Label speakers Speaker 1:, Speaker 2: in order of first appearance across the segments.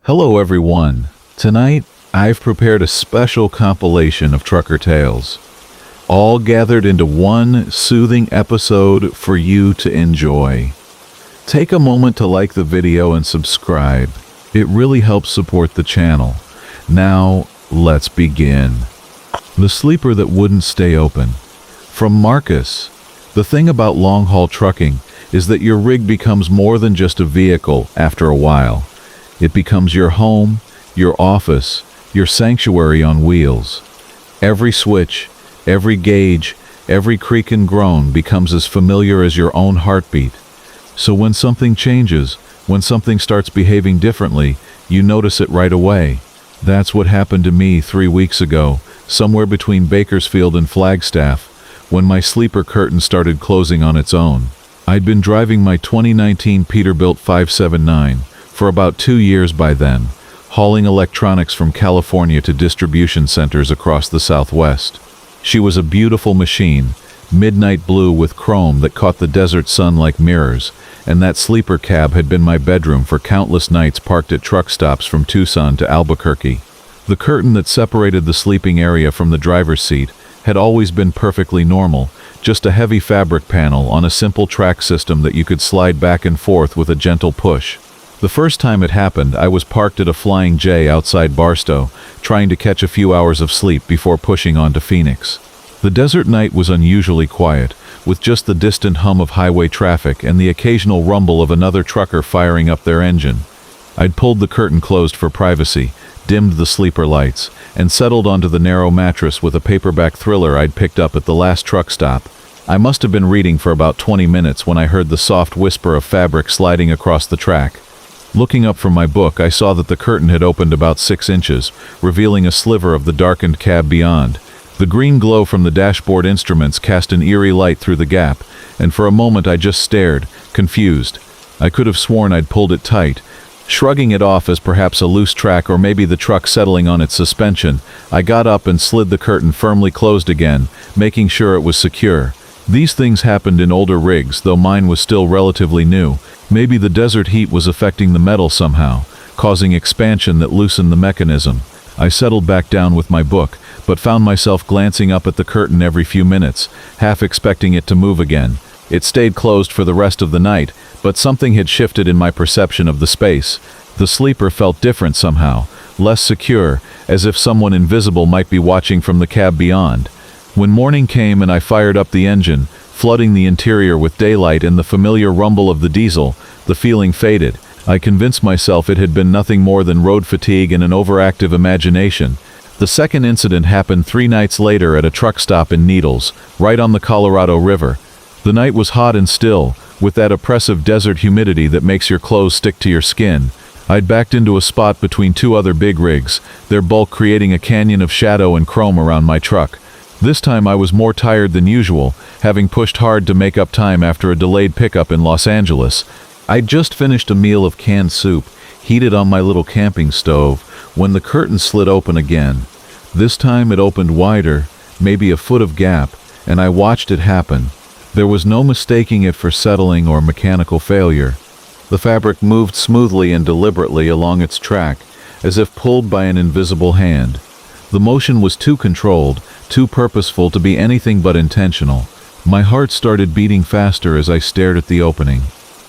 Speaker 1: Hello everyone. Tonight, I've prepared a special compilation of trucker tales, all gathered into one soothing episode for you to enjoy. Take a moment to like the video and subscribe. It really helps support the channel. Now, let's begin. The sleeper that wouldn't stay open. From Marcus. The thing about long-haul trucking is that your rig becomes more than just a vehicle after a while. It becomes your home, your office, your sanctuary on wheels. Every switch, every gauge, every creak and groan becomes as familiar as your own heartbeat. So when something changes, when something starts behaving differently, you notice it right away. That's what happened to me 3 weeks ago, somewhere between Bakersfield and Flagstaff, when my sleeper curtain started closing on its own. I'd been driving my 2019 Peterbilt 579 for about 2 years by then, hauling electronics from California to distribution centers across the Southwest. She was a beautiful machine, midnight blue with chrome that caught the desert sun like mirrors, and that sleeper cab had been my bedroom for countless nights parked at truck stops from Tucson to Albuquerque. The curtain that separated the sleeping area from the driver's seat had always been perfectly normal, just a heavy fabric panel on a simple track system that you could slide back and forth with a gentle push. The first time it happened, I was parked at a Flying J outside Barstow, trying to catch a few hours of sleep before pushing on to Phoenix. The desert night was unusually quiet, with just the distant hum of highway traffic and the occasional rumble of another trucker firing up their engine. I'd pulled the curtain closed for privacy, dimmed the sleeper lights, and settled onto the narrow mattress with a paperback thriller I'd picked up at the last truck stop. I must have been reading for about 20 minutes when I heard the soft whisper of fabric sliding across the track. Looking up from my book, I saw that the curtain had opened about 6 inches, revealing a sliver of the darkened cab beyond. The green glow from the dashboard instruments cast an eerie light through the gap, and for a moment I just stared, confused. I could have sworn I'd pulled it tight. Shrugging it off as perhaps a loose track or maybe the truck settling on its suspension, I got up and slid the curtain firmly closed again, making sure it was secure. These things happened in older rigs, though mine was still relatively new. Maybe the desert heat was affecting the metal somehow, causing expansion that loosened the mechanism. I settled back down with my book, but found myself glancing up at the curtain every few minutes, half expecting it to move again. It stayed closed for the rest of the night, but something had shifted in my perception of the space. The sleeper felt different somehow, less secure, as if someone invisible might be watching from the cab beyond. When morning came and I fired up the engine, flooding the interior with daylight and the familiar rumble of the diesel, the feeling faded. I convinced myself it had been nothing more than road fatigue and an overactive imagination. The second incident happened 3 nights later at a truck stop in Needles, right on the Colorado River. The night was hot and still, with that oppressive desert humidity that makes your clothes stick to your skin. I'd backed into a spot between 2 other big rigs, their bulk creating a canyon of shadow and chrome around my truck. This time I was more tired than usual, having pushed hard to make up time after a delayed pickup in Los Angeles. I'd just finished a meal of canned soup, heated on my little camping stove, when the curtain slid open again. This time it opened wider, maybe a foot of gap, and I watched it happen. There was no mistaking it for settling or mechanical failure. The fabric moved smoothly and deliberately along its track, as if pulled by an invisible hand. The motion was too controlled, too purposeful to be anything but intentional. My heart started beating faster as I stared at the opening.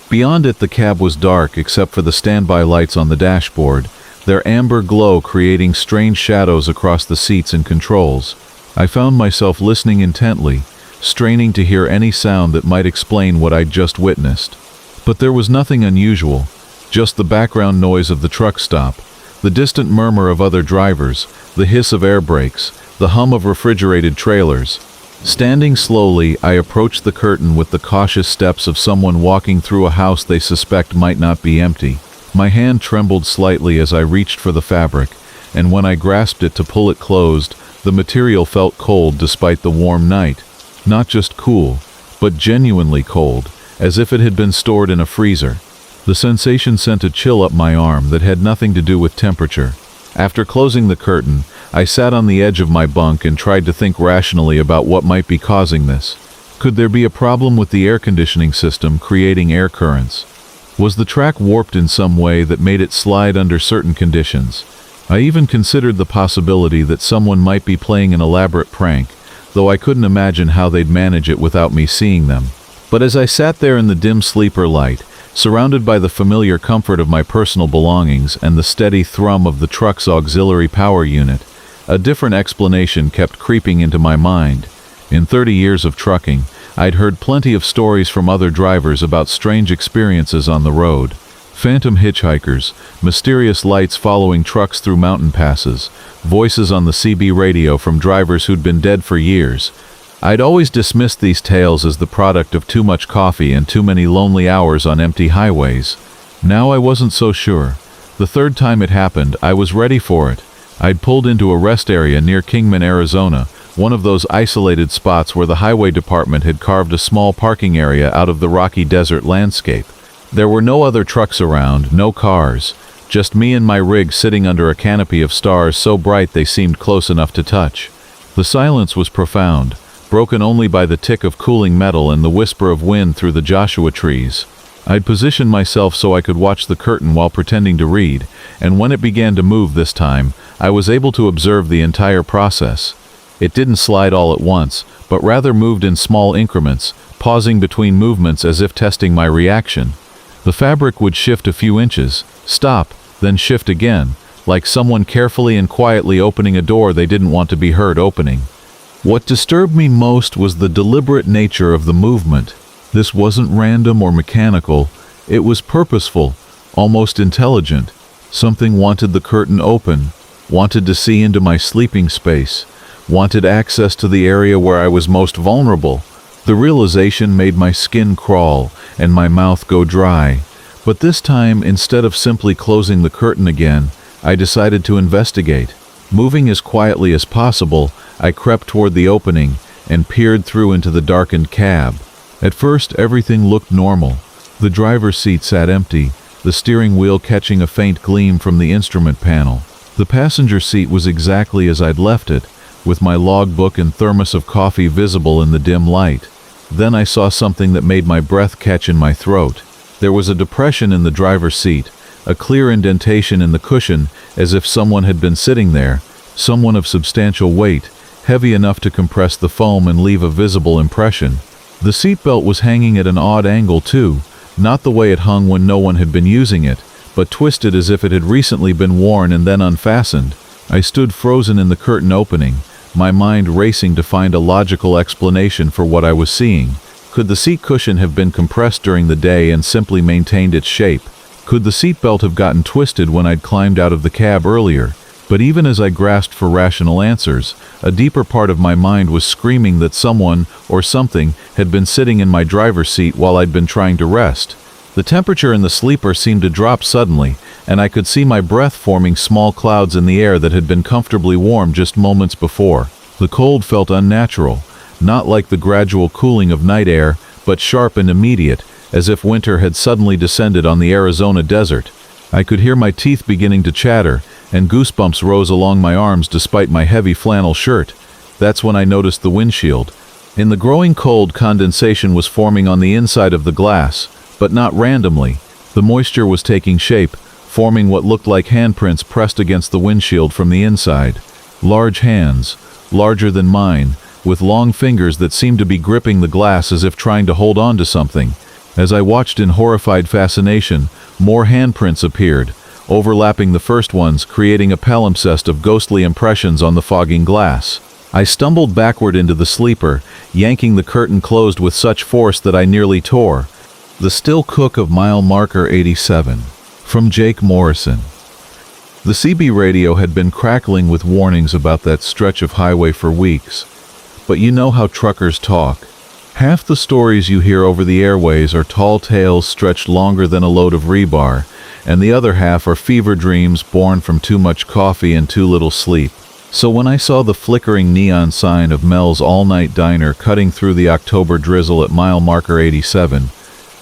Speaker 1: Beyond it, the cab was dark except for the standby lights on the dashboard, their amber glow creating strange shadows across the seats and controls. I found myself listening intently, straining to hear any sound that might explain what I'd just witnessed. But there was nothing unusual, just the background noise of the truck stop, the distant murmur of other drivers, the hiss of air brakes, the hum of refrigerated trailers. Standing slowly, I approached the curtain with the cautious steps of someone walking through a house they suspect might not be empty. My hand trembled slightly as I reached for the fabric, and when I grasped it to pull it closed, the material felt cold despite the warm night. Not just cool, but genuinely cold, as if it had been stored in a freezer. The sensation sent a chill up my arm that had nothing to do with temperature. After closing the curtain, I sat on the edge of my bunk and tried to think rationally about what might be causing this. Could there be a problem with the air conditioning system creating air currents? Was the track warped in some way that made it slide under certain conditions? I even considered the possibility that someone might be playing an elaborate prank, though I couldn't imagine how they'd manage it without me seeing them. But as I sat there in the dim sleeper light, surrounded by the familiar comfort of my personal belongings and the steady thrum of the truck's auxiliary power unit, a different explanation kept creeping into my mind. In 30 years of trucking, I'd heard plenty of stories from other drivers about strange experiences on the road. Phantom hitchhikers, mysterious lights following trucks through mountain passes, voices on the CB radio from drivers who'd been dead for years. I'd always dismissed these tales as the product of too much coffee and too many lonely hours on empty highways. Now I wasn't so sure. The third time it happened, I was ready for it. I'd pulled into a rest area near Kingman, Arizona, one of those isolated spots where the highway department had carved a small parking area out of the rocky desert landscape. There were no other trucks around, no cars, just me and my rig sitting under a canopy of stars so bright they seemed close enough to touch. The silence was profound, broken only by the tick of cooling metal and the whisper of wind through the Joshua trees. I'd positioned myself so I could watch the curtain while pretending to read, and when it began to move this time, I was able to observe the entire process. It didn't slide all at once, but rather moved in small increments, pausing between movements as if testing my reaction. The fabric would shift a few inches, stop, then shift again, like someone carefully and quietly opening a door they didn't want to be heard opening. What disturbed me most was the deliberate nature of the movement. This wasn't random or mechanical, it was purposeful, almost intelligent. Something wanted the curtain open, wanted to see into my sleeping space, wanted access to the area where I was most vulnerable. The realization made my skin crawl and my mouth go dry. But this time, instead of simply closing the curtain again, I decided to investigate. Moving as quietly as possible, I crept toward the opening and peered through into the darkened cab. At first, everything looked normal. The driver's seat sat empty, the steering wheel catching a faint gleam from the instrument panel. The passenger seat was exactly as I'd left it, with my logbook and thermos of coffee visible in the dim light. Then I saw something that made my breath catch in my throat. There was a depression in the driver's seat, a clear indentation in the cushion, as if someone had been sitting there, someone of substantial weight, heavy enough to compress the foam and leave a visible impression. The seatbelt was hanging at an odd angle too, not the way it hung when no one had been using it, but twisted as if it had recently been worn and then unfastened. I stood frozen in the curtain opening, my mind racing to find a logical explanation for what I was seeing. Could the seat cushion have been compressed during the day and simply maintained its shape? Could the seatbelt have gotten twisted when I'd climbed out of the cab earlier? But even as I grasped for rational answers, a deeper part of my mind was screaming that someone, or something, had been sitting in my driver's seat while I'd been trying to rest. The temperature in the sleeper seemed to drop suddenly, and I could see my breath forming small clouds in the air that had been comfortably warm just moments before. The cold felt unnatural, not like the gradual cooling of night air, but sharp and immediate, as if winter had suddenly descended on the Arizona desert. I could hear my teeth beginning to chatter, and goosebumps rose along my arms despite my heavy flannel shirt. That's when I noticed the windshield. In the growing cold, condensation was forming on the inside of the glass, but not randomly. The moisture was taking shape, forming what looked like handprints pressed against the windshield from the inside. Large hands, larger than mine, with long fingers that seemed to be gripping the glass as if trying to hold on to something. As I watched in horrified fascination, more handprints appeared, overlapping the first ones, creating a palimpsest of ghostly impressions on the fogging glass. I stumbled backward into the sleeper, yanking the curtain closed with such force that I nearly tore. The Still Cook of Mile Marker 87. From Jake Morrison. The CB radio had been crackling with warnings about that stretch of highway for weeks. But you know how truckers talk. Half the stories you hear over the airways are tall tales stretched longer than a load of rebar, and the other half are fever dreams born from too much coffee and too little sleep. So when I saw the flickering neon sign of Mel's all-night diner cutting through the October drizzle at mile marker 87,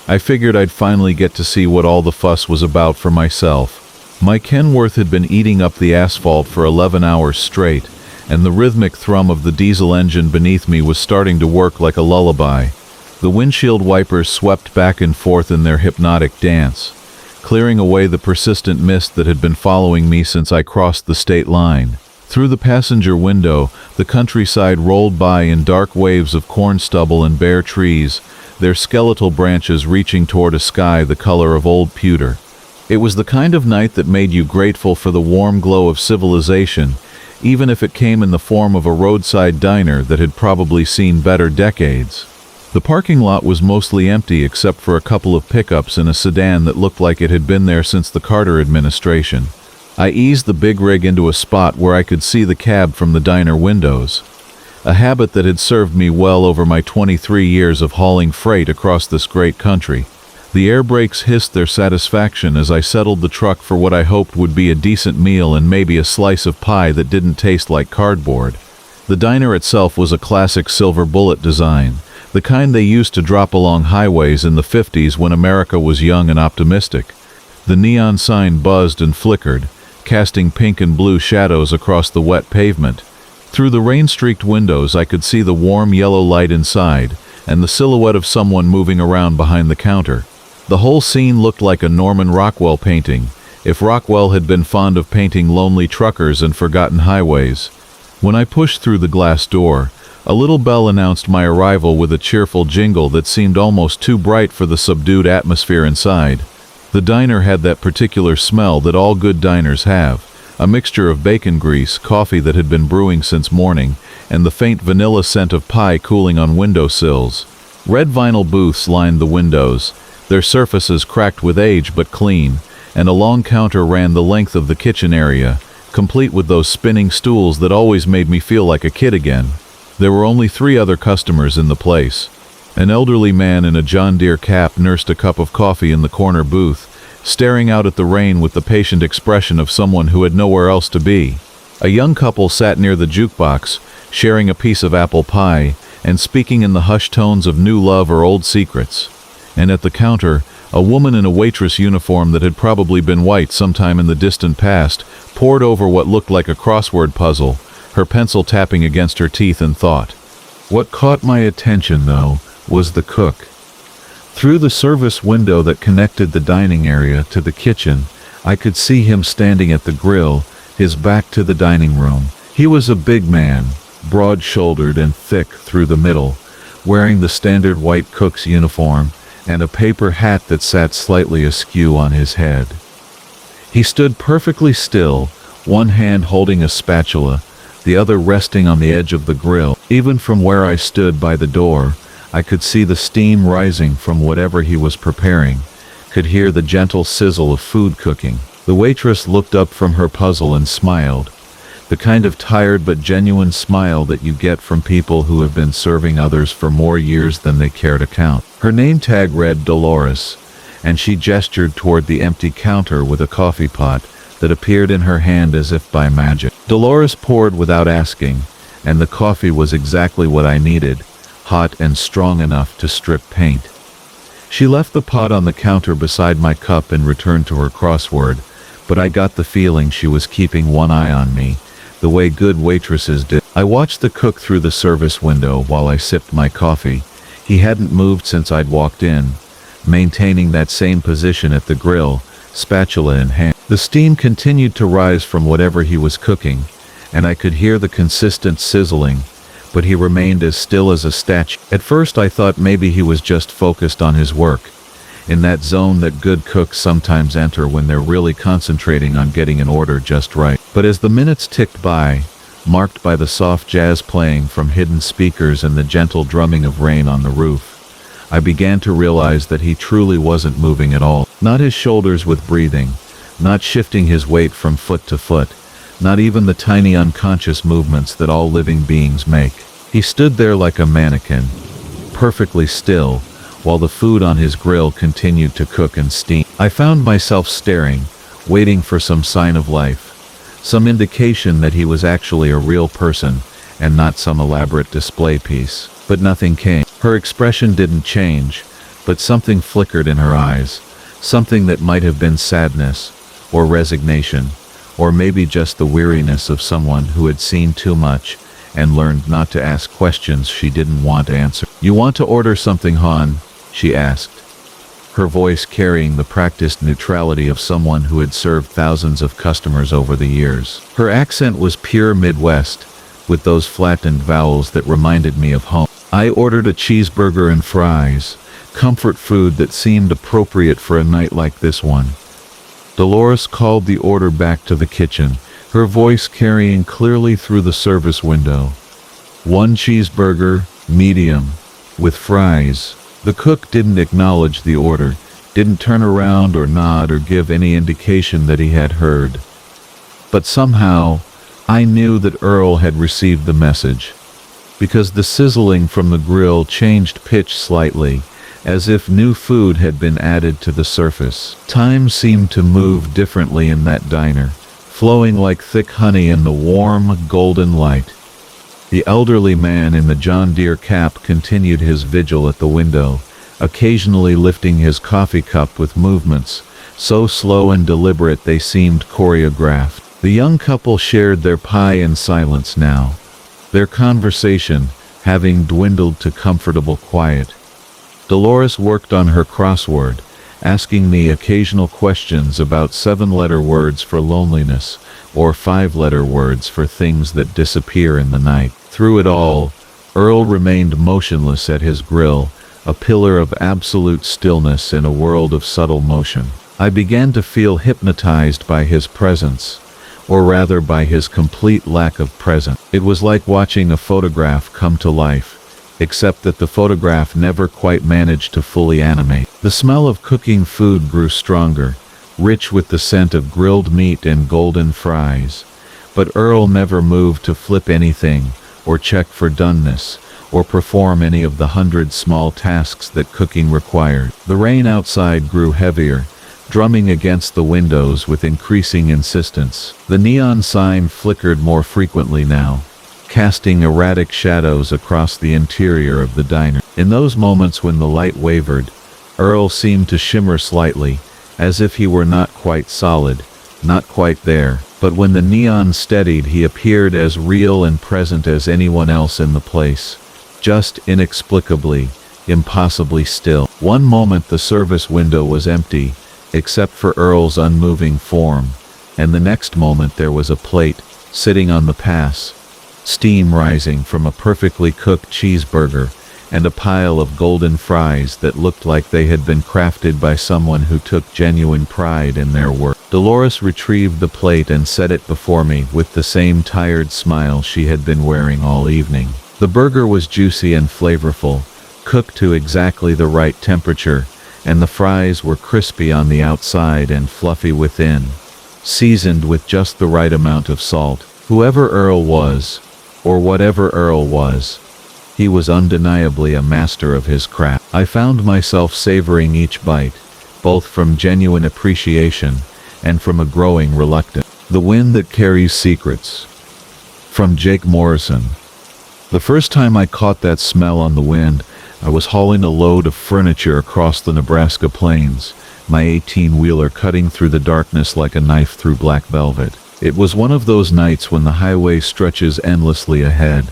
Speaker 1: I figured I'd finally get to see what all the fuss was about for myself. My Kenworth had been eating up the asphalt for 11 hours straight, and the rhythmic thrum of the diesel engine beneath me was starting to work like a lullaby. The windshield wipers swept back and forth in their hypnotic dance. clearing away the persistent mist that had been following me since I crossed the state line. Through the passenger window, the countryside rolled by in dark waves of corn stubble and bare trees, their skeletal branches reaching toward a sky the color of old pewter. It was the kind of night that made you grateful for the warm glow of civilization, even if it came in the form of a roadside diner that had probably seen better decades. The parking lot was mostly empty except for a couple of pickups and a sedan that looked like it had been there since the Carter administration. I eased the big rig into a spot where I could see the cab from the diner windows, a habit that had served me well over my 23 years of hauling freight across this great country. The air brakes hissed their satisfaction as I settled the truck for what I hoped would be a decent meal and maybe a slice of pie that didn't taste like cardboard. The diner itself was a classic silver bullet design, the kind they used to drop along highways in the 50s when America was young and optimistic. The neon sign buzzed and flickered, casting pink and blue shadows across the wet pavement. Through the rain-streaked windows I could see the warm yellow light inside, and the silhouette of someone moving around behind the counter. The whole scene looked like a Norman Rockwell painting, if Rockwell had been fond of painting lonely truckers and forgotten highways. When I pushed through the glass door, a little bell announced my arrival with a cheerful jingle that seemed almost too bright for the subdued atmosphere inside. The diner had that particular smell that all good diners have, a mixture of bacon grease, coffee that had been brewing since morning, and the faint vanilla scent of pie cooling on windowsills. Red vinyl booths lined the windows, their surfaces cracked with age but clean, and a long counter ran the length of the kitchen area, complete with those spinning stools that always made me feel like a kid again. There were only 3 other customers in the place. An elderly man in a John Deere cap nursed a cup of coffee in the corner booth, staring out at the rain with the patient expression of someone who had nowhere else to be. A young couple sat near the jukebox, sharing a piece of apple pie, and speaking in the hushed tones of new love or old secrets. And at the counter, a woman in a waitress uniform that had probably been white sometime in the distant past pored over what looked like a crossword puzzle, her pencil tapping against her teeth in thought. What caught my attention, though, was the cook. Through the service window that connected the dining area to the kitchen, I could see him standing at the grill, his back to the dining room. He was a big man, broad-shouldered and thick through the middle, wearing the standard white cook's uniform and a paper hat that sat slightly askew on his head. He stood perfectly still, one hand holding a spatula, the other resting on the edge of the grill. Even from where I stood by the door, I could see the steam rising from whatever he was preparing, could hear the gentle sizzle of food cooking. The waitress looked up from her puzzle and smiled, the kind of tired but genuine smile that you get from people who have been serving others for more years than they care to count. Her name tag read Dolores, and she gestured toward the empty counter with a coffee pot that appeared in her hand as if by magic. Dolores poured without asking, and the coffee was exactly what I needed, hot and strong enough to strip paint. She left the pot on the counter beside my cup and returned to her crossword, but I got the feeling she was keeping one eye on me, the way good waitresses did. I watched the cook through the service window while I sipped my coffee. He hadn't moved since I'd walked in, maintaining that same position at the grill, spatula in hand. The steam continued to rise from whatever he was cooking, and I could hear the consistent sizzling, but he remained as still as a statue. At first I thought maybe he was just focused on his work, in that zone that good cooks sometimes enter when they're really concentrating on getting an order just right. But as the minutes ticked by, marked by the soft jazz playing from hidden speakers and the gentle drumming of rain on the roof, I began to realize that he truly wasn't moving at all. Not his shoulders with breathing, not shifting his weight from foot to foot, not even the tiny unconscious movements that all living beings make. He stood there like a mannequin, perfectly still, while the food on his grill continued to cook and steam. I found myself staring, waiting for some sign of life, some indication that he was actually a real person and not some elaborate display piece. But nothing came. Her expression didn't change, but something flickered in her eyes, something that might have been sadness, or resignation, or maybe just the weariness of someone who had seen too much and learned not to ask questions she didn't want to answer. "You want to order something, Han?" she asked. her voice carrying the practiced neutrality of someone who had served thousands of customers over the years. Her accent was pure Midwest, with those flattened vowels that reminded me of home. I ordered a cheeseburger and fries, comfort food that seemed appropriate for a night like this one. Dolores called the order back to the kitchen, her voice carrying clearly through the service window. 1 cheeseburger, medium, with fries. The cook didn't acknowledge the order, didn't turn around or nod or give any indication that he had heard. But somehow, I knew that Earl had received the message, because the sizzling from the grill changed pitch slightly, as if new food had been added to the surface. Time seemed to move differently in that diner, flowing like thick honey in the warm, golden light. The elderly man in the John Deere cap continued his vigil at the window, occasionally lifting his coffee cup with movements so slow and deliberate they seemed choreographed. The young couple shared their pie in silence now, their conversation having dwindled to comfortable quiet. Dolores worked on her crossword, asking me occasional questions about 7-letter words for loneliness, or 5-letter words for things that disappear in the night. Through it all, Earl remained motionless at his grill, a pillar of absolute stillness in a world of subtle motion. I began to feel hypnotized by his presence, or rather by his complete lack of presence. It was like watching a photograph come to life, except that the photograph never quite managed to fully animate. The smell of cooking food grew stronger, rich with the scent of grilled meat and golden fries. But Earl never moved to flip anything, or check for doneness, or perform any of the 100 small tasks that cooking required. The rain outside grew heavier, drumming against the windows with increasing insistence. The neon sign flickered more frequently now, casting erratic shadows across the interior of the diner. In those moments when the light wavered, Earl seemed to shimmer slightly, as if he were not quite solid, not quite there. But when the neon steadied, he appeared as real and present as anyone else in the place, just inexplicably, impossibly still. One moment the service window was empty, except for Earl's unmoving form, and the next moment there was a plate, sitting on the pass, steam rising from a perfectly cooked cheeseburger, and a pile of golden fries that looked like they had been crafted by someone who took genuine pride in their work. Dolores retrieved the plate and set it before me with the same tired smile she had been wearing all evening. The burger was juicy and flavorful, cooked to exactly the right temperature, and the fries were crispy on the outside and fluffy within, seasoned with just the right amount of salt. Whoever Earl was, or whatever Earl was, he was undeniably a master of his craft. I found myself savoring each bite, both from genuine appreciation and from a growing reluctance. The Wind That Carries Secrets, from Jake Morrison. The first time I caught that smell on the wind, I was hauling a load of furniture across the Nebraska plains, my 18-wheeler cutting through the darkness like a knife through black velvet. It was one of those nights when the highway stretches endlessly ahead,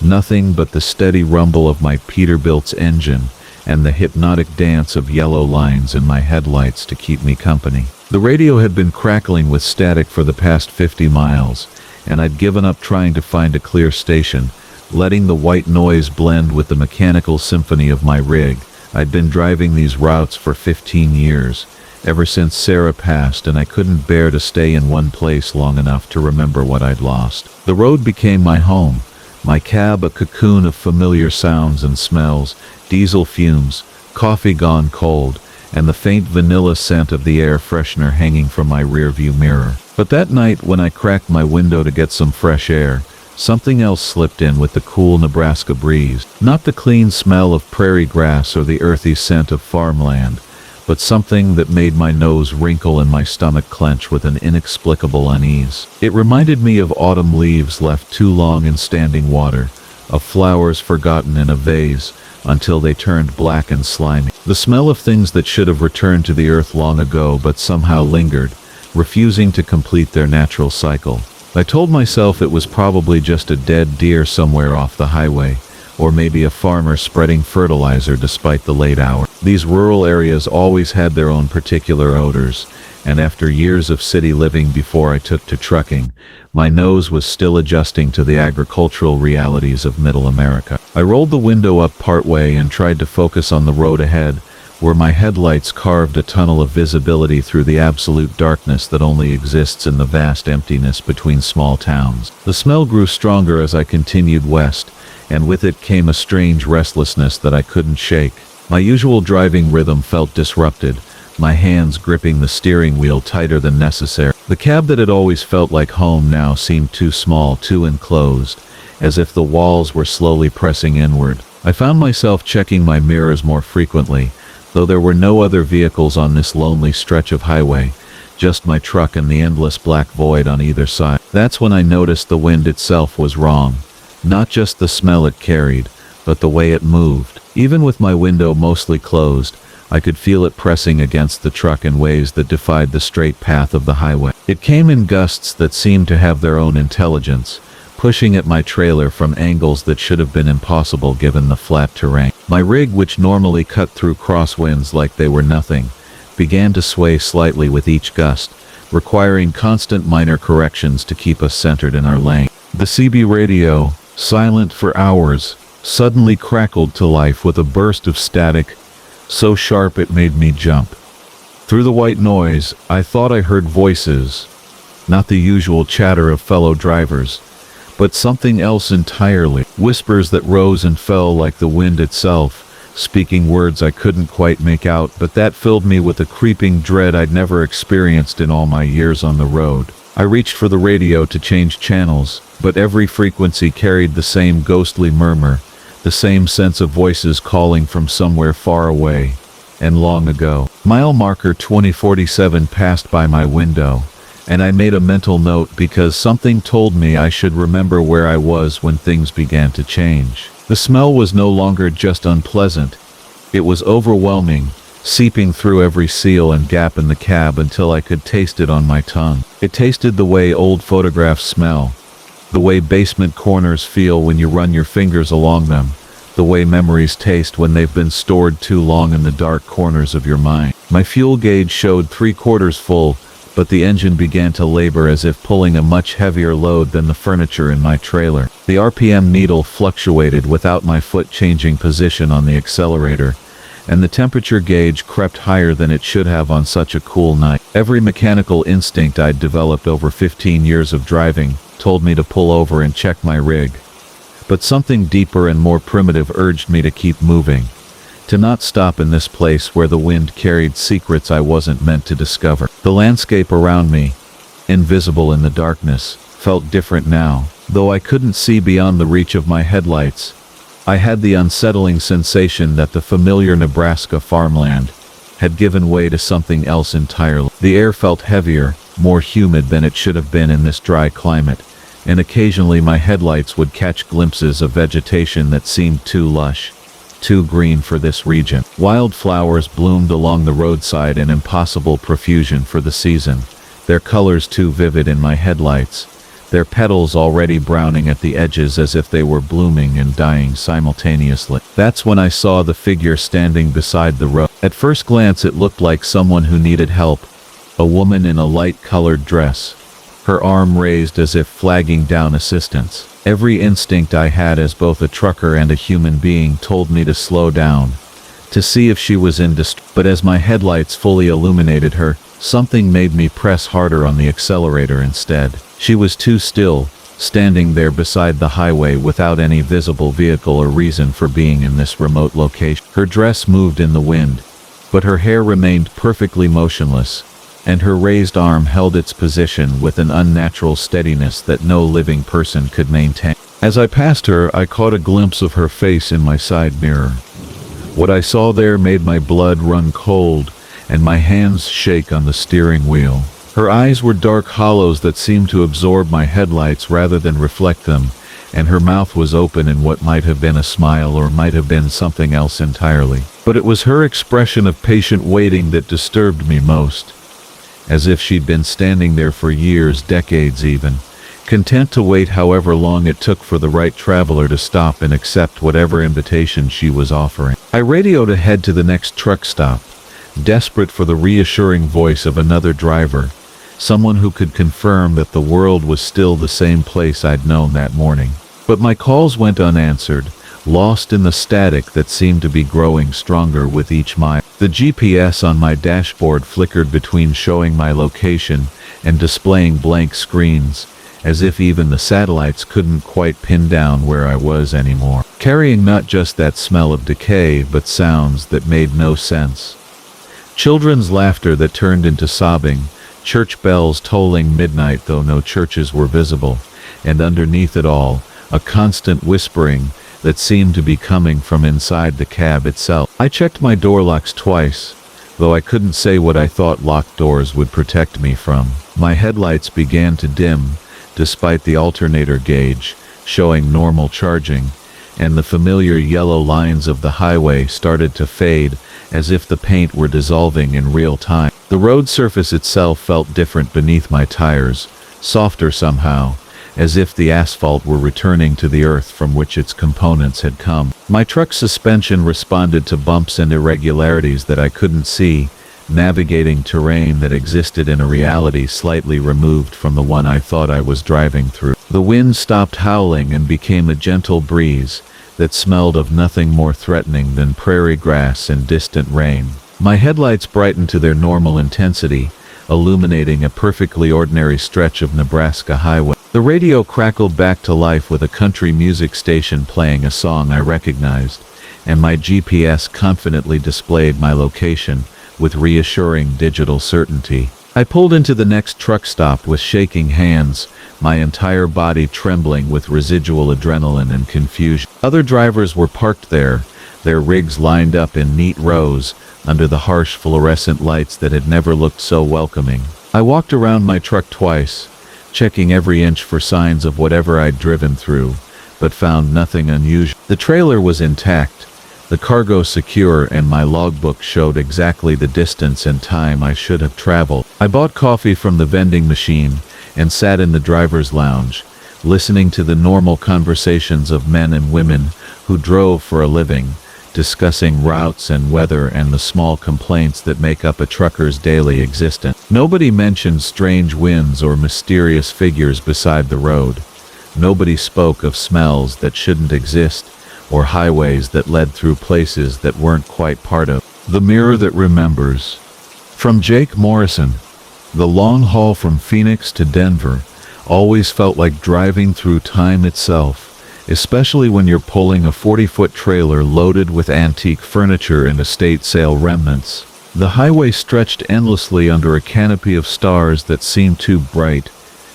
Speaker 1: nothing but the steady rumble of my Peterbilt's engine and the hypnotic dance of yellow lines in my headlights to keep me company. The radio had been crackling with static for the past 50 miles, and I'd given up trying to find a clear station, letting the white noise blend with the mechanical symphony of my rig. I'd been driving these routes for 15 years, ever since Sarah passed, and I couldn't bear to stay in one place long enough to remember what I'd lost. The road became my home, my cab a cocoon of familiar sounds and smells, diesel fumes, coffee gone cold, and the faint vanilla scent of the air freshener hanging from my rearview mirror. But that night when I cracked my window to get some fresh air, something else slipped in with the cool Nebraska breeze. Not the clean smell of prairie grass or the earthy scent of farmland, but something that made my nose wrinkle and my stomach clench with an inexplicable unease. It reminded me of autumn leaves left too long in standing water, of flowers forgotten in a vase until they turned black and slimy. The smell of things that should have returned to the earth long ago but somehow lingered, refusing to complete their natural cycle. I told myself it was probably just a dead deer somewhere off the highway, or maybe a farmer spreading fertilizer despite the late hour. These rural areas always had their own particular odors, and after years of city living before I took to trucking, my nose was still adjusting to the agricultural realities of Middle America. I rolled the window up partway and tried to focus on the road ahead, where my headlights carved a tunnel of visibility through the absolute darkness that only exists in the vast emptiness between small towns. The smell grew stronger as I continued west, and with it came a strange restlessness that I couldn't shake. My usual driving rhythm felt disrupted, my hands gripping the steering wheel tighter than necessary. The cab that had always felt like home now seemed too small, too enclosed, as if the walls were slowly pressing inward. I found myself checking my mirrors more frequently, though there were no other vehicles on this lonely stretch of highway, just my truck and the endless black void on either side. That's when I noticed the wind itself was wrong. Not just the smell it carried, but the way it moved. Even with my window mostly closed, I could feel it pressing against the truck in ways that defied the straight path of the highway. It came in gusts that seemed to have their own intelligence, pushing at my trailer from angles that should have been impossible given the flat terrain. My rig, which normally cut through crosswinds like they were nothing, began to sway slightly with each gust, requiring constant minor corrections to keep us centered in our lane. The CB radio, silent for hours, suddenly crackled to life with a burst of static, so sharp it made me jump. Through the white noise, I thought I heard voices, not the usual chatter of fellow drivers, but something else entirely. Whispers that rose and fell like the wind itself, speaking words I couldn't quite make out, but that filled me with a creeping dread I'd never experienced in all my years on the road. I reached for the radio to change channels, but every frequency carried the same ghostly murmur, the same sense of voices calling from somewhere far away and long ago. Mile marker 2047 passed by my window, and I made a mental note because something told me I should remember where I was when things began to change. The smell was no longer just unpleasant. It was overwhelming, seeping through every seal and gap in the cab until I could taste it on my tongue. It tasted the way old photographs smell, the way basement corners feel when you run your fingers along them, the way memories taste when they've been stored too long in the dark corners of your mind. My fuel gauge showed 3/4 full, but the engine began to labor as if pulling a much heavier load than the furniture in my trailer. The RPM needle fluctuated without my foot changing position on the accelerator, and the temperature gauge crept higher than it should have on such a cool night. Every mechanical instinct I'd developed over 15 years of driving told me to pull over and check my rig. But something deeper and more primitive urged me to keep moving, to not stop in this place where the wind carried secrets I wasn't meant to discover. The landscape around me, invisible in the darkness, felt different now. Though I couldn't see beyond the reach of my headlights, I had the unsettling sensation that the familiar Nebraska farmland had given way to something else entirely. The air felt heavier, more humid than it should have been in this dry climate, and occasionally my headlights would catch glimpses of vegetation that seemed too lush, too green for this region. Wildflowers bloomed along the roadside in impossible profusion for the season, their colors too vivid in my headlights, their petals already browning at the edges as if they were blooming and dying simultaneously. That's when I saw the figure standing beside the road. At first glance it looked like someone who needed help, a woman in a light-colored dress, her arm raised as if flagging down assistance. Every instinct I had as both a trucker and a human being told me to slow down, to see if she was in distress. But as my headlights fully illuminated her, something made me press harder on the accelerator instead. She was too still, standing there beside the highway without any visible vehicle or reason for being in this remote location. Her dress moved in the wind, but her hair remained perfectly motionless, and her raised arm held its position with an unnatural steadiness that no living person could maintain. As I passed her, I caught a glimpse of her face in my side mirror. What I saw there made my blood run cold and my hands shake on the steering wheel. Her eyes were dark hollows that seemed to absorb my headlights rather than reflect them, and her mouth was open in what might have been a smile or might have been something else entirely. But it was her expression of patient waiting that disturbed me most, as if she'd been standing there for years, decades even, content to wait however long it took for the right traveler to stop and accept whatever invitation she was offering. I radioed ahead to the next truck stop, desperate for the reassuring voice of another driver, someone who could confirm that the world was still the same place I'd known that morning. But my calls went unanswered, lost in the static that seemed to be growing stronger with each mile. The GPS on my dashboard flickered between showing my location and displaying blank screens, as if even the satellites couldn't quite pin down where I was anymore, carrying not just that smell of decay but sounds that made no sense. Children's laughter that turned into sobbing, church bells tolling midnight though no churches were visible, and underneath it all, a constant whispering that seemed to be coming from inside the cab itself. I checked my door locks twice, though I couldn't say what I thought locked doors would protect me from. My headlights began to dim, despite the alternator gauge showing normal charging, and the familiar yellow lines of the highway started to fade as if the paint were dissolving in real time. The road surface itself felt different beneath my tires, softer somehow, as if the asphalt were returning to the earth from which its components had come. My truck's suspension responded to bumps and irregularities that I couldn't see, navigating terrain that existed in a reality slightly removed from the one I thought I was driving through. The wind stopped howling and became a gentle breeze that smelled of nothing more threatening than prairie grass and distant rain. My headlights brightened to their normal intensity, illuminating a perfectly ordinary stretch of Nebraska highway. The radio crackled back to life with a country music station playing a song I recognized, and my GPS confidently displayed my location with reassuring digital certainty. I pulled into the next truck stop with shaking hands, my entire body trembling with residual adrenaline and confusion. Other drivers were parked there, their rigs lined up in neat rows under the harsh fluorescent lights that had never looked so welcoming. I walked around my truck twice, checking every inch for signs of whatever I'd driven through, but found nothing unusual. The trailer was intact, the cargo secure, and my logbook showed exactly the distance and time I should have traveled. I bought coffee from the vending machine and sat in the driver's lounge, listening to the normal conversations of men and women who drove for a living, discussing routes and weather and the small complaints that make up a trucker's daily existence. Nobody mentioned strange winds or mysterious figures beside the road. Nobody spoke of smells that shouldn't exist, or highways that led through places that weren't quite part of The Mirror That Remembers. From Jake Morrison. The long haul from Phoenix to Denver always felt like driving through time itself, especially when you're pulling a 40-foot trailer loaded with antique furniture and estate sale remnants. The highway stretched endlessly under a canopy of stars that seemed too bright,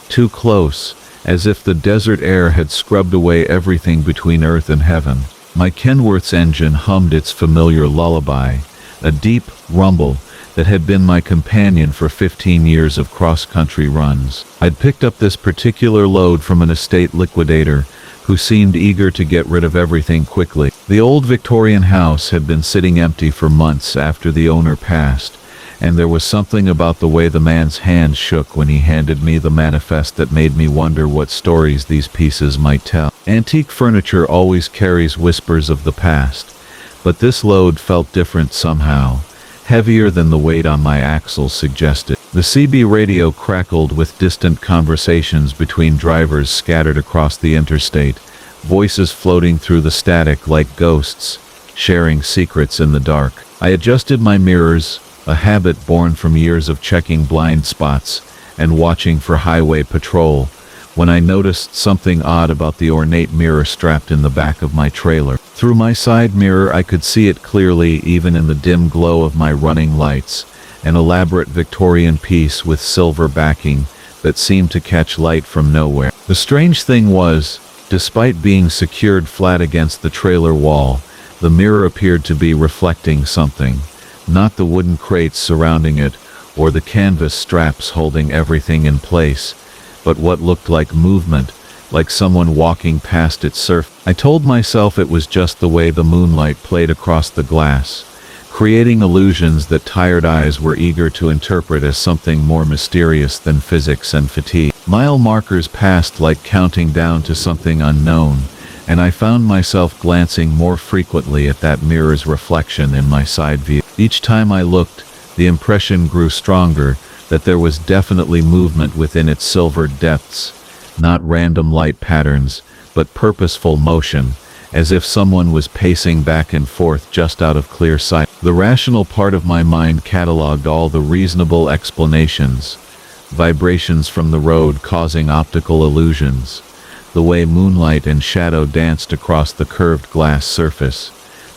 Speaker 1: too close, as if the desert air had scrubbed away everything between earth and heaven. My Kenworth's engine hummed its familiar lullaby, a deep rumble that had been my companion for 15 years of cross-country runs. I'd picked up this particular load from an estate liquidator who seemed eager to get rid of everything quickly. The old Victorian house had been sitting empty for months after the owner passed, and there was something about the way the man's hand shook when he handed me the manifest that made me wonder what stories these pieces might tell. Antique furniture always carries whispers of the past, but this load felt different somehow, heavier than the weight on my axles suggested. The CB radio crackled with distant conversations between drivers scattered across the interstate, voices floating through the static like ghosts, sharing secrets in the dark. I adjusted my mirrors, a habit born from years of checking blind spots and watching for highway patrol, when I noticed something odd about the ornate mirror strapped in the back of my trailer. Through my side mirror I could see it clearly even in the dim glow of my running lights, an elaborate Victorian piece with silver backing that seemed to catch light from nowhere. The strange thing was, despite being secured flat against the trailer wall, the mirror appeared to be reflecting something. Not the wooden crates surrounding it, or the canvas straps holding everything in place, but what looked like movement, like someone walking past its surface. I told myself it was just the way the moonlight played across the glass, creating illusions that tired eyes were eager to interpret as something more mysterious than physics and fatigue. Mile markers passed like counting down to something unknown, and I found myself glancing more frequently at that mirror's reflection in my side view. Each time I looked, the impression grew stronger that there was definitely movement within its silvered depths, not random light patterns, but purposeful motion, as if someone was pacing back and forth just out of clear sight. The rational part of my mind cataloged all the reasonable explanations: vibrations from the road causing optical illusions, the way moonlight and shadow danced across the curved glass surface,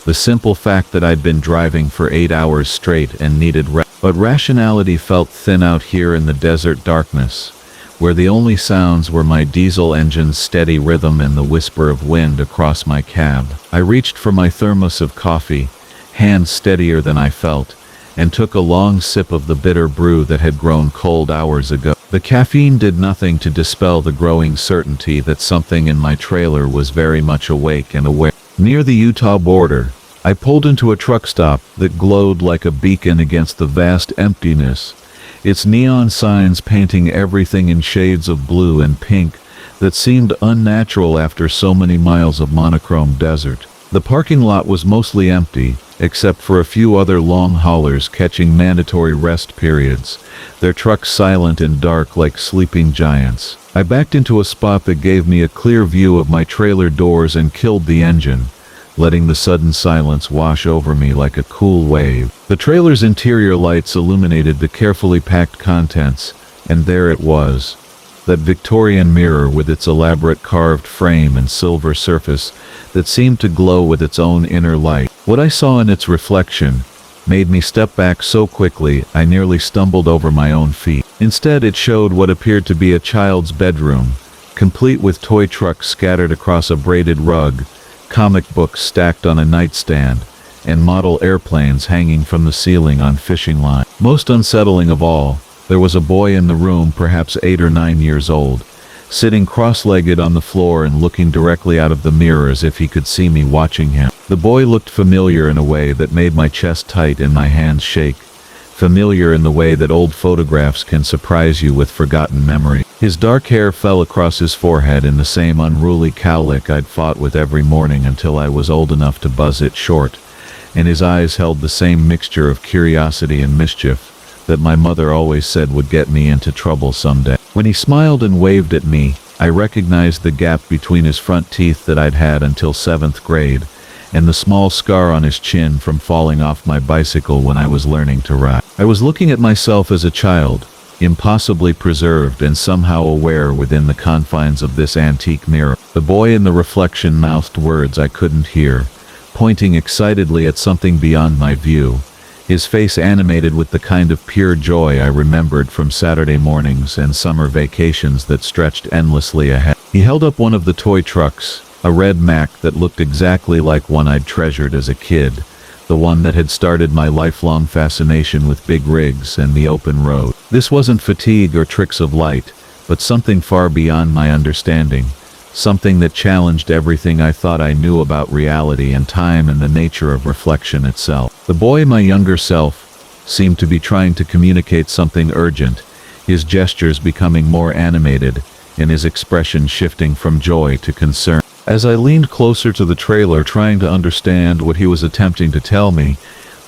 Speaker 1: the simple fact that I'd been driving for 8 hours straight and needed rest. But rationality felt thin out here in the desert darkness, where the only sounds were my diesel engine's steady rhythm and the whisper of wind across my cab. I reached for my thermos of coffee, hands steadier than I felt, and took a long sip of the bitter brew that had grown cold hours ago. The caffeine did nothing to dispel the growing certainty that something in my trailer was very much awake and aware. Near the Utah border, I pulled into a truck stop that glowed like a beacon against the vast emptiness, its neon signs painting everything in shades of blue and pink that seemed unnatural after so many miles of monochrome desert. The parking lot was mostly empty, except for a few other long haulers catching mandatory rest periods, their trucks silent and dark like sleeping giants. I backed into a spot that gave me a clear view of my trailer doors and killed the engine, letting the sudden silence wash over me like a cool wave. The trailer's interior lights illuminated the carefully packed contents, and there it was, that Victorian mirror with its elaborate carved frame and silver surface that seemed to glow with its own inner light. What I saw in its reflection made me step back so quickly I nearly stumbled over my own feet. Instead, it showed what appeared to be a child's bedroom, complete with toy trucks scattered across a braided rug, comic books stacked on a nightstand, and model airplanes hanging from the ceiling on fishing line. Most unsettling of all, there was a boy in the room, perhaps 8 or 9 years old, sitting cross-legged on the floor and looking directly out of the mirror as if he could see me watching him. The boy looked familiar in a way that made my chest tight and my hands shake, familiar in the way that old photographs can surprise you with forgotten memory. His dark hair fell across his forehead in the same unruly cowlick I'd fought with every morning until I was old enough to buzz it short, and his eyes held the same mixture of curiosity and mischief that my mother always said would get me into trouble someday. When he smiled and waved at me, I recognized the gap between his front teeth that I'd had until 7th grade, and the small scar on his chin from falling off my bicycle when I was learning to ride. I was looking at myself as a child, impossibly preserved and somehow aware within the confines of this antique mirror. The boy in the reflection mouthed words I couldn't hear, pointing excitedly at something beyond my view, his face animated with the kind of pure joy I remembered from Saturday mornings and summer vacations that stretched endlessly ahead. He held up one of the toy trucks, a red Mack that looked exactly like one I'd treasured as a kid, the one that had started my lifelong fascination with big rigs and the open road. This wasn't fatigue or tricks of light, but something far beyond my understanding, something that challenged everything I thought I knew about reality and time and the nature of reflection itself. The boy, my younger self, seemed to be trying to communicate something urgent, his gestures becoming more animated, and his expression shifting from joy to concern. As I leaned closer to the trailer trying to understand what he was attempting to tell me,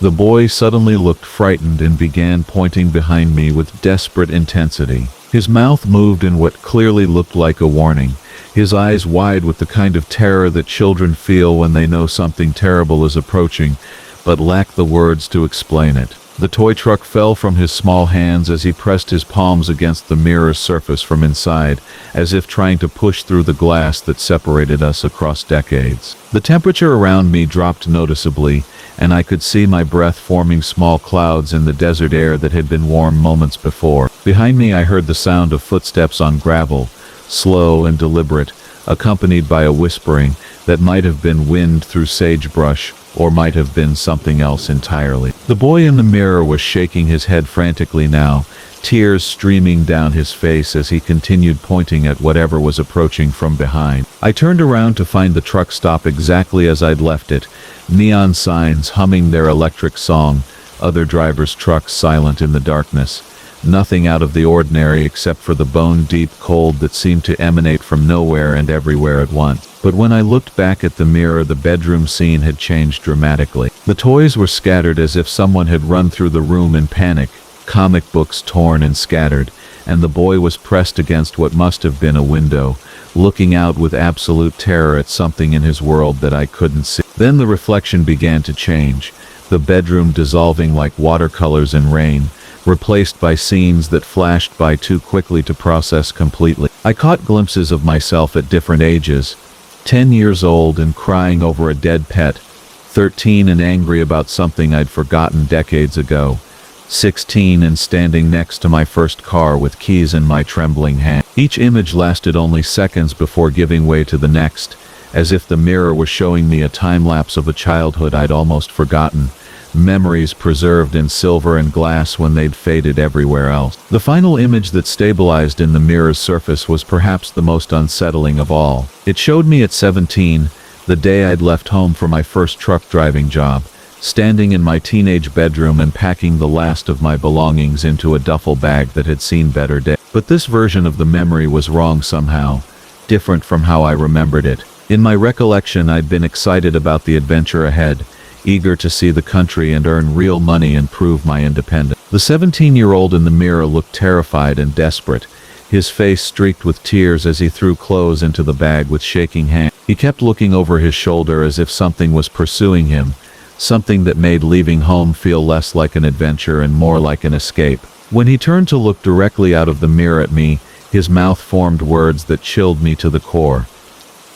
Speaker 1: the boy suddenly looked frightened and began pointing behind me with desperate intensity. His mouth moved in what clearly looked like a warning, his eyes wide with the kind of terror that children feel when they know something terrible is approaching, but lack the words to explain it. The toy truck fell from his small hands as he pressed his palms against the mirror's surface from inside, as if trying to push through the glass that separated us across decades. The temperature around me dropped noticeably, and I could see my breath forming small clouds in the desert air that had been warm moments before. Behind me I heard the sound of footsteps on gravel, slow and deliberate, accompanied by a whispering that might have been wind through sagebrush, or might have been something else entirely. The boy in the mirror was shaking his head frantically now, tears streaming down his face as he continued pointing at whatever was approaching from behind. I turned around to find the truck stop exactly as I'd left it, neon signs humming their electric song, other drivers' trucks silent in the darkness, Nothing out of the ordinary except for the bone-deep cold that seemed to emanate from nowhere and everywhere at once. But when I looked back at the mirror, the bedroom scene had changed dramatically. The toys were scattered as if someone had run through the room in panic, comic books torn and scattered, and the boy was pressed against what must have been a window, looking out with absolute terror at something in his world that I couldn't see. Then the reflection began to change, the bedroom dissolving like watercolors in rain, replaced by scenes that flashed by too quickly to process completely. I caught glimpses of myself at different ages, 10 years old and crying over a dead pet, 13 and angry about something I'd forgotten decades ago, 16 and standing next to my first car with keys in my trembling hand. Each image lasted only seconds before giving way to the next, as if the mirror was showing me a time-lapse of a childhood I'd almost forgotten, memories preserved in silver and glass when they'd faded everywhere else. The final image that stabilized in the mirror's surface was perhaps the most unsettling of all. It showed me at 17, the day I'd left home for my first truck driving job, standing in my teenage bedroom and packing the last of my belongings into a duffel bag that had seen better days. But this version of the memory was wrong somehow, different from how I remembered it. In my recollection, I'd been excited about the adventure ahead, eager to see the country and earn real money and prove my independence. The 17-year-old in the mirror looked terrified and desperate, his face streaked with tears as he threw clothes into the bag with shaking hands. He kept looking over his shoulder as if something was pursuing him, something that made leaving home feel less like an adventure and more like an escape. When he turned to look directly out of the mirror at me, his mouth formed words that chilled me to the core.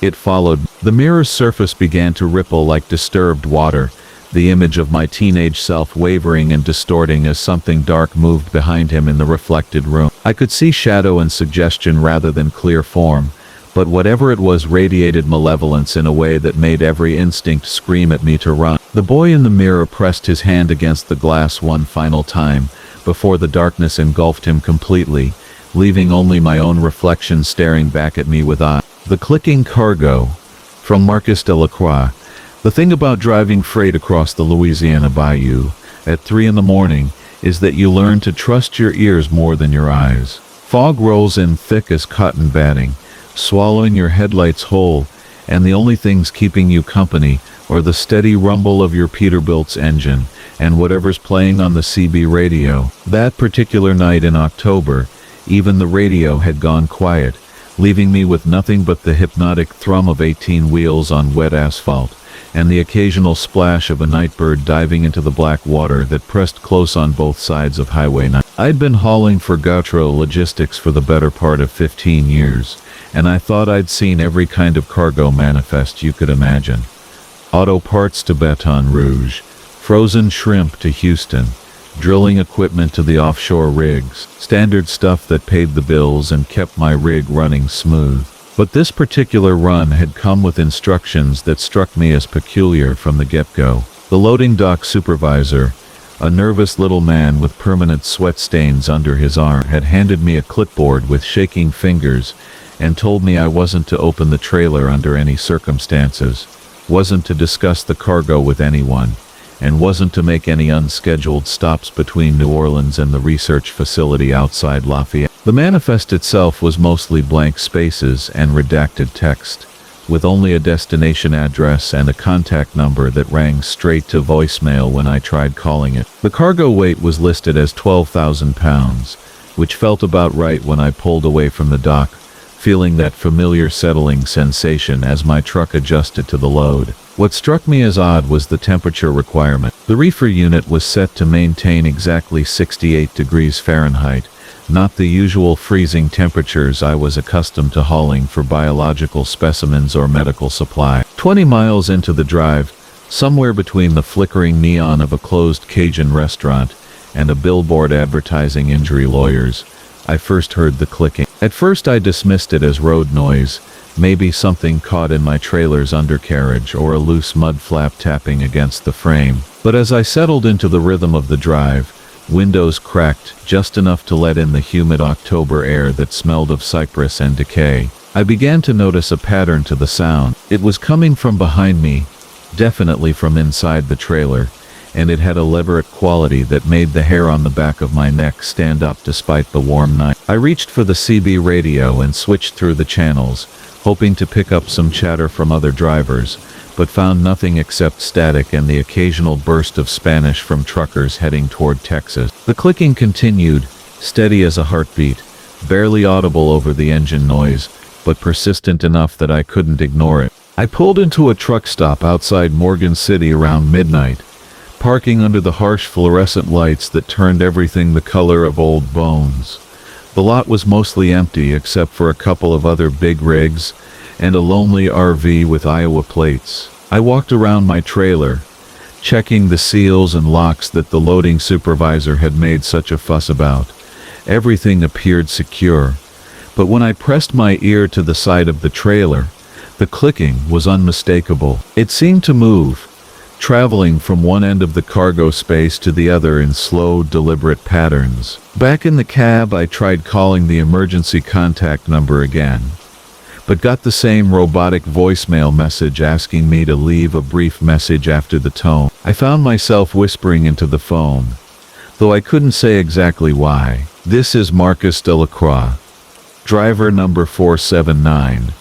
Speaker 1: It followed. The mirror's surface began to ripple like disturbed water, the image of my teenage self wavering and distorting as something dark moved behind him in the reflected room. I could see shadow and suggestion rather than clear form, but whatever it was radiated malevolence in a way that made every instinct scream at me to run. The boy in the mirror pressed his hand against the glass one final time, before the darkness engulfed him completely, leaving only my own reflection staring back at me with eyes. The Clicking Cargo, from Marcus Delacroix. The thing about driving freight across the Louisiana Bayou at 3 in the morning is that you learn to trust your ears more than your eyes. Fog rolls in thick as cotton batting, swallowing your headlights whole, and the only things keeping you company are the steady rumble of your Peterbilt's engine and whatever's playing on the CB radio. That particular night in October, even the radio had gone quiet, leaving me with nothing but the hypnotic thrum of 18 wheels on wet asphalt, and the occasional splash of a nightbird diving into the black water that pressed close on both sides of Highway 9. I'd been hauling for Gautreaux Logistics for the better part of 15 years, and I thought I'd seen every kind of cargo manifest you could imagine. Auto parts to Baton Rouge, frozen shrimp to Houston, drilling equipment to the offshore rigs, standard stuff that paid the bills and kept my rig running smooth. But this particular run had come with instructions that struck me as peculiar from the get-go. The loading dock supervisor, a nervous little man with permanent sweat stains under his arm, had handed me a clipboard with shaking fingers and told me I wasn't to open the trailer under any circumstances, wasn't to discuss the cargo with anyone, and wasn't to make any unscheduled stops between New Orleans and the research facility outside Lafayette. The manifest itself was mostly blank spaces and redacted text, with only a destination address and a contact number that rang straight to voicemail when I tried calling it. The cargo weight was listed as 12,000 pounds, which felt about right when I pulled away from the dock, feeling that familiar settling sensation as my truck adjusted to the load. What struck me as odd was the temperature requirement. The reefer unit was set to maintain exactly 68 degrees Fahrenheit, not the usual freezing temperatures I was accustomed to hauling for biological specimens or medical supply. 20 miles into the drive, somewhere between the flickering neon of a closed Cajun restaurant and a billboard advertising injury lawyers, I first heard the clicking. At first I dismissed it as road noise, maybe something caught in my trailer's undercarriage or a loose mud flap tapping against the frame. But as I settled into the rhythm of the drive, windows cracked just enough to let in the humid October air that smelled of cypress and decay. I began to notice a pattern to the sound. It was coming from behind me, definitely from inside the trailer, and it had a elaborate quality that made the hair on the back of my neck stand up despite the warm night. I reached for the CB radio and switched through the channels, hoping to pick up some chatter from other drivers, but found nothing except static and the occasional burst of Spanish from truckers heading toward Texas. The clicking continued, steady as a heartbeat, barely audible over the engine noise, but persistent enough that I couldn't ignore it. I pulled into a truck stop outside Morgan City around midnight, parking under the harsh fluorescent lights that turned everything the color of old bones. The lot was mostly empty except for a couple of other big rigs and a lonely RV with Iowa plates. I walked around my trailer, checking the seals and locks that the loading supervisor had made such a fuss about. Everything appeared secure, but when I pressed my ear to the side of the trailer, the clicking was unmistakable. It seemed to move, traveling from one end of the cargo space to the other in slow, deliberate patterns. Back in the cab, I tried calling the emergency contact number again, but got the same robotic voicemail message asking me to leave a brief message after the tone. I found myself whispering into the phone, though I couldn't say exactly why. "This is Marcus Delacroix, driver number 479,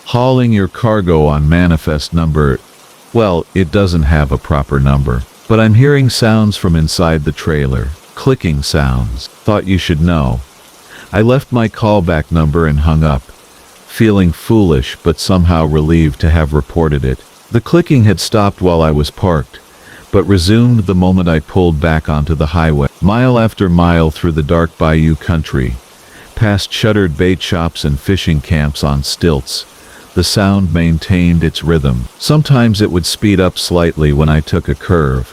Speaker 1: hauling your cargo on manifest number..." Well, it doesn't have a proper number, but I'm hearing sounds from inside the trailer. Clicking sounds. Thought you should know. I left my callback number and hung up, feeling foolish but somehow relieved to have reported it. The clicking had stopped while I was parked, but resumed the moment I pulled back onto the highway. Mile after mile through the dark bayou country, past shuttered bait shops and fishing camps on stilts, the sound maintained its rhythm. Sometimes it would speed up slightly when I took a curve,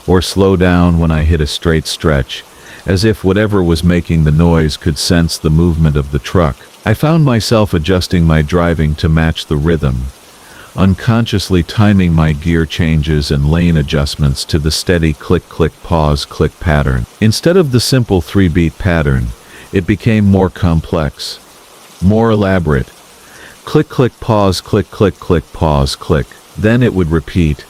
Speaker 1: or slow down when I hit a straight stretch, as if whatever was making the noise could sense the movement of the truck. I found myself adjusting my driving to match the rhythm, unconsciously timing my gear changes and lane adjustments to the steady click-click pause-click pattern. Instead of the simple 3-beat pattern, it became more complex, more elaborate. Click, click, pause, click, click, click, pause, click. Then it would repeat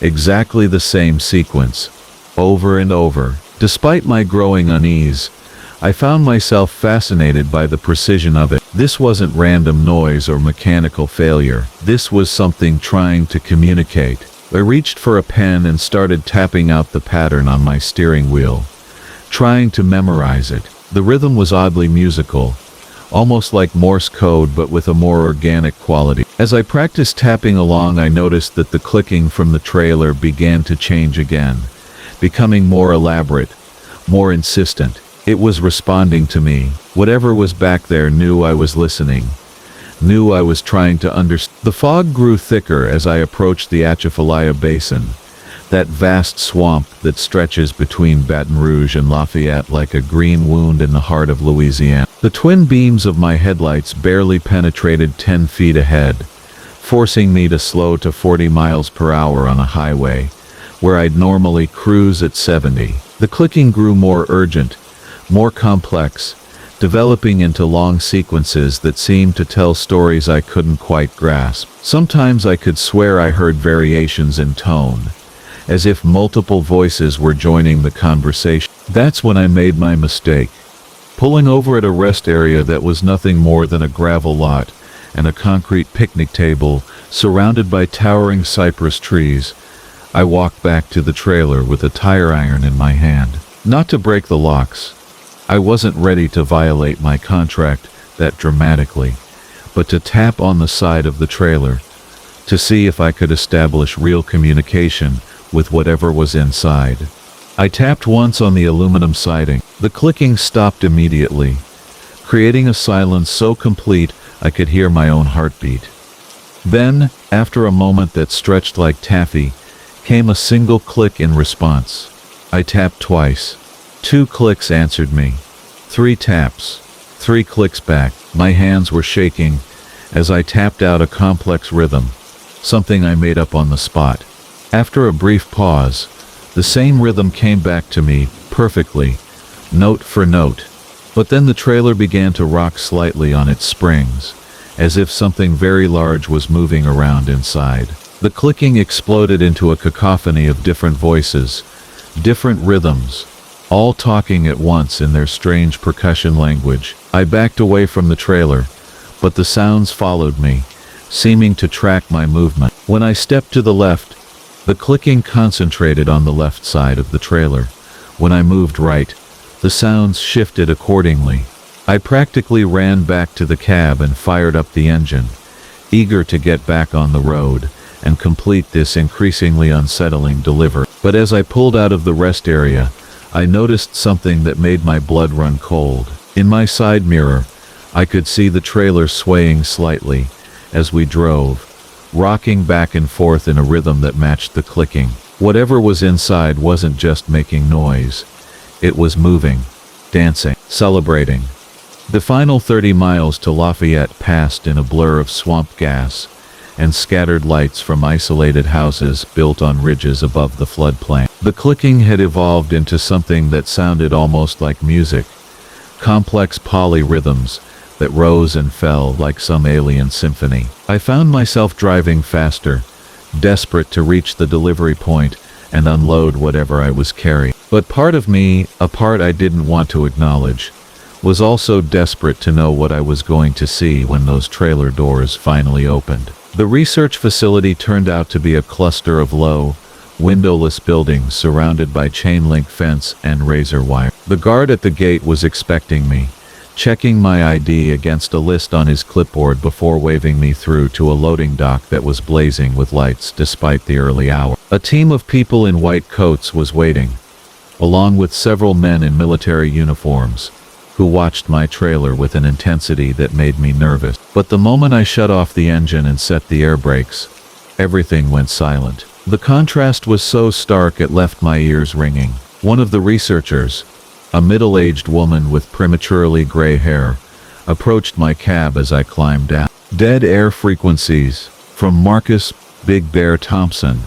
Speaker 1: exactly the same sequence, over and over. Despite my growing unease, I found myself fascinated by the precision of it. This wasn't random noise or mechanical failure. This was something trying to communicate. I reached for a pen and started tapping out the pattern on my steering wheel, trying to memorize it. The rhythm was oddly musical, almost like Morse code but with a more organic quality. As I practiced tapping along, I noticed that the clicking from the trailer began to change again, becoming more elaborate, more insistent. It was responding to me. Whatever was back there knew I was listening, knew I was trying to understand. The fog grew thicker as I approached the Atchafalaya Basin, that vast swamp that stretches between Baton Rouge and Lafayette like a green wound in the heart of Louisiana. The twin beams of my headlights barely penetrated 10 feet ahead, forcing me to slow to 40 miles per hour on a highway, where I'd normally cruise at 70. The clicking grew more urgent, more complex, developing into long sequences that seemed to tell stories I couldn't quite grasp. Sometimes I could swear I heard variations in tone, as if multiple voices were joining the conversation. That's when I made my mistake. Pulling over at a rest area that was nothing more than a gravel lot and a concrete picnic table surrounded by towering cypress trees, I walked back to the trailer with a tire iron in my hand. Not to break the locks. I wasn't ready to violate my contract that dramatically, but to tap on the side of the trailer to see if I could establish real communication with whatever was inside. I tapped once on the aluminum siding. The clicking stopped immediately, creating a silence so complete I could hear my own heartbeat. Then, after a moment that stretched like taffy, came a single click in response. I tapped twice. 2 clicks answered me. 3 taps. 3 clicks back. My hands were shaking as I tapped out a complex rhythm, something I made up on the spot. After a brief pause, the same rhythm came back to me, perfectly, note for note. But then the trailer began to rock slightly on its springs, as if something very large was moving around inside. The clicking exploded into a cacophony of different voices, different rhythms, all talking at once in their strange percussion language. I backed away from the trailer, but the sounds followed me, seeming to track my movement. When I stepped to the left, the clicking concentrated on the left side of the trailer. When I moved right, the sounds shifted accordingly. I practically ran back to the cab and fired up the engine, eager to get back on the road and complete this increasingly unsettling delivery. But as I pulled out of the rest area, I noticed something that made my blood run cold. In my side mirror, I could see the trailer swaying slightly as we drove, rocking back and forth in a rhythm that matched the clicking. Whatever was inside wasn't just making noise. It was moving, dancing, celebrating. The final 30 miles to Lafayette passed in a blur of swamp gas and scattered lights from isolated houses built on ridges above the floodplain. The clicking had evolved into something that sounded almost like music, complex polyrhythms that rose and fell like some alien symphony. I found myself driving faster, desperate to reach the delivery point and unload whatever I was carrying. But part of me, a part I didn't want to acknowledge, was also desperate to know what I was going to see when those trailer doors finally opened. The research facility turned out to be a cluster of low, windowless buildings surrounded by chain-link fence and razor wire. The guard at the gate was expecting me, checking my ID against a list on his clipboard before waving me through to a loading dock that was blazing with lights despite the early hour. A team of people in white coats was waiting, along with several men in military uniforms, who watched my trailer with an intensity that made me nervous. But the moment I shut off the engine and set the air brakes, everything went silent. The contrast was so stark it left my ears ringing. One of the researchers, a middle-aged woman with prematurely gray hair, approached my cab as I climbed down. Dead air frequencies, from Marcus Big Bear Thompson.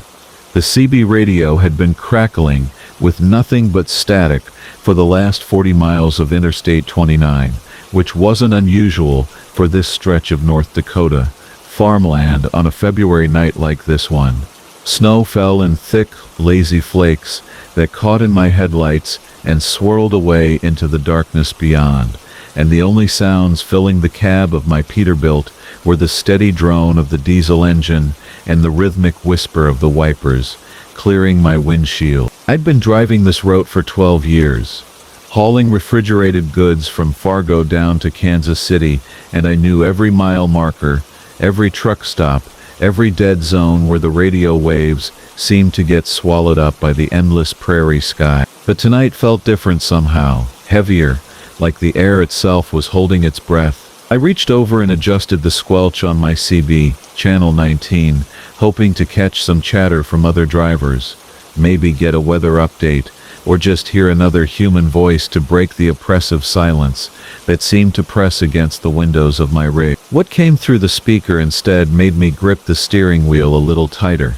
Speaker 1: The CB radio had been crackling with nothing but static for the last 40 miles of Interstate 29, which wasn't unusual for this stretch of North Dakota farmland on a February night like this one. Snow fell in thick, lazy flakes that caught in my headlights and swirled away into the darkness beyond, and the only sounds filling the cab of my Peterbilt were the steady drone of the diesel engine and the rhythmic whisper of the wipers, clearing my windshield. I'd been driving this route for 12 years, hauling refrigerated goods from Fargo down to Kansas City, and I knew every mile marker, every truck stop, every dead zone where the radio waves seemed to get swallowed up by the endless prairie sky. But tonight felt different somehow, heavier, like the air itself was holding its breath. I reached over and adjusted the squelch on my CB, channel 19, hoping to catch some chatter from other drivers, maybe get a weather update, or just hear another human voice to break the oppressive silence that seemed to press against the windows of my rig. What came through the speaker instead made me grip the steering wheel a little tighter.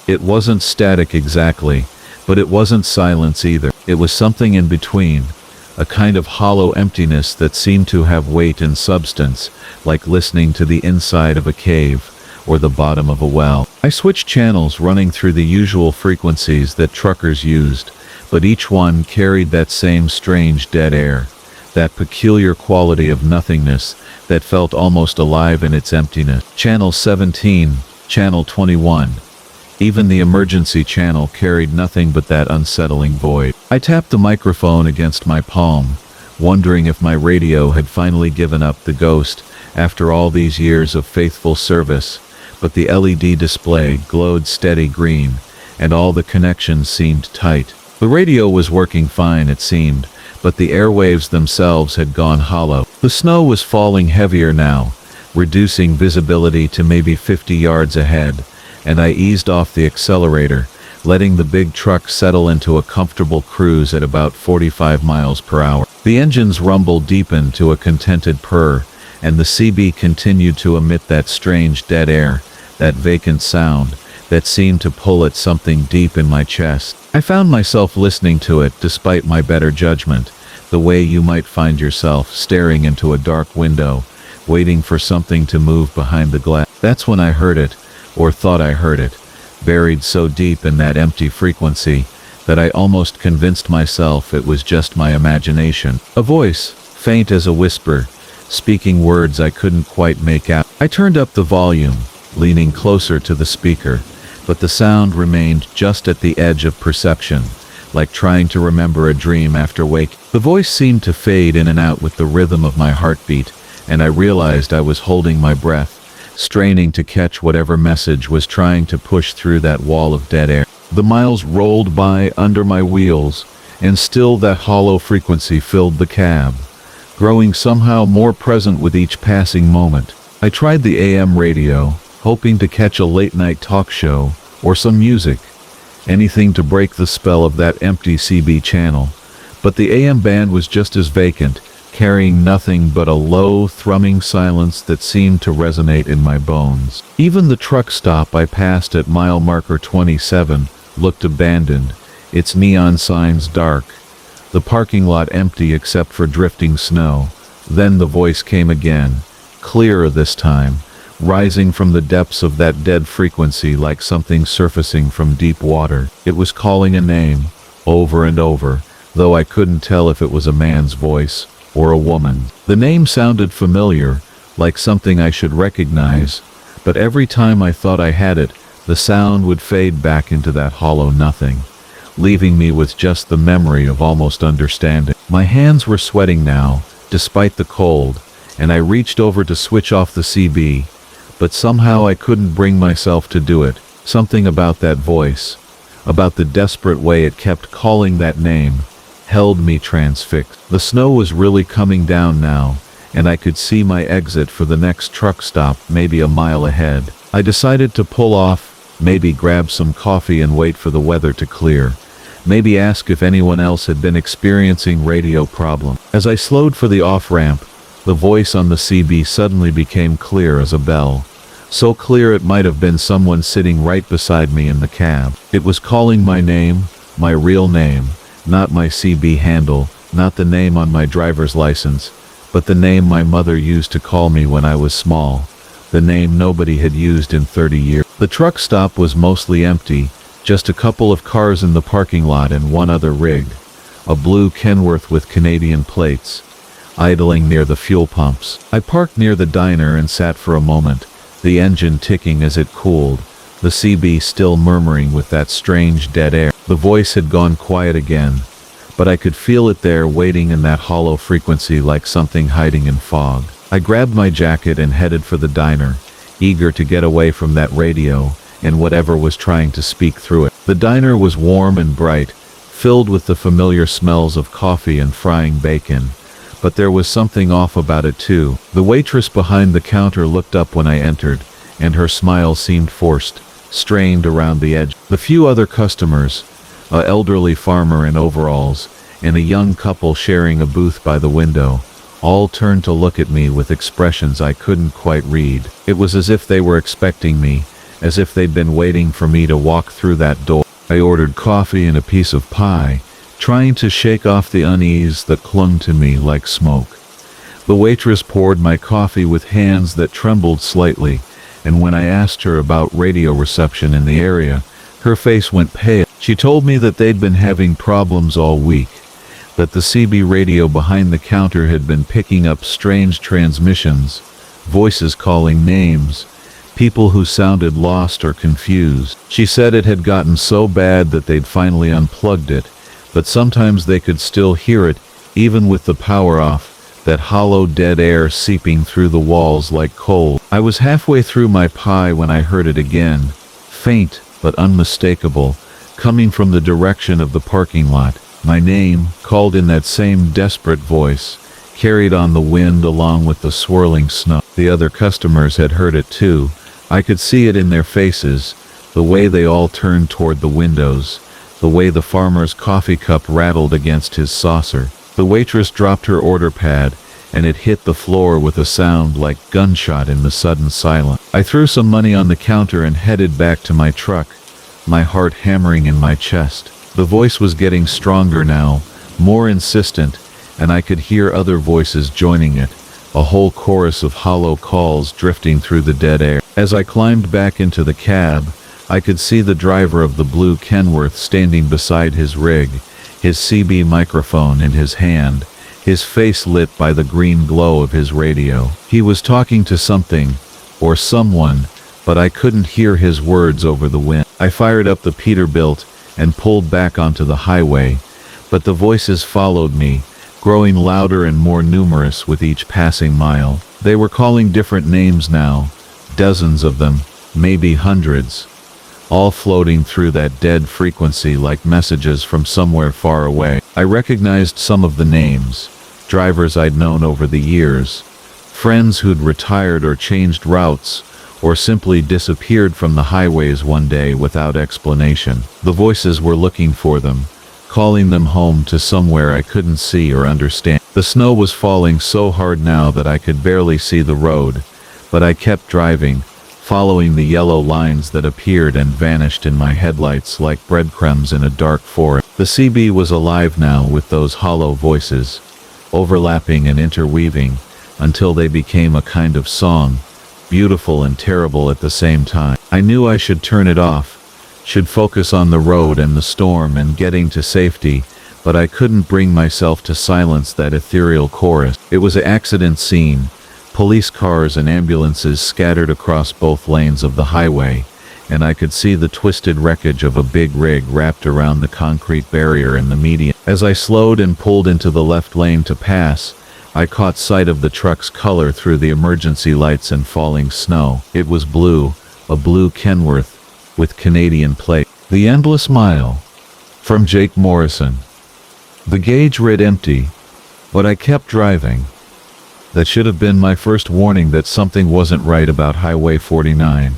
Speaker 1: It wasn't static exactly, but it wasn't silence either. It was something in between, a kind of hollow emptiness that seemed to have weight and substance, like listening to the inside of a cave or the bottom of a well. I switched channels, running through the usual frequencies that truckers used, but each one carried that same strange dead air, that peculiar quality of nothingness that felt almost alive in its emptiness. Channel 17, Channel 21, even the emergency channel carried nothing but that unsettling void. I tapped the microphone against my palm, wondering if my radio had finally given up the ghost after all these years of faithful service, but the LED display glowed steady green, and all the connections seemed tight. The radio was working fine, it seemed, but the airwaves themselves had gone hollow. The snow was falling heavier now, reducing visibility to maybe 50 yards ahead, and I eased off the accelerator, letting the big truck settle into a comfortable cruise at about 45 miles per hour. The engine's rumble deepened to a contented purr, and the CB continued to emit that strange dead air, that vacant sound that seemed to pull at something deep in my chest. I found myself listening to it despite my better judgment, the way you might find yourself staring into a dark window, waiting for something to move behind the glass. That's when I heard it, or thought I heard it, buried so deep in that empty frequency that I almost convinced myself it was just my imagination. A voice, faint as a whisper, speaking words I couldn't quite make out. I turned up the volume, leaning closer to the speaker, but the sound remained just at the edge of perception, like trying to remember a dream after waking. The voice seemed to fade in and out with the rhythm of my heartbeat, and I realized I was holding my breath, straining to catch whatever message was trying to push through that wall of dead air. The miles rolled by under my wheels, and still that hollow frequency filled the cab, growing somehow more present with each passing moment. I tried the AM radio, hoping to catch a late-night talk show or some music, anything to break the spell of that empty CB channel, but the AM band was just as vacant, carrying nothing but a low, thrumming silence that seemed to resonate in my bones. Even the truck stop I passed at mile marker 27 looked abandoned, its neon signs dark, the parking lot empty except for drifting snow. Then the voice came again, clearer this time, rising from the depths of that dead frequency like something surfacing from deep water. It was calling a name, over and over, though I couldn't tell if it was a man's voice or a woman. The name sounded familiar, like something I should recognize, but every time I thought I had it, the sound would fade back into that hollow nothing, leaving me with just the memory of almost understanding. My hands were sweating now, despite the cold, and I reached over to switch off the CB, but somehow I couldn't bring myself to do it. Something about that voice, about the desperate way it kept calling that name, held me transfixed. The snow was really coming down now, and I could see my exit for the next truck stop maybe a mile ahead. I decided to pull off, maybe grab some coffee and wait for the weather to clear, maybe ask if anyone else had been experiencing radio problem. As I slowed for the off-ramp, the voice on the CB suddenly became clear as a bell, so clear it might have been someone sitting right beside me in the cab. It was calling my name, my real name, not my CB handle, not the name on my driver's license, but the name my mother used to call me when I was small, the name nobody had used in 30 years. The truck stop was mostly empty, just a couple of cars in the parking lot and one other rig, a blue Kenworth with Canadian plates, idling near the fuel pumps. I parked near the diner and sat for a moment, the engine ticking as it cooled, the CB still murmuring with that strange dead air. The voice had gone quiet again, but I could feel it there waiting in that hollow frequency like something hiding in fog. I grabbed my jacket and headed for the diner, eager to get away from that radio and whatever was trying to speak through it. The diner was warm and bright, filled with the familiar smells of coffee and frying bacon, but there was something off about it too. The waitress behind the counter looked up when I entered, and her smile seemed forced, strained around the edge. The few other customers, an elderly farmer in overalls, and a young couple sharing a booth by the window, all turned to look at me with expressions I couldn't quite read. It was as if they were expecting me, as if they'd been waiting for me to walk through that door. I ordered coffee and a piece of pie, trying to shake off the unease that clung to me like smoke. The waitress poured my coffee with hands that trembled slightly, and when I asked her about radio reception in the area, her face went pale. She told me that they'd been having problems all week, that the CB radio behind the counter had been picking up strange transmissions, voices calling names, people who sounded lost or confused. She said it had gotten so bad that they'd finally unplugged it, but sometimes they could still hear it, even with the power off, that hollow dead air seeping through the walls like coal. I was halfway through my pie when I heard it again, faint but unmistakable, coming from the direction of the parking lot. My name, called in that same desperate voice, carried on the wind along with the swirling snow. The other customers had heard it too. I could see it in their faces, the way they all turned toward the windows, the way the farmer's coffee cup rattled against his saucer. The waitress dropped her order pad, and it hit the floor with a sound like gunshot in the sudden silence. I threw some money on the counter and headed back to my truck, my heart hammering in my chest. The voice was getting stronger now, more insistent, and I could hear other voices joining it, a whole chorus of hollow calls drifting through the dead air. As I climbed back into the cab, I could see the driver of the blue Kenworth standing beside his rig, his CB microphone in his hand, his face lit by the green glow of his radio. He was talking to something, or someone, but I couldn't hear his words over the wind. I fired up the Peterbilt and pulled back onto the highway, but the voices followed me, growing louder and more numerous with each passing mile. They were calling different names now, dozens of them, maybe hundreds, all floating through that dead frequency like messages from somewhere far away. I recognized some of the names, drivers I'd known over the years, friends who'd retired or changed routes, or simply disappeared from the highways one day without explanation. The voices were looking for them, calling them home to somewhere I couldn't see or understand. The snow was falling so hard now that I could barely see the road, but I kept driving, following the yellow lines that appeared and vanished in my headlights like breadcrumbs in a dark forest. The CB was alive now with those hollow voices, overlapping and interweaving, until they became a kind of song, beautiful and terrible at the same time. I knew I should turn it off, should focus on the road and the storm and getting to safety, but I couldn't bring myself to silence that ethereal chorus. It was an accident scene, police cars and ambulances scattered across both lanes of the highway, and I could see the twisted wreckage of a big rig wrapped around the concrete barrier in the median. As I slowed and pulled into the left lane to pass, I caught sight of the truck's color through the emergency lights and falling snow. It was blue, a blue Kenworth, with Canadian plate. The Endless Mile, from Jake Morrison. The gauge read empty, but I kept driving. That should have been my first warning that something wasn't right about Highway 49,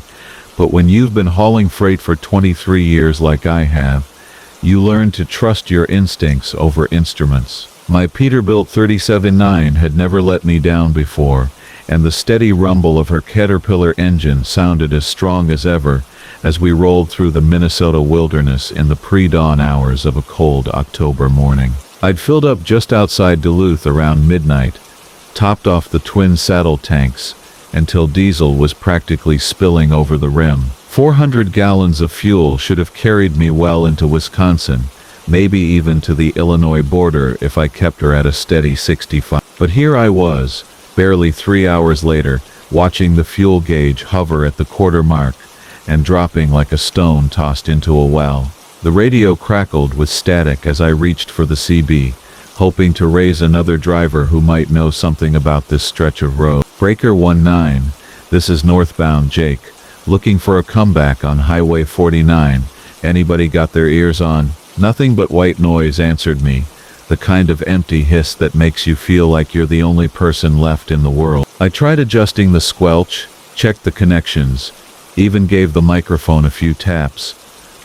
Speaker 1: but when you've been hauling freight for 23 years like I have, you learn to trust your instincts over instruments. My Peterbilt 37.9 had never let me down before, and the steady rumble of her Caterpillar engine sounded as strong as ever as we rolled through the Minnesota wilderness in the pre-dawn hours of a cold October morning. I'd filled up just outside Duluth around midnight, topped off the twin saddle tanks, until diesel was practically spilling over the rim. 400 gallons of fuel should have carried me well into Wisconsin, maybe even to the Illinois border if I kept her at a steady 65. But here I was, barely 3 hours later, watching the fuel gauge hover at the quarter mark, and dropping like a stone tossed into a well. The radio crackled with static as I reached for the CB, hoping to raise another driver who might know something about this stretch of road. Breaker 19, this is northbound Jake, looking for a comeback on Highway 49. Anybody got their ears on? Nothing but white noise answered me, the kind of empty hiss that makes you feel like you're the only person left in the world. I tried adjusting the squelch, checked the connections, even gave the microphone a few taps,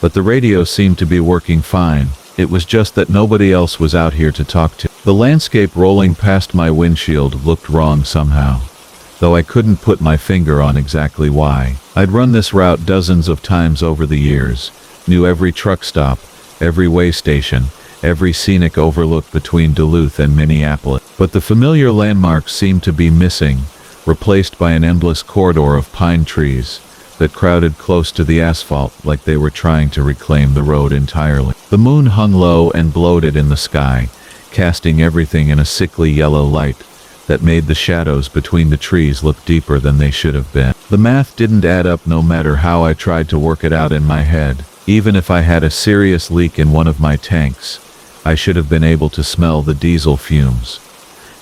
Speaker 1: but the radio seemed to be working fine. It was just that nobody else was out here to talk to. The landscape rolling past my windshield looked wrong somehow, though I couldn't put my finger on exactly why. I'd run this route dozens of times over the years, knew every truck stop, every way station, every scenic overlook between Duluth and Minneapolis. But the familiar landmarks seemed to be missing, replaced by an endless corridor of pine trees that crowded close to the asphalt like they were trying to reclaim the road entirely. The moon hung low and bloated in the sky, casting everything in a sickly yellow light that made the shadows between the trees look deeper than they should have been. The math didn't add up no matter how I tried to work it out in my head. Even if I had a serious leak in one of my tanks, I should have been able to smell the diesel fumes.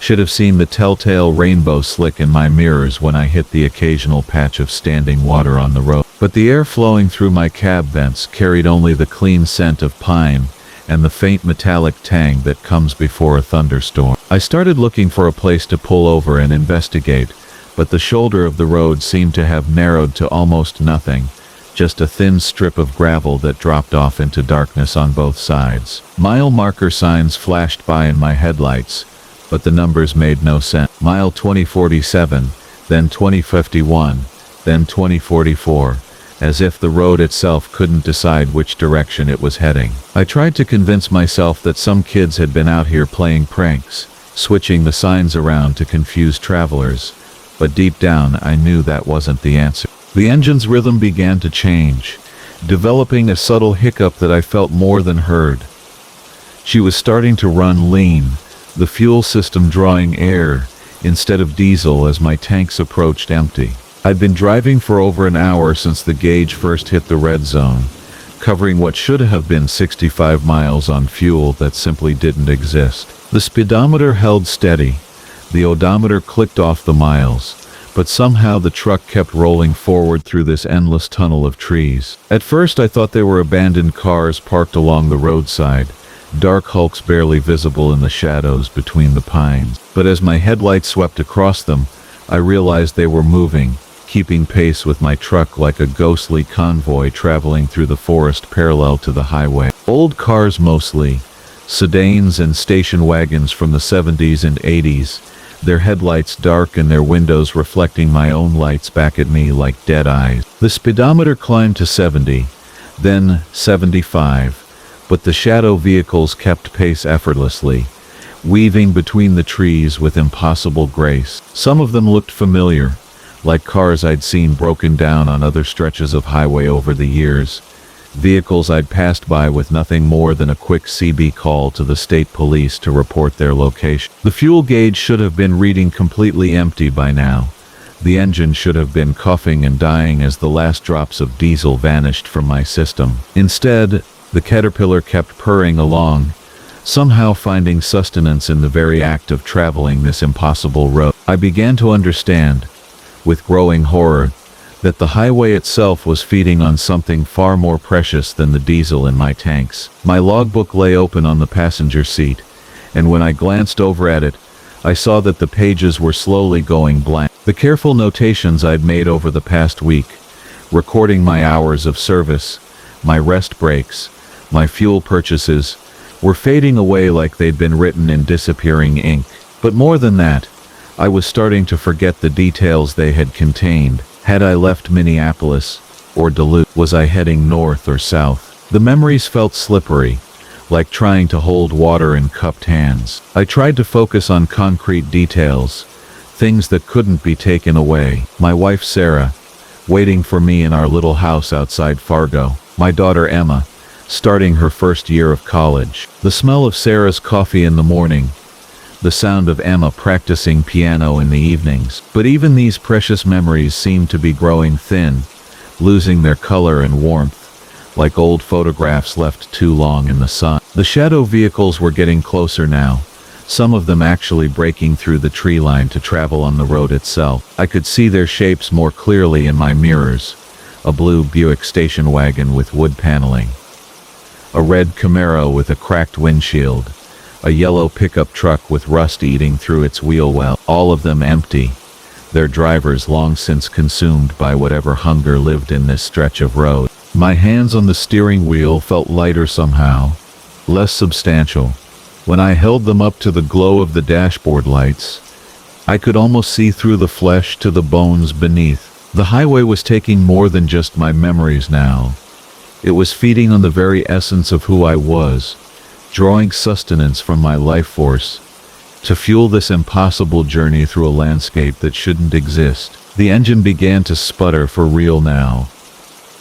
Speaker 1: Should have seen the telltale rainbow slick in my mirrors when I hit the occasional patch of standing water on the road. But the air flowing through my cab vents carried only the clean scent of pine and the faint metallic tang that comes before a thunderstorm. I started looking for a place to pull over and investigate, but the shoulder of the road seemed to have narrowed to almost nothing, just a thin strip of gravel that dropped off into darkness on both sides. Mile marker signs flashed by in my headlights, but the numbers made no sense. Mile 2047, then 2051, then 2044, as if the road itself couldn't decide which direction it was heading. I tried to convince myself that some kids had been out here playing pranks, switching the signs around to confuse travelers, but deep down I knew that wasn't the answer. The engine's rhythm began to change, developing a subtle hiccup that I felt more than heard. She was starting to run lean, the fuel system drawing air instead of diesel as my tanks approached empty. I'd been driving for over an hour since the gauge first hit the red zone, covering what should have been 65 miles on fuel that simply didn't exist. The speedometer held steady, the odometer clicked off the miles, but somehow the truck kept rolling forward through this endless tunnel of trees. At first I thought they were abandoned cars parked along the roadside, dark hulks barely visible in the shadows between the pines. But as my headlights swept across them, I realized they were moving, keeping pace with my truck like a ghostly convoy traveling through the forest parallel to the highway. Old cars mostly, sedans and station wagons from the 70s and 80s, their headlights dark and their windows reflecting my own lights back at me like dead eyes. The speedometer climbed to 70, then 75, but the shadow vehicles kept pace effortlessly, weaving between the trees with impossible grace. Some of them looked familiar, like cars I'd seen broken down on other stretches of highway over the years, vehicles I'd passed by with nothing more than a quick CB call to the state police to report their location. The fuel gauge should have been reading completely empty by now. The engine should have been coughing and dying as the last drops of diesel vanished from my system. Instead, the Caterpillar kept purring along, somehow finding sustenance in the very act of traveling this impossible road. I began to understand, with growing horror, that the highway itself was feeding on something far more precious than the diesel in my tanks. My logbook lay open on the passenger seat, and when I glanced over at it, I saw that the pages were slowly going blank. The careful notations I'd made over the past week, recording my hours of service, my rest breaks, my fuel purchases, were fading away like they'd been written in disappearing ink. But more than that, I was starting to forget the details they had contained. Had I left Minneapolis or Duluth? Was I heading north or south? The memories felt slippery, like trying to hold water in cupped hands. I tried to focus on concrete details, things that couldn't be taken away. My wife Sarah, waiting for me in our little house outside Fargo. My daughter Emma, starting her first year of college. The smell of Sarah's coffee in the morning, the sound of Emma practicing piano in the evenings. But even these precious memories seemed to be growing thin, losing their color and warmth, like old photographs left too long in the sun. The shadow vehicles were getting closer now, some of them actually breaking through the tree line to travel on the road itself. I could see their shapes more clearly in my mirrors, a blue Buick station wagon with wood paneling, a red Camaro with a cracked windshield, a yellow pickup truck with rust eating through its wheel well, all of them empty, their drivers long since consumed by whatever hunger lived in this stretch of road. My hands on the steering wheel felt lighter somehow, less substantial. When I held them up to the glow of the dashboard lights, I could almost see through the flesh to the bones beneath. The highway was taking more than just my memories now. It was feeding on the very essence of who I was, drawing sustenance from my life force, to fuel this impossible journey through a landscape that shouldn't exist. The engine began to sputter for real now,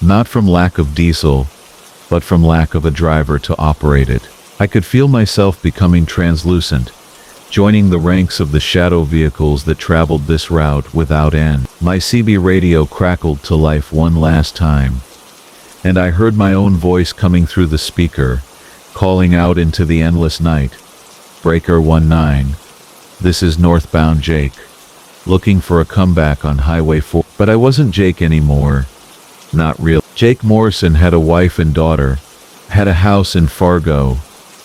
Speaker 1: not from lack of diesel, but from lack of a driver to operate it. I could feel myself becoming translucent, joining the ranks of the shadow vehicles that traveled this route without end. My CB radio crackled to life one last time, and I heard my own voice coming through the speaker, calling out into the endless night. Breaker 19. This is northbound Jake, looking for a comeback on Highway 4. But I wasn't Jake anymore. Not real. Jake Morrison had a wife and daughter, had a house in Fargo,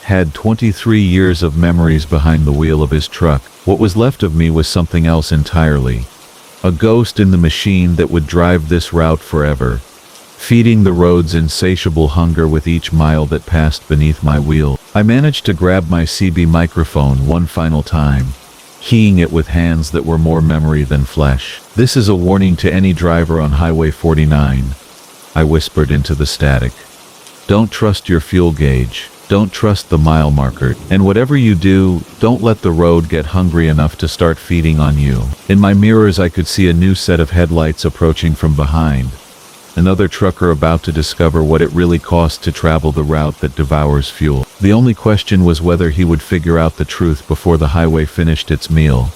Speaker 1: had 23 years of memories behind the wheel of his truck. What was left of me was something else entirely. A ghost in the machine that would drive this route forever, feeding the road's insatiable hunger with each mile that passed beneath my wheel. I managed to grab my CB microphone one final time, keying it with hands that were more memory than flesh. This is a warning to any driver on Highway 49, I whispered into the static. Don't trust your fuel gauge. Don't trust the mile marker. And whatever you do, don't let the road get hungry enough to start feeding on you. In my mirrors, I could see a new set of headlights approaching from behind. Another trucker about to discover what it really costs to travel the route that devours fuel. The only question was whether he would figure out the truth before the highway finished its meal,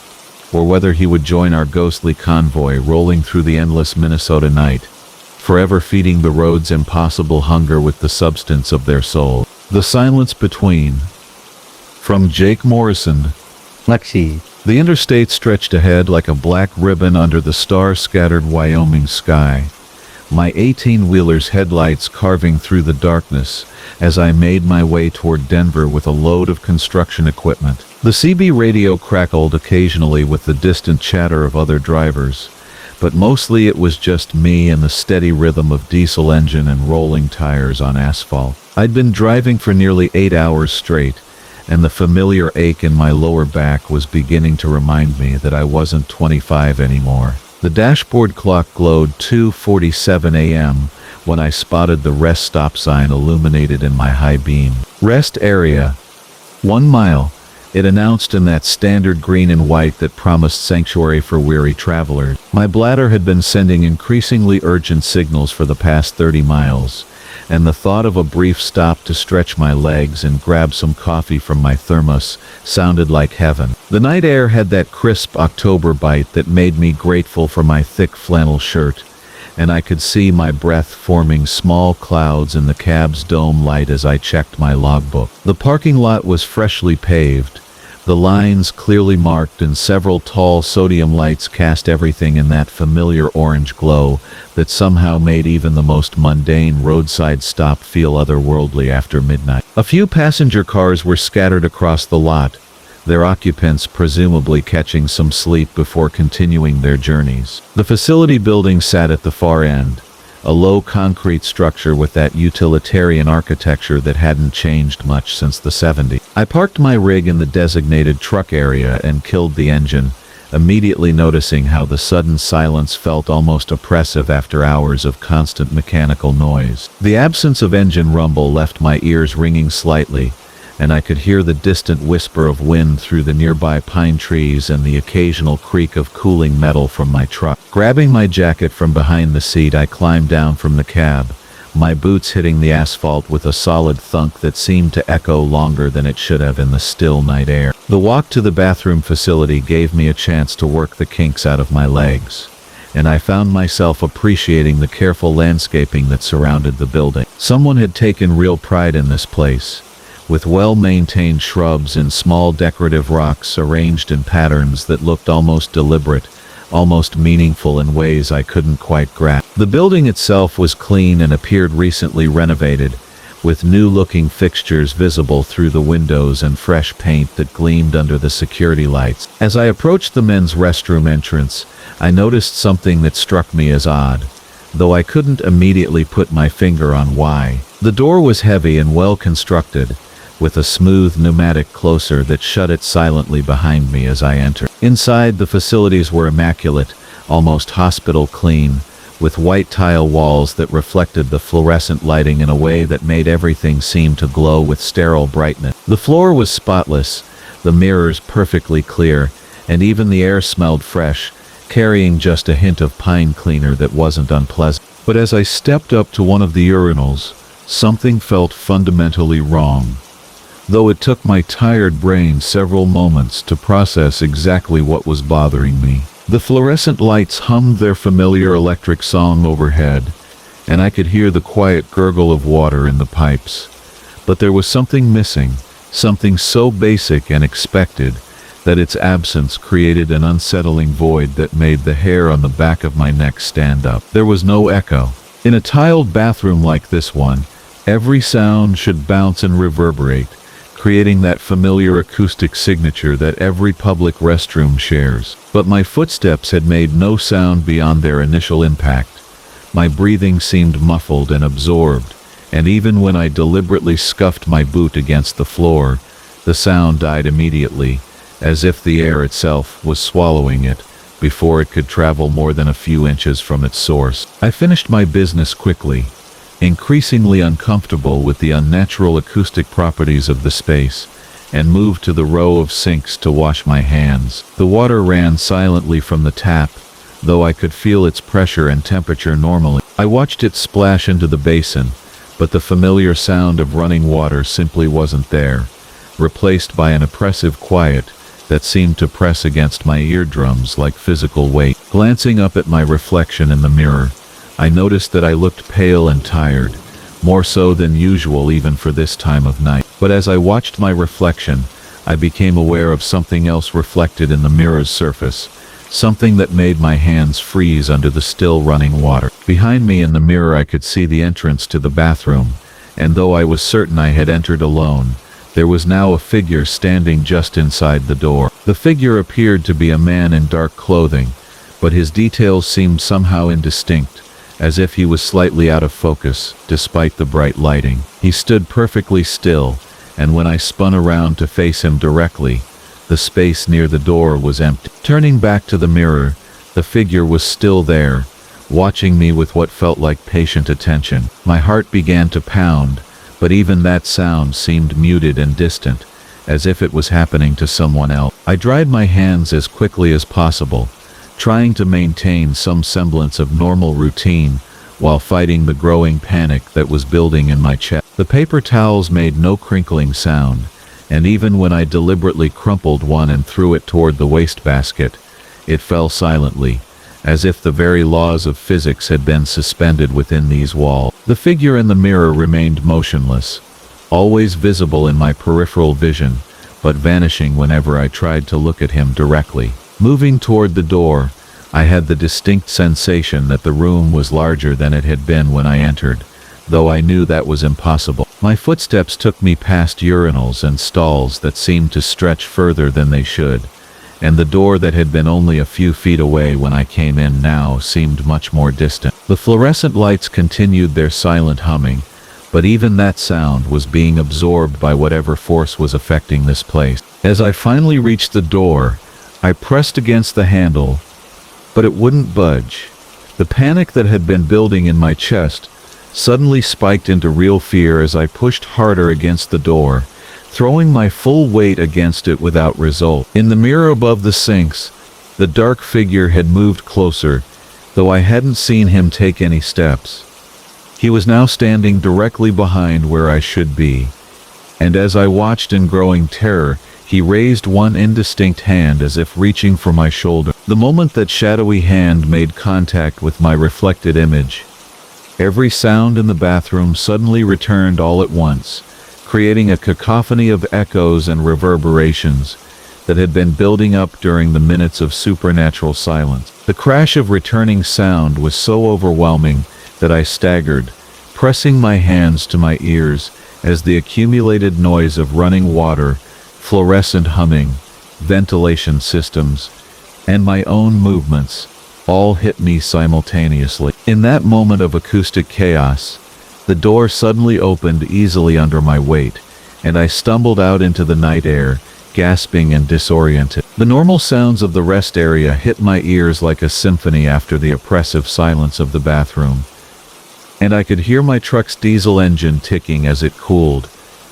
Speaker 1: or whether he would join our ghostly convoy rolling through the endless Minnesota night, forever feeding the road's impossible hunger with the substance of their soul. The silence between. From Jake Morrison.
Speaker 2: Lexi.
Speaker 1: The interstate stretched ahead like a black ribbon under the star-scattered Wyoming sky, my 18-wheeler's headlights carving through the darkness as I made my way toward Denver with a load of construction equipment. The CB radio crackled occasionally with the distant chatter of other drivers, but mostly it was just me and the steady rhythm of diesel engine and rolling tires on asphalt. I'd been driving for nearly 8 hours straight, and the familiar ache in my lower back was beginning to remind me that I wasn't 25 anymore. The dashboard clock glowed 2:47 a.m. when I spotted the rest stop sign illuminated in my high beam. Rest area. 1 mile, it announced in that standard green and white that promised sanctuary for weary travelers. My bladder had been sending increasingly urgent signals for the past 30 miles, and the thought of a brief stop to stretch my legs and grab some coffee from my thermos sounded like heaven. The night air had that crisp October bite that made me grateful for my thick flannel shirt, and I could see my breath forming small clouds in the cab's dome light as I checked my logbook. The parking lot was freshly paved, the lines clearly marked, and several tall sodium lights cast everything in that familiar orange glow that somehow made even the most mundane roadside stop feel otherworldly after midnight. A few passenger cars were scattered across the lot, their occupants presumably catching some sleep before continuing their journeys. The facility building sat at the far end, a low concrete structure with that utilitarian architecture that hadn't changed much since the 70s. I parked my rig in the designated truck area and killed the engine, immediately noticing how the sudden silence felt almost oppressive after hours of constant mechanical noise. The absence of engine rumble left my ears ringing slightly, and I could hear the distant whisper of wind through the nearby pine trees and the occasional creak of cooling metal from my truck. Grabbing my jacket from behind the seat, I climbed down from the cab, my boots hitting the asphalt with a solid thunk that seemed to echo longer than it should have in the still night air. The walk to the bathroom facility gave me a chance to work the kinks out of my legs, and I found myself appreciating the careful landscaping that surrounded the building. Someone had taken real pride in this place, with well-maintained shrubs and small decorative rocks arranged in patterns that looked almost deliberate, almost meaningful in ways I couldn't quite grasp. The building itself was clean and appeared recently renovated, with new-looking fixtures visible through the windows and fresh paint that gleamed under the security lights. As I approached the men's restroom entrance, I noticed something that struck me as odd, though I couldn't immediately put my finger on why. The door was heavy and well-constructed, with a smooth pneumatic closer that shut it silently behind me as I entered. Inside, the facilities were immaculate, almost hospital clean, with white tile walls that reflected the fluorescent lighting in a way that made everything seem to glow with sterile brightness. The floor was spotless, the mirrors perfectly clear, and even the air smelled fresh, carrying just a hint of pine cleaner that wasn't unpleasant. But as I stepped up to one of the urinals, something felt fundamentally wrong, though it took my tired brain several moments to process exactly what was bothering me. The fluorescent lights hummed their familiar electric song overhead, and I could hear the quiet gurgle of water in the pipes. But there was something missing, something so basic and expected that its absence created an unsettling void that made the hair on the back of my neck stand up. There was no echo. In a tiled bathroom like this one, every sound should bounce and reverberate, creating that familiar acoustic signature that every public restroom shares. But my footsteps had made no sound beyond their initial impact. My breathing seemed muffled and absorbed, and even when I deliberately scuffed my boot against the floor, the sound died immediately, as if the air itself was swallowing it before it could travel more than a few inches from its source. I finished my business quickly, increasingly uncomfortable with the unnatural acoustic properties of the space, and moved to the row of sinks to wash my hands. The water ran silently from the tap, though I could feel its pressure and temperature normally. I watched it splash into the basin, but the familiar sound of running water simply wasn't there, replaced by an oppressive quiet that seemed to press against my eardrums like physical weight. Glancing up at my reflection in the mirror, I noticed that I looked pale and tired, more so than usual even for this time of night. But as I watched my reflection, I became aware of something else reflected in the mirror's surface, something that made my hands freeze under the still running water. Behind me in the mirror I could see the entrance to the bathroom, and though I was certain I had entered alone, there was now a figure standing just inside the door. The figure appeared to be a man in dark clothing, but his details seemed somehow indistinct, as if he was slightly out of focus, despite the bright lighting. He stood perfectly still, and when I spun around to face him directly, the space near the door was empty. Turning back to the mirror, the figure was still there, watching me with what felt like patient attention. My heart began to pound, but even that sound seemed muted and distant, as if it was happening to someone else. I dried my hands as quickly as possible, trying to maintain some semblance of normal routine while fighting the growing panic that was building in my chest. The paper towels made no crinkling sound, and even when I deliberately crumpled one and threw it toward the wastebasket, it fell silently, as if the very laws of physics had been suspended within these walls. The figure in the mirror remained motionless, always visible in my peripheral vision, but vanishing whenever I tried to look at him directly. Moving toward the door, I had the distinct sensation that the room was larger than it had been when I entered, though I knew that was impossible. My footsteps took me past urinals and stalls that seemed to stretch further than they should, and the door that had been only a few feet away when I came in now seemed much more distant. The fluorescent lights continued their silent humming, but even that sound was being absorbed by whatever force was affecting this place. As I finally reached the door, I pressed against the handle, but it wouldn't budge. The panic that had been building in my chest suddenly spiked into real fear as I pushed harder against the door, throwing my full weight against it without result. In the mirror above the sinks, the dark figure had moved closer, though I hadn't seen him take any steps. He was now standing directly behind where I should be, and as I watched in growing terror, he raised one indistinct hand as if reaching for my shoulder. The moment that shadowy hand made contact with my reflected image, every sound in the bathroom suddenly returned all at once, creating a cacophony of echoes and reverberations that had been building up during the minutes of supernatural silence. The crash of returning sound was so overwhelming that I staggered, pressing my hands to my ears as the accumulated noise of running water, fluorescent humming, ventilation systems, and my own movements all hit me simultaneously. In that moment of acoustic chaos, the door suddenly opened easily under my weight, and I stumbled out into the night air, gasping and disoriented. The normal sounds of the rest area hit my ears like a symphony after the oppressive silence of the bathroom, and I could hear my truck's diesel engine ticking as it cooled,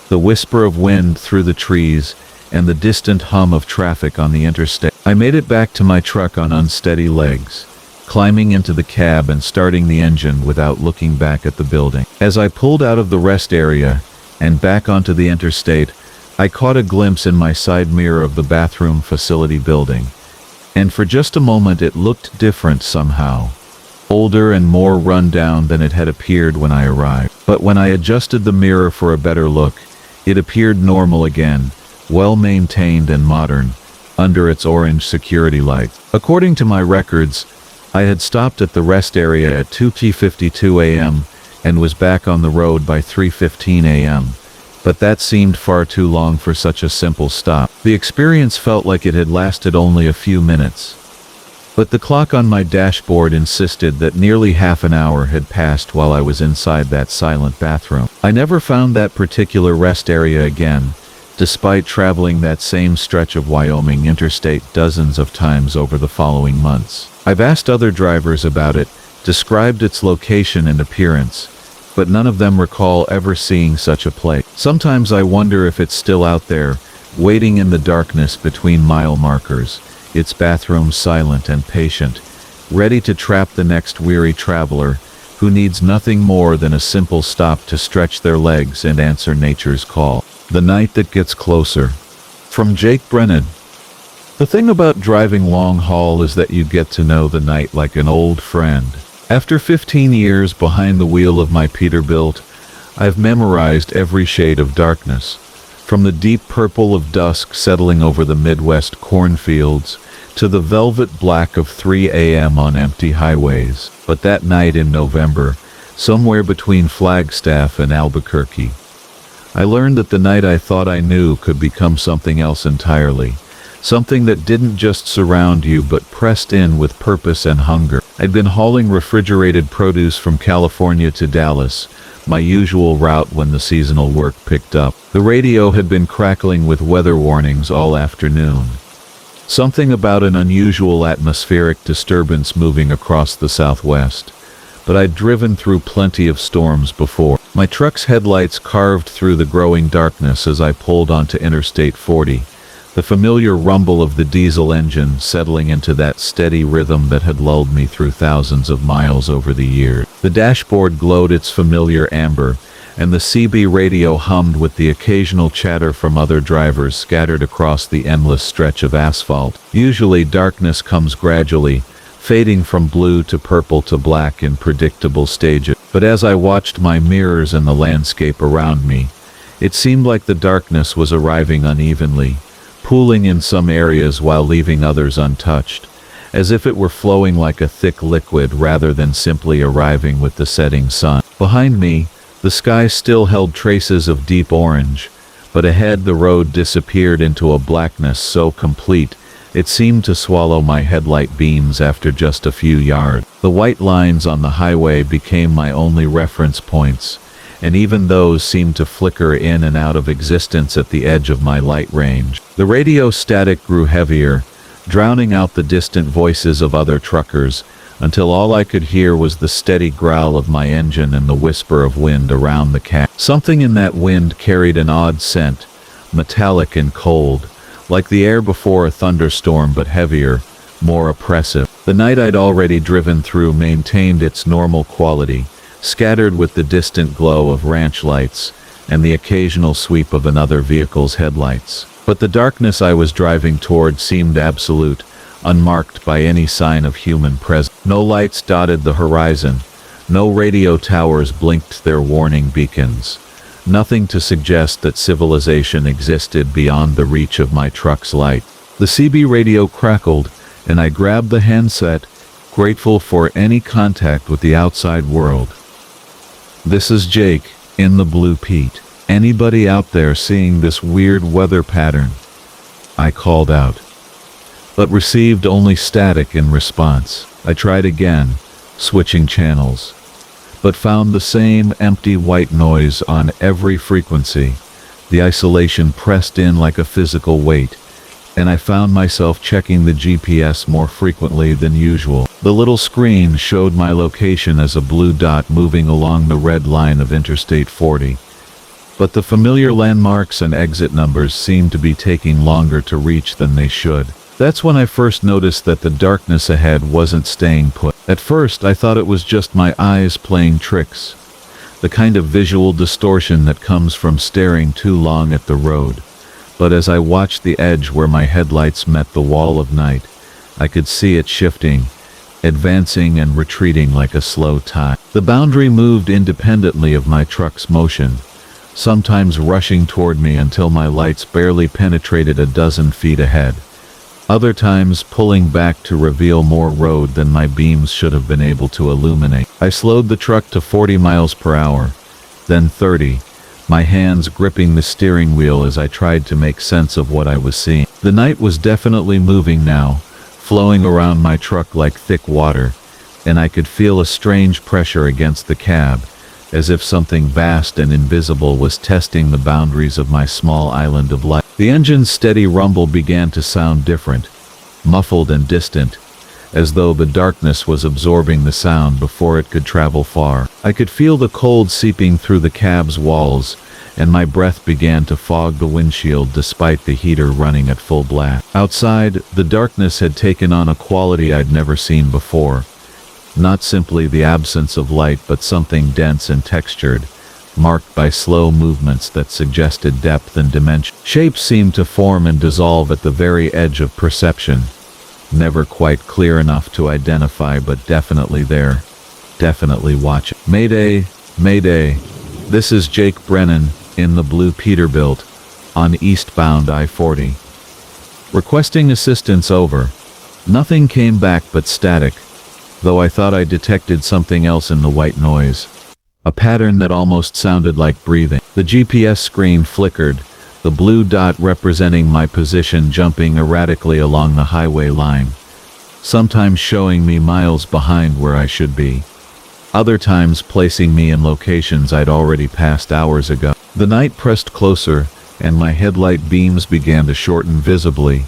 Speaker 1: the whisper of wind through the trees, and the distant hum of traffic on the interstate. I made it back to my truck on unsteady legs, climbing into the cab and starting the engine without looking back at the building. As I pulled out of the rest area and back onto the interstate, I caught a glimpse in my side mirror of the bathroom facility building, and for just a moment it looked different somehow, older and more run down than it had appeared when I arrived. But when I adjusted the mirror for a better look, it appeared normal again, well maintained and modern, under its orange security lights. According to my records, I had stopped at the rest area at 2:52 a.m. and was back on the road by 3:15 a.m., but that seemed far too long for such a simple stop. The experience felt like it had lasted only a few minutes, but the clock on my dashboard insisted that nearly half an hour had passed while I was inside that silent bathroom. I never found that particular rest area again, despite traveling that same stretch of Wyoming interstate dozens of times over the following months. I've asked other drivers about it, described its location and appearance, but none of them recall ever seeing such a place. Sometimes I wonder if it's still out there, waiting in the darkness between mile markers, its bathroom silent and patient, ready to trap the next weary traveler who needs nothing more than a simple stop to stretch their legs and answer nature's call. The Night That Gets Closer. From Jake Brennan. The thing about driving long haul is that you get to know the night like an old friend. After 15 years behind the wheel of my Peterbilt, I've memorized every shade of darkness, from the deep purple of dusk settling over the Midwest cornfields to the velvet black of 3 a.m. on empty highways. But that night in November, somewhere between Flagstaff and Albuquerque, I learned that the night I thought I knew could become something else entirely. Something that didn't just surround you but pressed in with purpose and hunger. I'd been hauling refrigerated produce from California to Dallas, my usual route when the seasonal work picked up. The radio had been crackling with weather warnings all afternoon. Something about an unusual atmospheric disturbance moving across the southwest. But I'd driven through plenty of storms before. My truck's headlights carved through the growing darkness as I pulled onto Interstate 40. The familiar rumble of the diesel engine settling into that steady rhythm that had lulled me through thousands of miles over the years. The dashboard glowed its familiar amber, and the CB radio hummed with the occasional chatter from other drivers scattered across the endless stretch of asphalt. Usually darkness comes gradually, fading from blue to purple to black in predictable stages. But as I watched my mirrors and the landscape around me, it seemed like the darkness was arriving unevenly, pooling in some areas while leaving others untouched, as if it were flowing like a thick liquid rather than simply arriving with the setting sun. Behind me, the sky still held traces of deep orange, but ahead the road disappeared into a blackness so complete it seemed to swallow my headlight beams after just a few yards. The white lines on the highway became my only reference points, and even those seemed to flicker in and out of existence at the edge of my light range. The radio static grew heavier, drowning out the distant voices of other truckers, until all I could hear was the steady growl of my engine and the whisper of wind around the cab. Something in that wind carried an odd scent, metallic and cold, like the air before a thunderstorm but heavier, more oppressive. The night I'd already driven through maintained its normal quality, scattered with the distant glow of ranch lights and the occasional sweep of another vehicle's headlights. But the darkness I was driving toward seemed absolute, unmarked by any sign of human presence. No lights dotted the horizon, no radio towers blinked their warning beacons, nothing to suggest that civilization existed beyond the reach of my truck's light. The CB radio crackled, and I grabbed the handset, grateful for any contact with the outside world. "This is Jake, in the Blue Pete. Anybody out there seeing this weird weather pattern?" I called out, but received only static in response. I tried again, switching channels, but found the same empty white noise on every frequency. The isolation pressed in like a physical weight, and I found myself checking the GPS more frequently than usual. The little screen showed my location as a blue dot moving along the red line of Interstate 40. But the familiar landmarks and exit numbers seemed to be taking longer to reach than they should. That's when I first noticed that the darkness ahead wasn't staying put. At first, I thought it was just my eyes playing tricks, the kind of visual distortion that comes from staring too long at the road. But as I watched the edge where my headlights met the wall of night, I could see it shifting, advancing and retreating like a slow tide. The boundary moved independently of my truck's motion, sometimes rushing toward me until my lights barely penetrated a dozen feet ahead, other times pulling back to reveal more road than my beams should have been able to illuminate. I slowed the truck to 40 miles per hour, then 30, my hands gripping the steering wheel as I tried to make sense of what I was seeing. The night was definitely moving now, flowing around my truck like thick water, and I could feel a strange pressure against the cab, as if something vast and invisible was testing the boundaries of my small island of light. The engine's steady rumble began to sound different, muffled and distant, as though the darkness was absorbing the sound before it could travel far. I could feel the cold seeping through the cab's walls, and my breath began to fog the windshield despite the heater running at full blast. Outside, the darkness had taken on a quality I'd never seen before. Not simply the absence of light, but something dense and textured, marked by slow movements that suggested depth and dimension. Shapes seemed to form and dissolve at the very edge of perception, never quite clear enough to identify, but definitely there, definitely watching. Mayday, Mayday, this is Jake Brennan, in the blue Peterbilt, on eastbound I-40. Requesting assistance over. Nothing came back but static, though I thought I detected something else in the white noise. A pattern that almost sounded like breathing. The GPS screen flickered, the blue dot representing my position jumping erratically along the highway line, sometimes showing me miles behind where I should be, other times placing me in locations I'd already passed hours ago. The night pressed closer, and my headlight beams began to shorten visibly,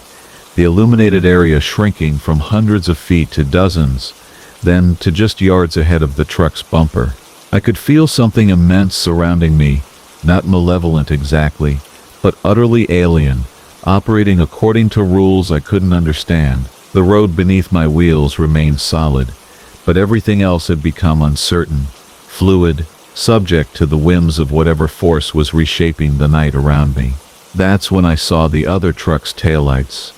Speaker 1: the illuminated area shrinking from hundreds of feet to dozens, then to just yards ahead of the truck's bumper. I could feel something immense surrounding me, not malevolent exactly, but utterly alien, operating according to rules I couldn't understand. The road beneath my wheels remained solid, but everything else had become uncertain, fluid, subject to the whims of whatever force was reshaping the night around me. That's when I saw the other truck's taillights,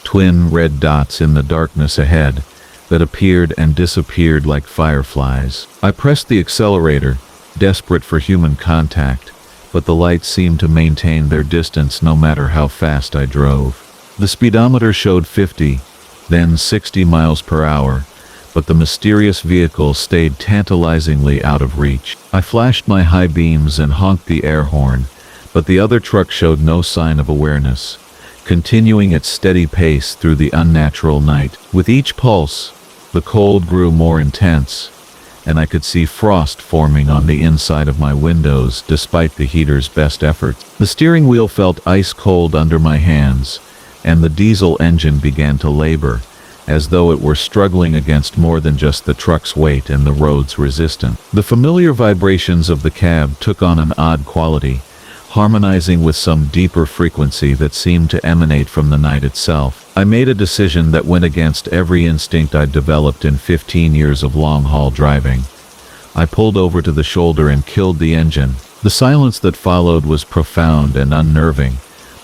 Speaker 1: twin red dots in the darkness ahead, that appeared and disappeared like fireflies. I pressed the accelerator, desperate for human contact, but the lights seemed to maintain their distance no matter how fast I drove. The speedometer showed 50, then 60 miles per hour, but the mysterious vehicle stayed tantalizingly out of reach. I flashed my high beams and honked the air horn, but the other truck showed no sign of awareness, continuing its steady pace through the unnatural night. With each pulse, the cold grew more intense, and I could see frost forming on the inside of my windows despite the heater's best efforts. The steering wheel felt ice cold under my hands, and the diesel engine began to labor, as though it were struggling against more than just the truck's weight and the road's resistance. The familiar vibrations of the cab took on an odd quality, harmonizing with some deeper frequency that seemed to emanate from the night itself. I made a decision that went against every instinct I'd developed in 15 years of long-haul driving. I pulled over to the shoulder and killed the engine. The silence that followed was profound and unnerving,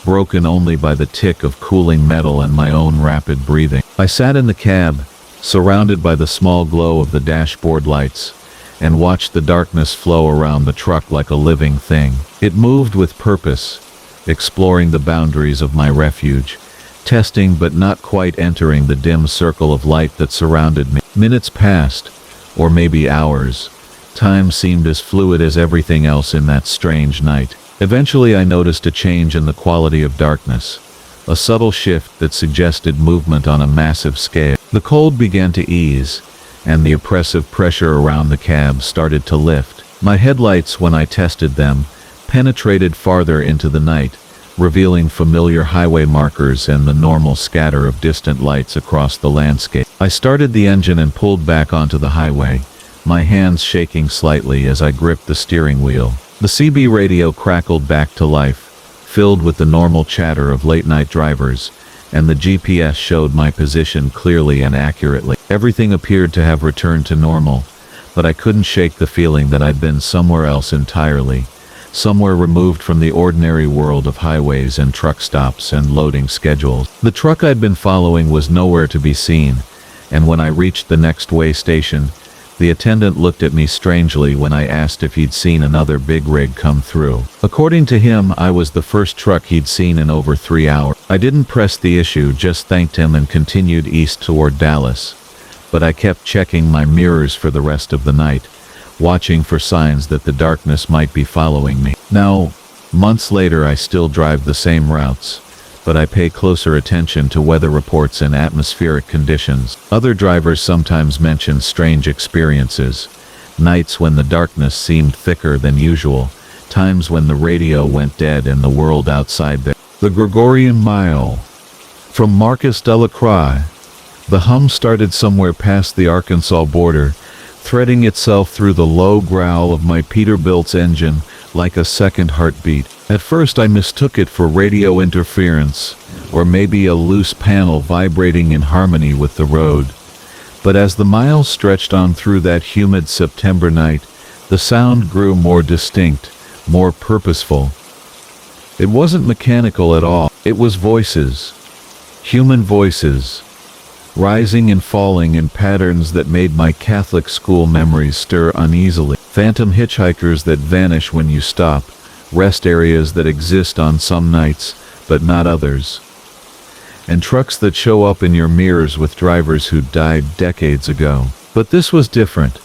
Speaker 1: broken only by the tick of cooling metal and my own rapid breathing. I sat in the cab, surrounded by the small glow of the dashboard lights, and watched the darkness flow around the truck like a living thing. It moved with purpose, exploring the boundaries of my refuge, testing but not quite entering the dim circle of light that surrounded me. Minutes passed, or maybe hours. Time seemed as fluid as everything else in that strange night. Eventually I noticed a change in the quality of darkness, a subtle shift that suggested movement on a massive scale. The cold began to ease, and the oppressive pressure around the cab started to lift. My headlights, when I tested them, penetrated farther into the night, revealing familiar highway markers and the normal scatter of distant lights across the landscape. I started the engine and pulled back onto the highway, my hands shaking slightly as I gripped the steering wheel. The CB radio crackled back to life, filled with the normal chatter of late-night drivers, and the GPS showed my position clearly and accurately. Everything appeared to have returned to normal, but I couldn't shake the feeling that I'd been somewhere else entirely, somewhere removed from the ordinary world of highways and truck stops and loading schedules. The truck I'd been following was nowhere to be seen, and when I reached the next way station, the attendant looked at me strangely when I asked if he'd seen another big rig come through. According to him, I was the first truck he'd seen in over 3 hours. I didn't press the issue, just thanked him and continued east toward Dallas. But I kept checking my mirrors for the rest of the night, watching for signs that the darkness might be following me. Now, months later, I still drive the same routes, but I pay closer attention to weather reports and atmospheric conditions. Other drivers sometimes mention strange experiences, nights when the darkness seemed thicker than usual, times when the radio went dead and the world outside there. The Gregorian Mile. From Marcus Delacroix. The hum started somewhere past the Arkansas border, threading itself through the low growl of my Peterbilt's engine like a second heartbeat. At first I mistook it for radio interference, or maybe a loose panel vibrating in harmony with the road. But as the miles stretched on through that humid September night, the sound grew more distinct, more purposeful. It wasn't mechanical at all. It was voices. Human voices. Rising and falling in patterns that made my Catholic school memories stir uneasily. Phantom hitchhikers that vanish when you stop. Rest areas that exist on some nights, but not others. And trucks that show up in your mirrors with drivers who died decades ago. But this was different.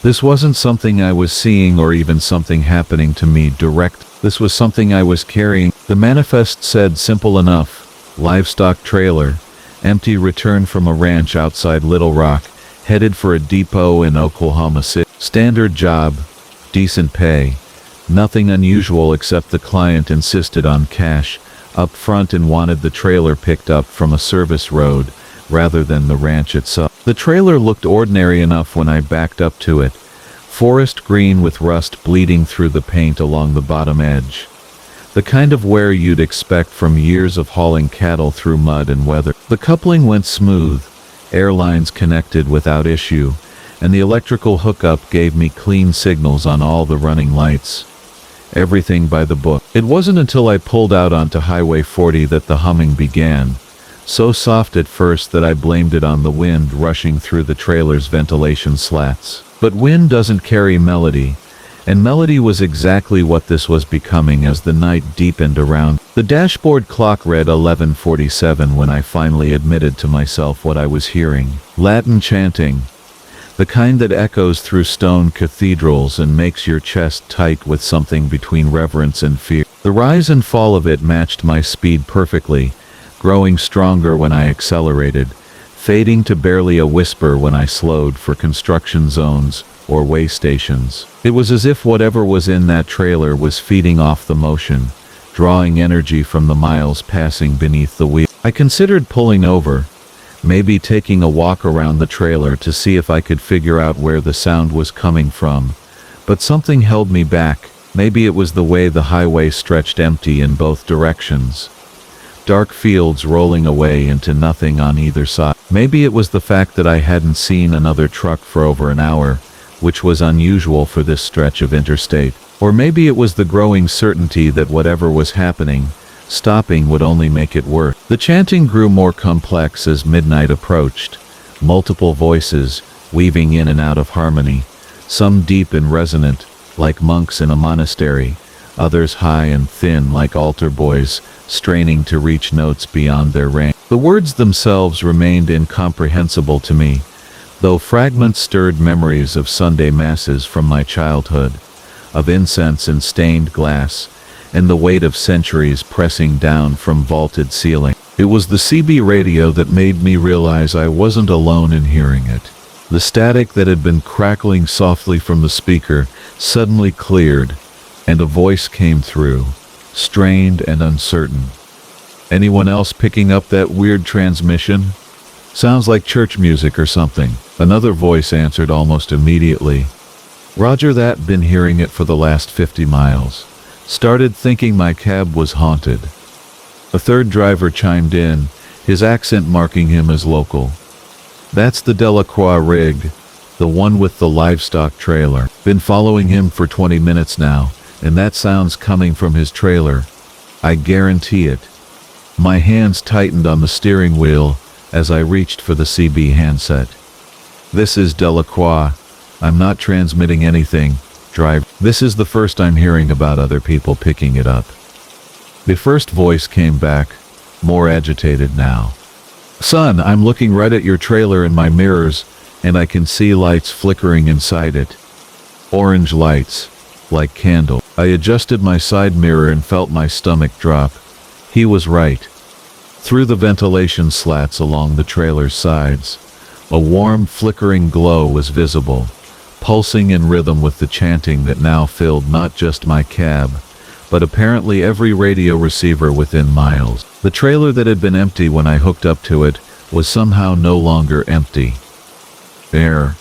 Speaker 1: This wasn't something I was seeing or even something happening to me direct. This was something I was carrying. The manifest said simple enough: livestock trailer, empty, return from a ranch outside Little Rock, headed for a depot in Oklahoma City. Standard job, decent pay, nothing unusual except the client insisted on cash up front and wanted the trailer picked up from a service road rather than the ranch itself. The trailer looked ordinary enough when I backed up to it, forest green with rust bleeding through the paint along the bottom edge. The kind of wear you'd expect from years of hauling cattle through mud and weather. The coupling went smooth, airlines connected without issue, and the electrical hookup gave me clean signals on all the running lights. Everything by the book. It wasn't until I pulled out onto Highway 40 that the humming began, so soft at first that I blamed it on the wind rushing through the trailer's ventilation slats. But wind doesn't carry melody, and melody was exactly what this was becoming as the night deepened around. The dashboard clock read 11:47 when I finally admitted to myself what I was hearing. Latin chanting. The kind that echoes through stone cathedrals and makes your chest tight with something between reverence and fear. The rise and fall of it matched my speed perfectly, growing stronger when I accelerated, fading to barely a whisper when I slowed for construction zones or way stations. It was as if whatever was in that trailer was feeding off the motion, drawing energy from the miles passing beneath the wheel. I considered pulling over, maybe taking a walk around the trailer to see if I could figure out where the sound was coming from, but something held me back. Maybe it was the way the highway stretched empty in both directions. Dark fields rolling away into nothing on either side. Maybe it was the fact that I hadn't seen another truck for over an hour, which was unusual for this stretch of interstate. Or maybe it was the growing certainty that whatever was happening, stopping would only make it worse. The chanting grew more complex as midnight approached, multiple voices weaving in and out of harmony, some deep and resonant, like monks in a monastery, others high and thin like altar boys, straining to reach notes beyond their range. The words themselves remained incomprehensible to me, though fragments stirred memories of Sunday masses from my childhood, of incense and stained glass, and the weight of centuries pressing down from vaulted ceiling. It was the CB radio that made me realize I wasn't alone in hearing it. The static that had been crackling softly from the speaker suddenly cleared, and a voice came through, strained and uncertain. Anyone else picking up that weird transmission? Sounds like church music or something. Another voice answered almost immediately. Roger that, been hearing it for the last 50 miles. Started thinking my cab was haunted. A third driver chimed in, his accent marking him as local. That's the Delacroix rig, the one with the livestock trailer. Been following him for 20 minutes now, and that sound's coming from his trailer. I guarantee it. My hands tightened on the steering wheel as I reached for the CB handset. This is Delacroix. I'm not transmitting anything. Drive. This is the first I'm hearing about other people picking it up. The first voice came back, more agitated now. Son, I'm looking right at your trailer in my mirrors, and I can see lights flickering inside it. Orange lights, like candles. I adjusted my side mirror and felt my stomach drop. He was right. Through the ventilation slats along the trailer's sides, a warm, flickering glow was visible, pulsing in rhythm with the chanting that now filled not just my cab, but apparently every radio receiver within miles. The trailer that had been empty when I hooked up to it was somehow no longer empty. There.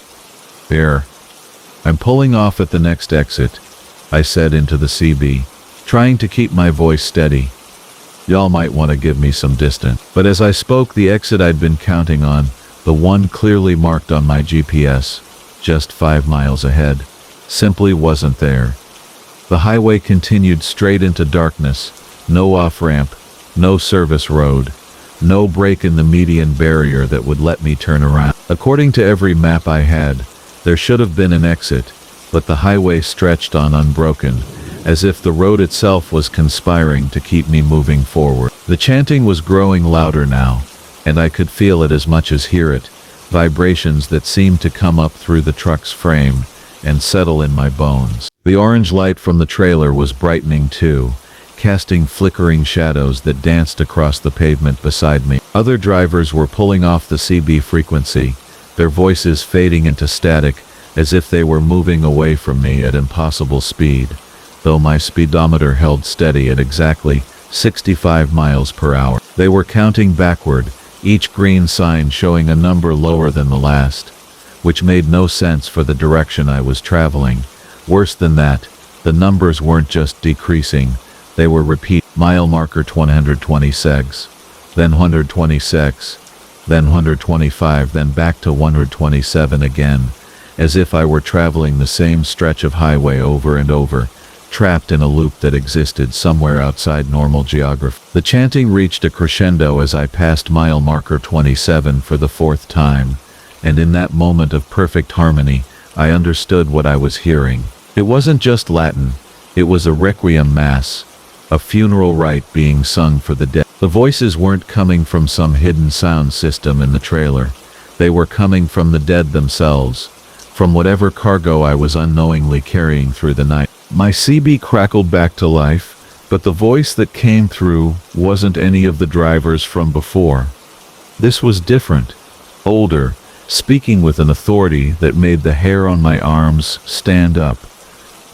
Speaker 1: I'm pulling off at the next exit, I said into the CB, trying to keep my voice steady. Y'all might want to give me some distance. But as I spoke, the exit I'd been counting on, the one clearly marked on my GPS, just 5 miles ahead, simply wasn't there. The highway continued straight into darkness, no off-ramp, no service road, no break in the median barrier that would let me turn around. According to every map I had, there should have been an exit, but the highway stretched on unbroken, as if the road itself was conspiring to keep me moving forward. The chanting was growing louder now, and I could feel it as much as hear it, vibrations that seemed to come up through the truck's frame and settle in my bones. The orange light from the trailer was brightening too, casting flickering shadows that danced across the pavement beside me. Other drivers were pulling off the CB frequency, their voices fading into static as if they were moving away from me at impossible speed, though my speedometer held steady at exactly 65 miles per hour. They were counting backward, each green sign showing a number lower than the last, which made no sense for the direction I was traveling. Worse than that, the numbers weren't just decreasing, they were repeat. Mile marker 126, then 126, then 125, then back to 127 again, as if I were traveling the same stretch of highway over and over, trapped in a loop that existed somewhere outside normal geography. The chanting reached a crescendo as I passed mile marker 27 for the 4th time, and in that moment of perfect harmony, I understood what I was hearing. It wasn't just Latin, it was a requiem mass, a funeral rite being sung for the dead. The voices weren't coming from some hidden sound system in the trailer. They were coming from the dead themselves, from whatever cargo I was unknowingly carrying through the night. My CB crackled back to life, but the voice that came through wasn't any of the drivers from before. This was different, older, speaking with an authority that made the hair on my arms stand up.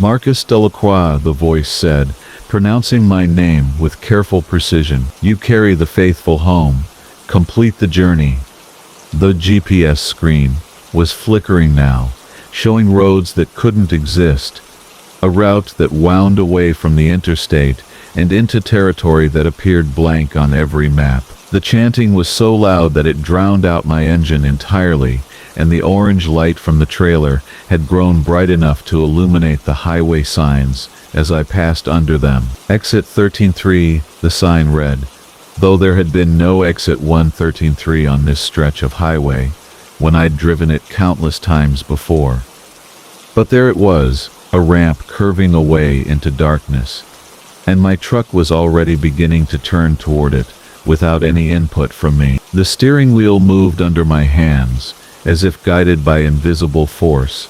Speaker 1: Marcus Delacroix, the voice said, pronouncing my name with careful precision. You carry the faithful home. Complete the journey. The GPS screen was flickering now, showing roads that couldn't exist, a route that wound away from the interstate and into territory that appeared blank on every map. The chanting was so loud that it drowned out my engine entirely, and the orange light from the trailer had grown bright enough to illuminate the highway signs as I passed under them. Exit 13-3, the sign read, though there had been no exit 113-3 on this stretch of highway, when I'd driven it countless times before. But there it was, a ramp curving away into darkness, and my truck was already beginning to turn toward it, without any input from me. The steering wheel moved under my hands, as if guided by invisible force,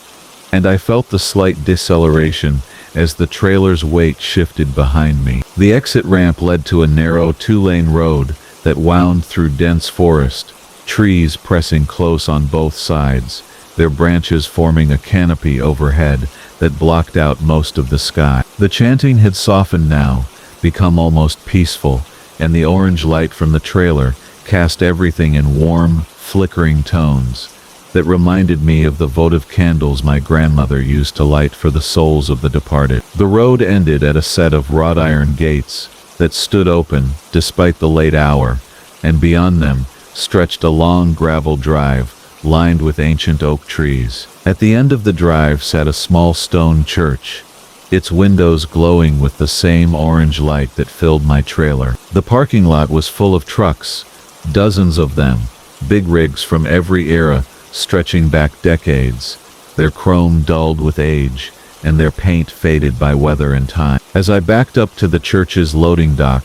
Speaker 1: and I felt the slight deceleration as the trailer's weight shifted behind me. The exit ramp led to a narrow 2-lane road that wound through dense forest, trees pressing close on both sides, their branches forming a canopy overhead that blocked out most of the sky. The chanting had softened now, become almost peaceful, and the orange light from the trailer cast everything in warm, flickering tones that reminded me of the votive candles my grandmother used to light for the souls of the departed. The road ended at a set of wrought iron gates that stood open despite the late hour, and beyond them stretched a long gravel drive lined with ancient oak trees. At the end of the drive sat a small stone church, its windows glowing with the same orange light that filled my trailer. The parking lot was full of trucks, dozens of them, big rigs from every era, stretching back decades, their chrome dulled with age, and their paint faded by weather and time. As I backed up to the church's loading dock,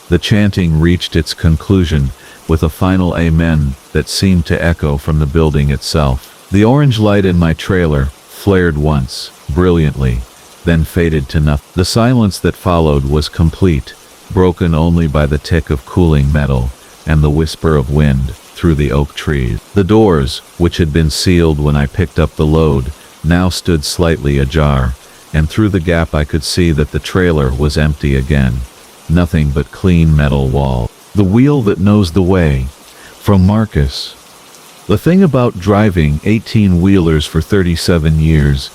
Speaker 1: the chanting reached its conclusion with a final amen that seemed to echo from the building itself. The orange light in my trailer flared once, brilliantly, then faded to nothing. The silence that followed was complete, broken only by the tick of cooling metal and the whisper of wind through the oak trees. The doors, which had been sealed when I picked up the load, now stood slightly ajar, and through the gap I could see that the trailer was empty again. Nothing but clean metal wall. The wheel that knows the way, From Marcus. The thing about driving 18-wheelers for 37 years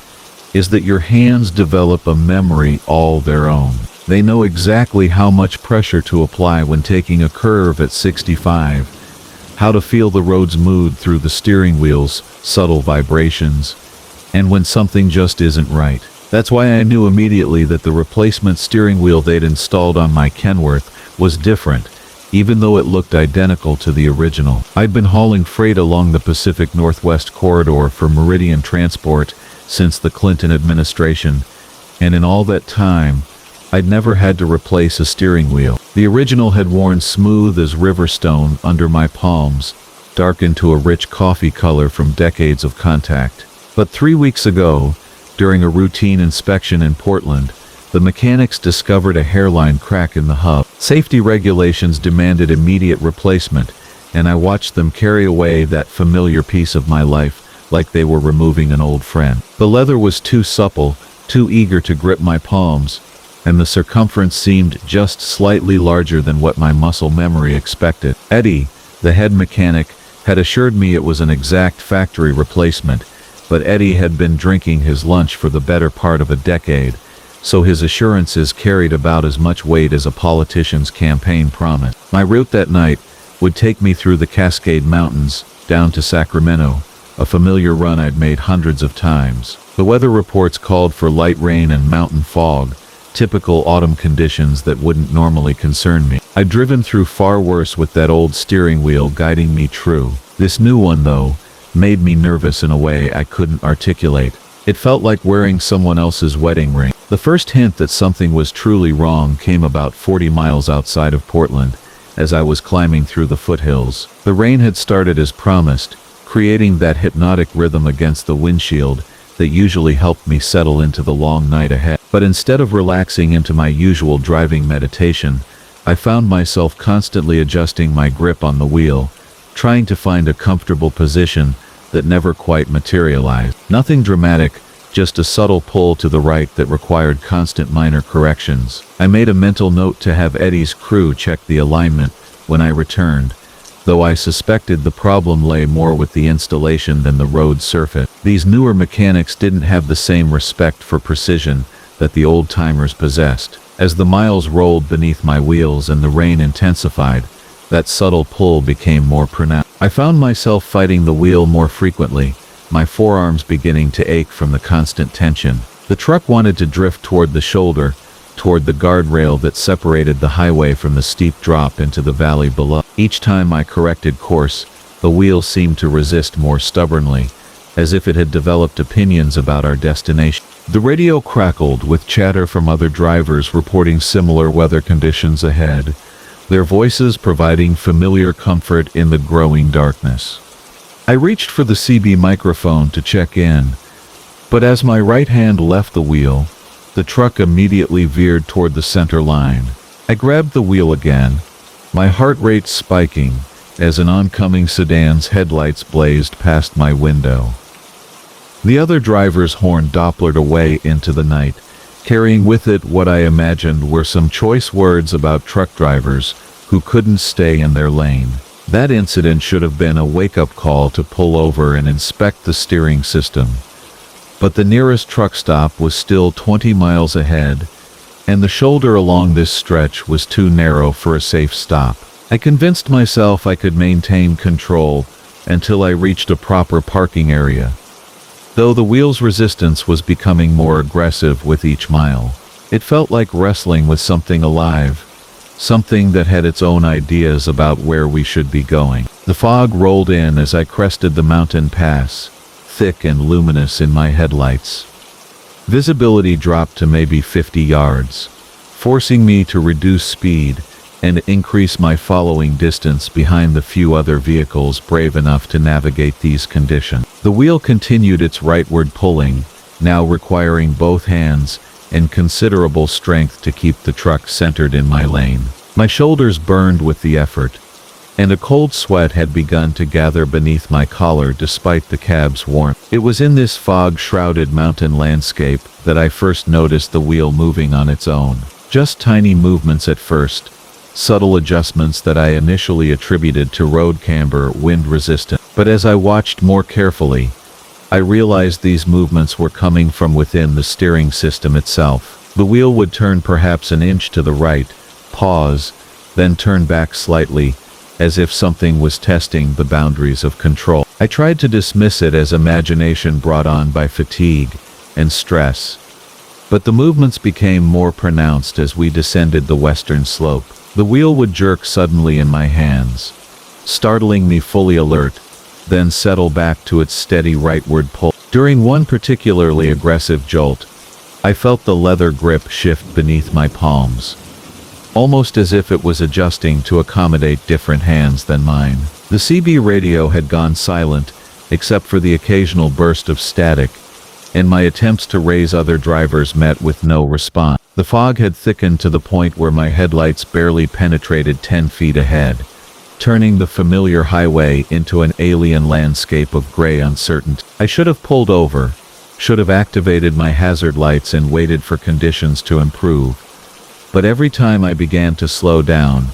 Speaker 1: is that your hands develop a memory all their own. They know exactly how much pressure to apply when taking a curve at 65, how to feel the road's mood through the steering wheel's subtle vibrations, and when something just isn't right. That's why I knew immediately that the replacement steering wheel they'd installed on my Kenworth was different, even though it looked identical to the original. I'd been hauling freight along the Pacific Northwest corridor for Meridian Transport since the Clinton administration, and in all that time, I'd never had to replace a steering wheel. The original had worn smooth as riverstone under my palms, darkened to a rich coffee color from decades of contact. But 3 weeks ago, during a routine inspection in Portland, the mechanics discovered a hairline crack in the hub. Safety regulations demanded immediate replacement, and I watched them carry away that familiar piece of my life like they were removing an old friend. The leather was too supple, too eager to grip my palms, and the circumference seemed just slightly larger than what my muscle memory expected. Eddie, the head mechanic, had assured me it was an exact factory replacement, but Eddie had been drinking his lunch for the better part of a decade, so his assurances carried about as much weight as a politician's campaign promise. My route that night would take me through the Cascade Mountains, down to Sacramento, a familiar run I'd made hundreds of times. The weather reports called for light rain and mountain fog, typical autumn conditions that wouldn't normally concern me. I'd driven through far worse with that old steering wheel guiding me true. This new one, though, made me nervous in a way I couldn't articulate. It felt like wearing someone else's wedding ring. The first hint that something was truly wrong came about 40 miles outside of Portland, as I was climbing through the foothills. The rain had started as promised, creating that hypnotic rhythm against the windshield that usually helped me settle into the long night ahead. But instead of relaxing into my usual driving meditation, I found myself constantly adjusting my grip on the wheel, trying to find a comfortable position that never quite materialized. Nothing dramatic, just a subtle pull to the right that required constant minor corrections. I made a mental note to have Eddie's crew check the alignment when I returned, though I suspected the problem lay more with the installation than the road surface. These newer mechanics didn't have the same respect for precision that the old-timers possessed. As the miles rolled beneath my wheels and the rain intensified, that subtle pull became more pronounced. I found myself fighting the wheel more frequently, my forearms beginning to ache from the constant tension. The truck wanted to drift toward the shoulder, toward the guardrail that separated the highway from the steep drop into the valley below. Each time I corrected course, the wheel seemed to resist more stubbornly, as if it had developed opinions about our destination. The radio crackled with chatter from other drivers reporting similar weather conditions ahead, their voices providing familiar comfort in the growing darkness. I reached for the CB microphone to check in, but as my right hand left the wheel, the truck immediately veered toward the center line. I grabbed the wheel again, my heart rate spiking as an oncoming sedan's headlights blazed past my window. The other driver's horn Dopplered away into the night, carrying with it what I imagined were some choice words about truck drivers who couldn't stay in their lane. That incident should have been a wake-up call to pull over and inspect the steering system. But the nearest truck stop was still 20 miles ahead, and the shoulder along this stretch was too narrow for a safe stop. I convinced myself I could maintain control until I reached a proper parking area, though the wheel's resistance was becoming more aggressive with each mile. It felt like wrestling with something alive, something that had its own ideas about where we should be going. The fog rolled in as I crested the mountain pass, thick and luminous in my headlights. Visibility dropped to maybe 50 yards, forcing me to reduce speed and increase my following distance behind the few other vehicles brave enough to navigate these conditions. The wheel continued its rightward pulling, now requiring both hands and considerable strength to keep the truck centered in my lane. My shoulders burned with the effort, and a cold sweat had begun to gather beneath my collar despite the cab's warmth. It was in this fog-shrouded mountain landscape that I first noticed the wheel moving on its own. Just tiny movements at first, subtle adjustments that I initially attributed to road camber, wind resistance. But as I watched more carefully, I realized these movements were coming from within the steering system itself. The wheel would turn perhaps an inch to the right, pause, then turn back slightly, as if something was testing the boundaries of control. I tried to dismiss it as imagination brought on by fatigue and stress, but the movements became more pronounced as we descended the western slope. The wheel would jerk suddenly in my hands, startling me fully alert, then settle back to its steady rightward pull. During one particularly aggressive jolt, I felt the leather grip shift beneath my palms, almost as if it was adjusting to accommodate different hands than mine. The CB radio had gone silent, except for the occasional burst of static, and my attempts to raise other drivers met with no response. The fog had thickened to the point where my headlights barely penetrated 10 feet ahead, turning the familiar highway into an alien landscape of gray uncertainty. I should have pulled over, should have activated my hazard lights and waited for conditions to improve. But every time I began to slow down,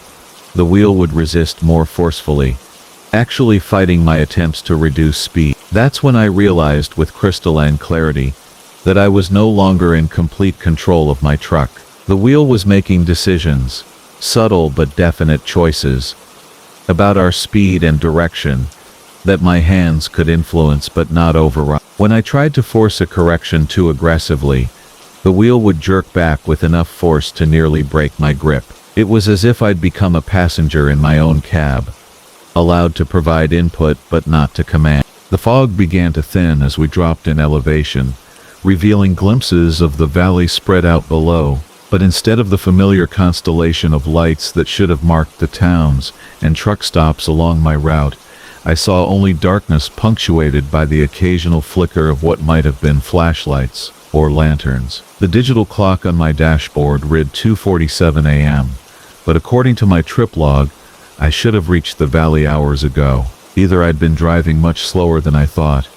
Speaker 1: the wheel would resist more forcefully, actually fighting my attempts to reduce speed. That's when I realized with crystalline clarity that I was no longer in complete control of my truck. The wheel was making decisions, subtle but definite choices, about our speed and direction that my hands could influence but not override. When I tried to force a correction too aggressively, the wheel would jerk back with enough force to nearly break my grip. It was as if I'd become a passenger in my own cab, allowed to provide input but not to command. The fog began to thin as we dropped in elevation, revealing glimpses of the valley spread out below. But instead of the familiar constellation of lights that should have marked the towns and truck stops along my route, I saw only darkness punctuated by the occasional flicker of what might have been flashlights or lanterns. The digital clock on my dashboard read 2:47 a.m., but according to my trip log, I should have reached the valley hours ago. Either I'd been driving much slower than I thought,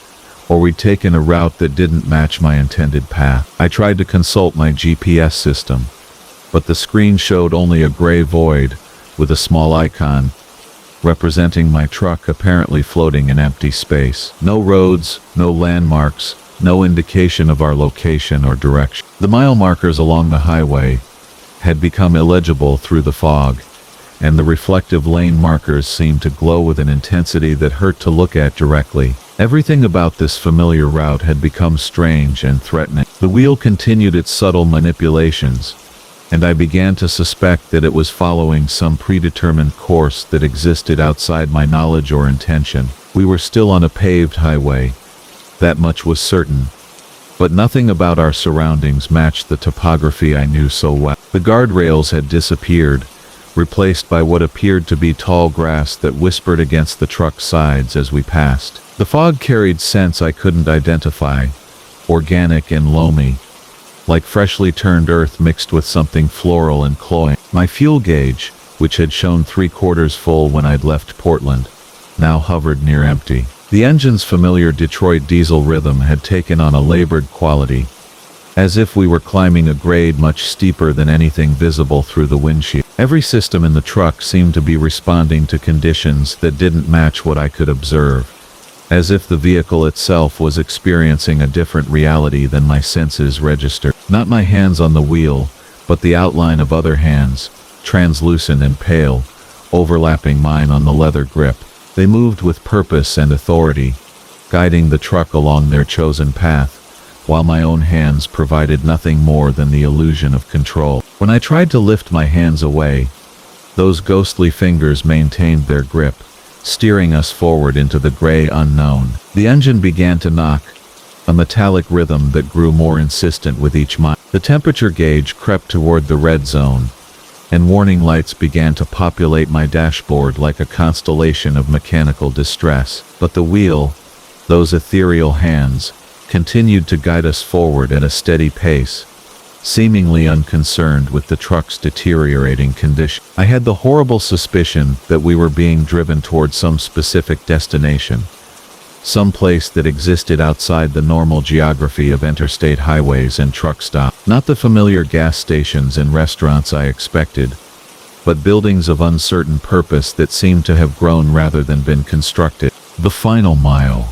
Speaker 1: or we'd taken a route that didn't match my intended path. I tried to consult my GPS system, but the screen showed only a gray void with a small icon representing my truck apparently floating in empty space. No roads, no landmarks, no indication of our location or direction. The mile markers along the highway had become illegible through the fog, and the reflective lane markers seemed to glow with an intensity that hurt to look at directly. Everything about this familiar route had become strange and threatening. The wheel continued its subtle manipulations, and I began to suspect that it was following some predetermined course that existed outside my knowledge or intention. We were still on a paved highway, that much was certain, but nothing about our surroundings matched the topography I knew so well. The guardrails had disappeared, replaced by what appeared to be tall grass that whispered against the truck's sides as we passed. The fog carried scents I couldn't identify, organic and loamy, like freshly turned earth mixed with something floral and cloying. My fuel gauge, which had shown 3/4 full when I'd left Portland, now hovered near empty. The engine's familiar Detroit diesel rhythm had taken on a labored quality, as if we were climbing a grade much steeper than anything visible through the windshield. Every system in the truck seemed to be responding to conditions that didn't match what I could observe, as if the vehicle itself was experiencing a different reality than my senses registered. Not my hands on the wheel, but the outline of other hands, translucent and pale, overlapping mine on the leather grip. They moved with purpose and authority, guiding the truck along their chosen path, while my own hands provided nothing more than the illusion of control. When I tried to lift my hands away, those ghostly fingers maintained their grip, steering us forward into the gray unknown. The engine began to knock, a metallic rhythm that grew more insistent with each mile. The temperature gauge crept toward the red zone, and warning lights began to populate my dashboard like a constellation of mechanical distress. But the wheel, those ethereal hands, continued to guide us forward at a steady pace, seemingly unconcerned with the truck's deteriorating condition. I had the horrible suspicion that we were being driven toward some specific destination, some place that existed outside the normal geography of interstate highways and truck stops. Not the familiar gas stations and restaurants I expected, but buildings of uncertain purpose that seemed to have grown rather than been constructed. The final mile.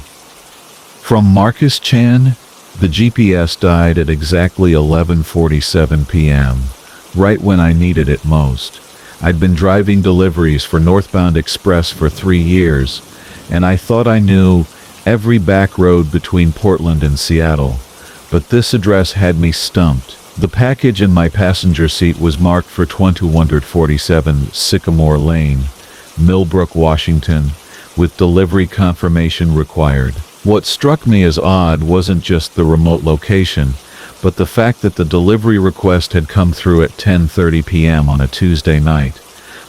Speaker 1: From Marcus Chan, the GPS died at exactly 11:47 p.m., right when I needed it most. I'd been driving deliveries for Northbound Express for 3 years, and I thought I knew every back road between Portland and Seattle, but this address had me stumped. The package in my passenger seat was marked for 2147 Sycamore Lane, Millbrook, Washington, with delivery confirmation required. What struck me as odd wasn't just the remote location, but the fact that the delivery request had come through at 10:30 p.m. on a Tuesday night,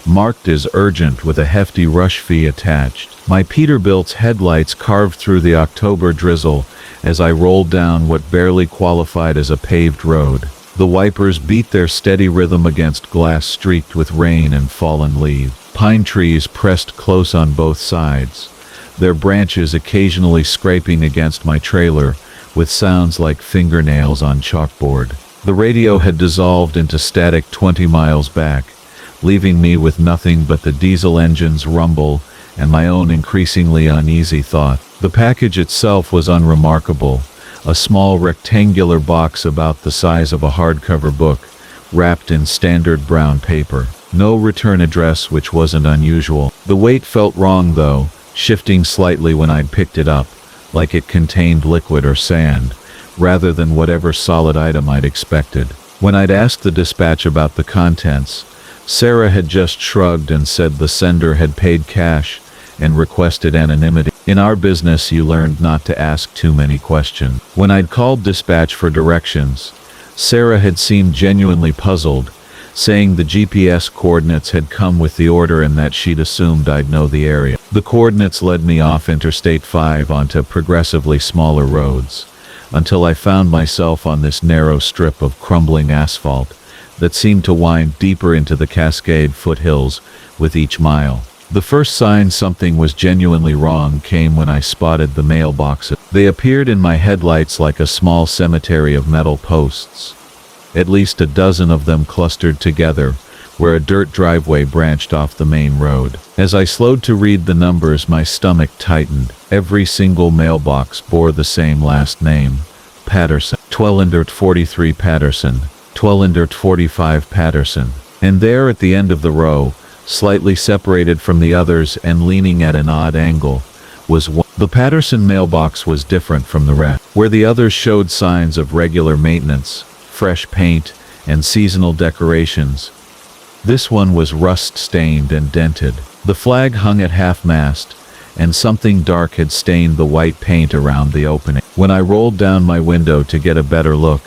Speaker 1: marked as urgent with a hefty rush fee attached. My Peterbilt's headlights carved through the October drizzle as I rolled down what barely qualified as a paved road. The wipers beat their steady rhythm against glass streaked with rain and fallen leaves. Pine trees pressed close on both sides, their branches occasionally scraping against my trailer with sounds like fingernails on chalkboard. The radio had dissolved into static 20 miles back, leaving me with nothing but the diesel engine's rumble and my own increasingly uneasy thought. The package itself was unremarkable, a small rectangular box about the size of a hardcover book, wrapped in standard brown paper. No return address, which wasn't unusual. The weight felt wrong though, shifting slightly when I'd picked it up, like it contained liquid or sand, rather than whatever solid item I'd expected. When I'd asked the dispatch about the contents, Sarah had just shrugged and said the sender had paid cash and requested anonymity. In our business, you learned not to ask too many questions. When I'd called dispatch for directions, Sarah had seemed genuinely puzzled, saying the GPS coordinates had come with the order and that she'd assumed I'd know the area. The coordinates led me off Interstate 5 onto progressively smaller roads, until I found myself on this narrow strip of crumbling asphalt that seemed to wind deeper into the Cascade foothills with each mile. The first sign something was genuinely wrong came when I spotted the mailboxes. They appeared in my headlights like a small cemetery of metal posts, at least a dozen of them clustered together, where a dirt driveway branched off the main road. As I slowed to read the numbers, my stomach tightened. Every single mailbox bore the same last name, Patterson. 1243 Patterson, 1245 Patterson. And there at the end of the row, slightly separated from the others and leaning at an odd angle, was one. The Patterson mailbox was different from the rest. Where the others showed signs of regular maintenance, fresh paint, and seasonal decorations, this one was rust-stained and dented. The flag hung at half-mast, and something dark had stained the white paint around the opening. When I rolled down my window to get a better look,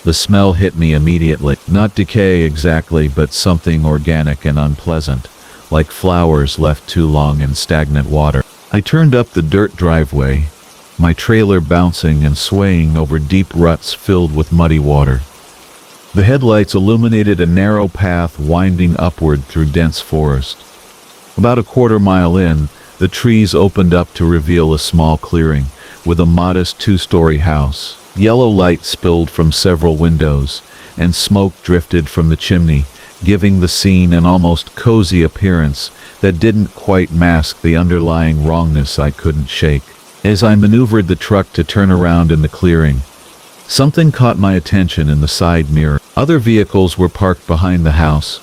Speaker 1: the smell hit me immediately. Not decay exactly, but something organic and unpleasant, like flowers left too long in stagnant water. I turned up the dirt driveway, my trailer bouncing and swaying over deep ruts filled with muddy water. The headlights illuminated a narrow path winding upward through dense forest. About a quarter-mile in, the trees opened up to reveal a small clearing with a modest two-story house. Yellow light spilled from several windows, and smoke drifted from the chimney, giving the scene an almost cozy appearance that didn't quite mask the underlying wrongness I couldn't shake. As I maneuvered the truck to turn around in the clearing, something caught my attention in the side mirror. Other vehicles were parked behind the house,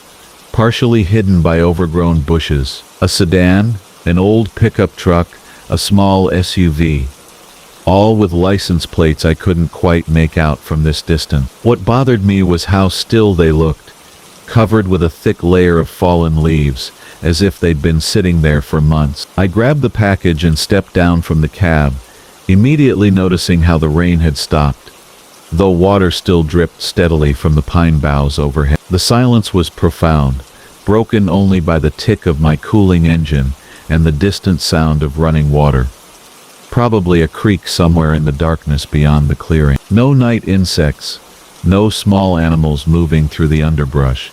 Speaker 1: partially hidden by overgrown bushes. A sedan, an old pickup truck, a small SUV, all with license plates I couldn't quite make out from this distance. What bothered me was how still they looked, covered with a thick layer of fallen leaves, as if they'd been sitting there for months. I grabbed the package and stepped down from the cab, immediately noticing how the rain had stopped, though water still dripped steadily from the pine boughs overhead. The silence was profound, broken only by the tick of my cooling engine and the distant sound of running water. Probably a creek somewhere in the darkness beyond the clearing. No night insects, no small animals moving through the underbrush,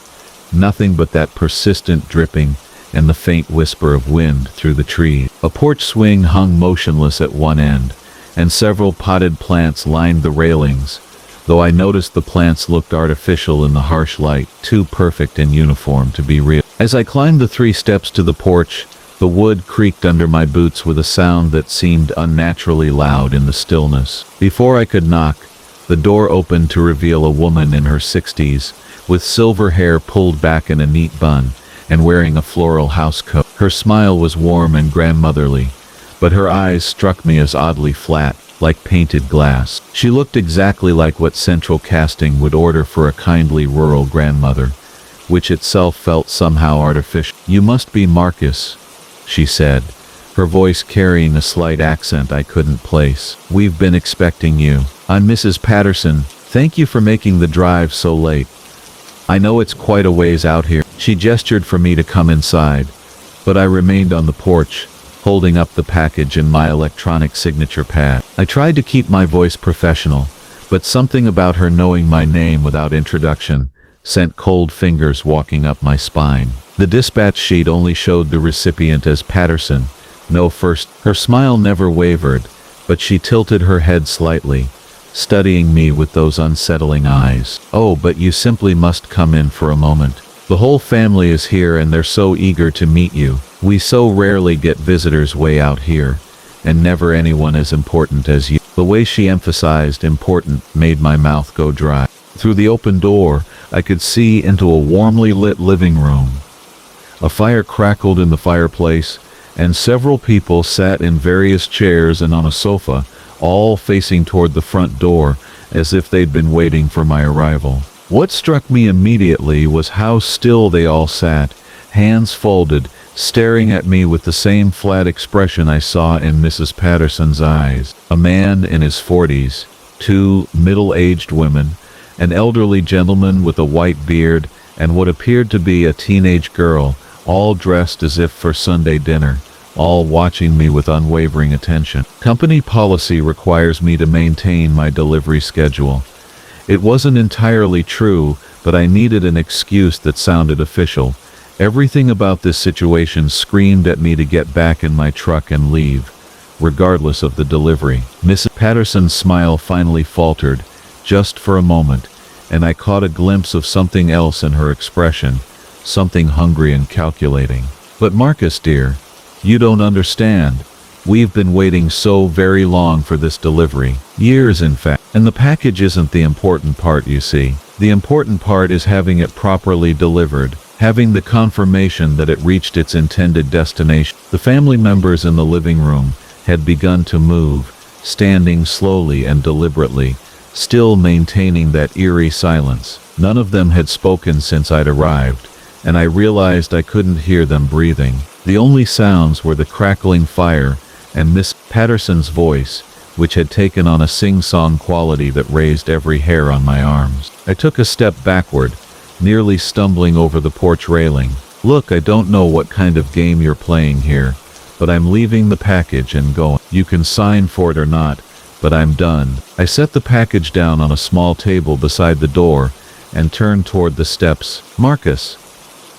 Speaker 1: nothing but that persistent dripping and the faint whisper of wind through the trees. A porch swing hung motionless at one end, and several potted plants lined the railings, though I noticed the plants looked artificial in the harsh light, too perfect in uniform to be real. As I climbed the 3 steps to the porch, the wood creaked under my boots with a sound that seemed unnaturally loud in the stillness. Before I could knock, the door opened to reveal a woman in her 60s, with silver hair pulled back in a neat bun, and wearing a floral housecoat. Her smile was warm and grandmotherly, but her eyes struck me as oddly flat, like painted glass. She looked exactly like what central casting would order for a kindly rural grandmother, which itself felt somehow artificial. "You must be Marcus," she said, her voice carrying a slight accent I couldn't place. "We've been expecting you." "I'm Mrs. Patterson. Thank you for making the drive so late. I know it's quite a ways out here." She gestured for me to come inside, but I remained on the porch, holding up the package and my electronic signature pad. I tried to keep my voice professional, but something about her knowing my name without introduction sent cold fingers walking up my spine. The dispatch sheet only showed the recipient as Patterson, no first. Her smile never wavered, but she tilted her head slightly, studying me with those unsettling eyes. "Oh, but you simply must come in for a moment. The whole family is here and they're so eager to meet you. We so rarely get visitors way out here, and never anyone as important as you." The way she emphasized important made my mouth go dry. Through the open door, I could see into a warmly lit living room. A fire crackled in the fireplace, and several people sat in various chairs and on a sofa, all facing toward the front door, as if they'd been waiting for my arrival. What struck me immediately was how still they all sat, hands folded, staring at me with the same flat expression I saw in Mrs. Patterson's eyes. A man in his 40s, 2 middle-aged women, an elderly gentleman with a white beard, and what appeared to be a teenage girl, all dressed as if for Sunday dinner, all watching me with unwavering attention. Company policy requires me to maintain my delivery schedule. It wasn't entirely true, but I needed an excuse that sounded official. Everything about this situation screamed at me to get back in my truck and leave, regardless of the delivery. Mrs. Patterson's smile finally faltered, just for a moment, and I caught a glimpse of something else in her expression, something hungry and calculating. "But Marcus, dear, you don't understand. We've been waiting so very long for this delivery. Years, in fact. And the package isn't the important part, you see. The important part is having it properly delivered, having the confirmation that it reached its intended destination." The family members in the living room had begun to move, standing slowly and deliberately, still maintaining that eerie silence. None of them had spoken since I'd arrived, and I realized I couldn't hear them breathing. The only sounds were the crackling fire and Miss Patterson's voice, which had taken on a sing-song quality that raised every hair on my arms. I took a step backward, nearly stumbling over the porch railing. "Look, I don't know what kind of game you're playing here, but I'm leaving the package and going. You can sign for it or not, but I'm done." I set the package down on a small table beside the door and turned toward the steps. "Marcus."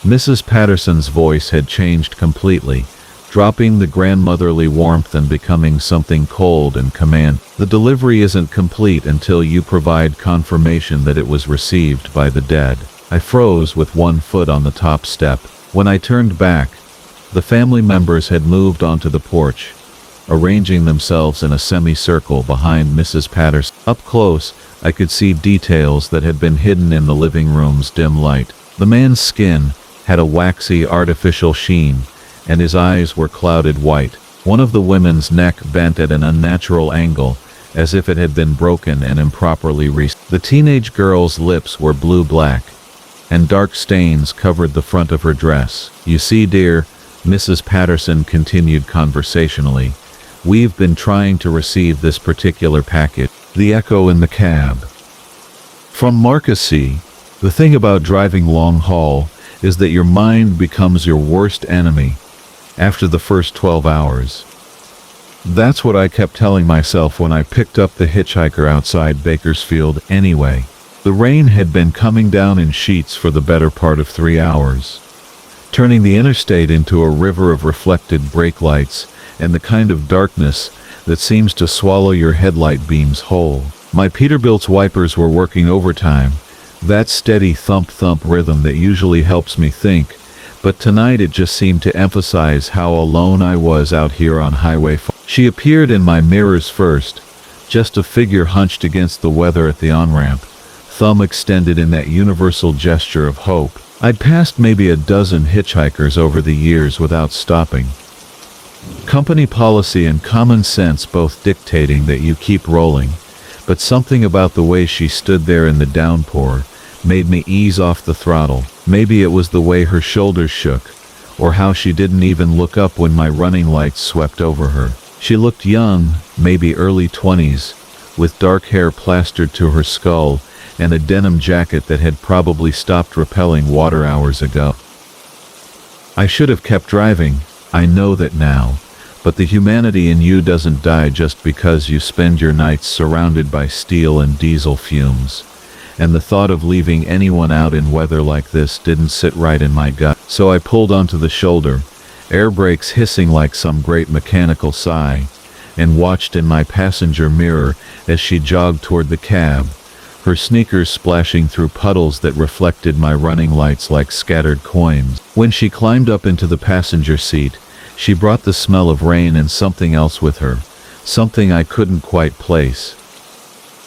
Speaker 1: Mrs. Patterson's voice had changed completely, dropping the grandmotherly warmth and becoming something cold and commanding. "The delivery isn't complete until you provide confirmation that it was received by the dead." I froze with one foot on the top step. When I turned back, the family members had moved onto the porch, arranging themselves in a semicircle behind Mrs. Patterson. Up close, I could see details that had been hidden in the living room's dim light. The man's skin had a waxy artificial sheen, and his eyes were clouded white. One of the women's neck bent at an unnatural angle, as if it had been broken and improperly The teenage girl's lips were blue-black, and dark stains covered the front of her dress. "You see, dear," Mrs. Patterson continued conversationally, "we've been trying to receive this particular package." The echo in the cab. From Marcus C. The thing about driving long haul is that your mind becomes your worst enemy after the first 12 hours. That's what I kept telling myself when I picked up the hitchhiker outside Bakersfield anyway. The rain had been coming down in sheets for the better part of 3 hours, turning the interstate into a river of reflected brake lights and the kind of darkness that seems to swallow your headlight beams whole. My Peterbilt's wipers were working overtime, that steady thump-thump rhythm that usually helps me think, but tonight it just seemed to emphasize how alone I was out here on Highway 4. She appeared in my mirrors first, just a figure hunched against the weather at the on-ramp, thumb extended in that universal gesture of hope. I'd passed maybe a dozen hitchhikers over the years without stopping. Company policy and common sense both dictating that you keep rolling, but something about the way she stood there in the downpour made me ease off the throttle. Maybe it was the way her shoulders shook, or how she didn't even look up when my running lights swept over her. She looked young, maybe early 20s, with dark hair plastered to her skull and a denim jacket that had probably stopped repelling water hours ago. I should have kept driving, I know that now, but the humanity in you doesn't die just because you spend your nights surrounded by steel and diesel fumes. And the thought of leaving anyone out in weather like this didn't sit right in my gut. So I pulled onto the shoulder, air brakes hissing like some great mechanical sigh, and watched in my passenger mirror as she jogged toward the cab, her sneakers splashing through puddles that reflected my running lights like scattered coins. When she climbed up into the passenger seat, she brought the smell of rain and something else with her, something I couldn't quite place.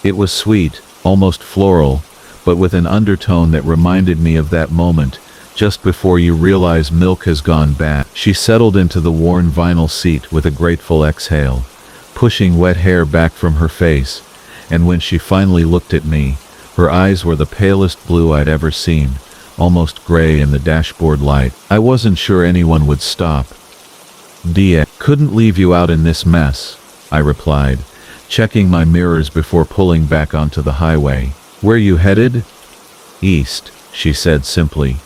Speaker 1: It was sweet, almost floral, but with an undertone that reminded me of that moment, just before you realize milk has gone bad. She settled into the worn vinyl seat with a grateful exhale, pushing wet hair back from her face, and when she finally looked at me, her eyes were the palest blue I'd ever seen, almost gray in the dashboard light. I wasn't sure anyone would stop. "Dia, couldn't leave you out in this mess," I replied, checking my mirrors before pulling back onto the highway. "Where you headed?" "East," she said simply,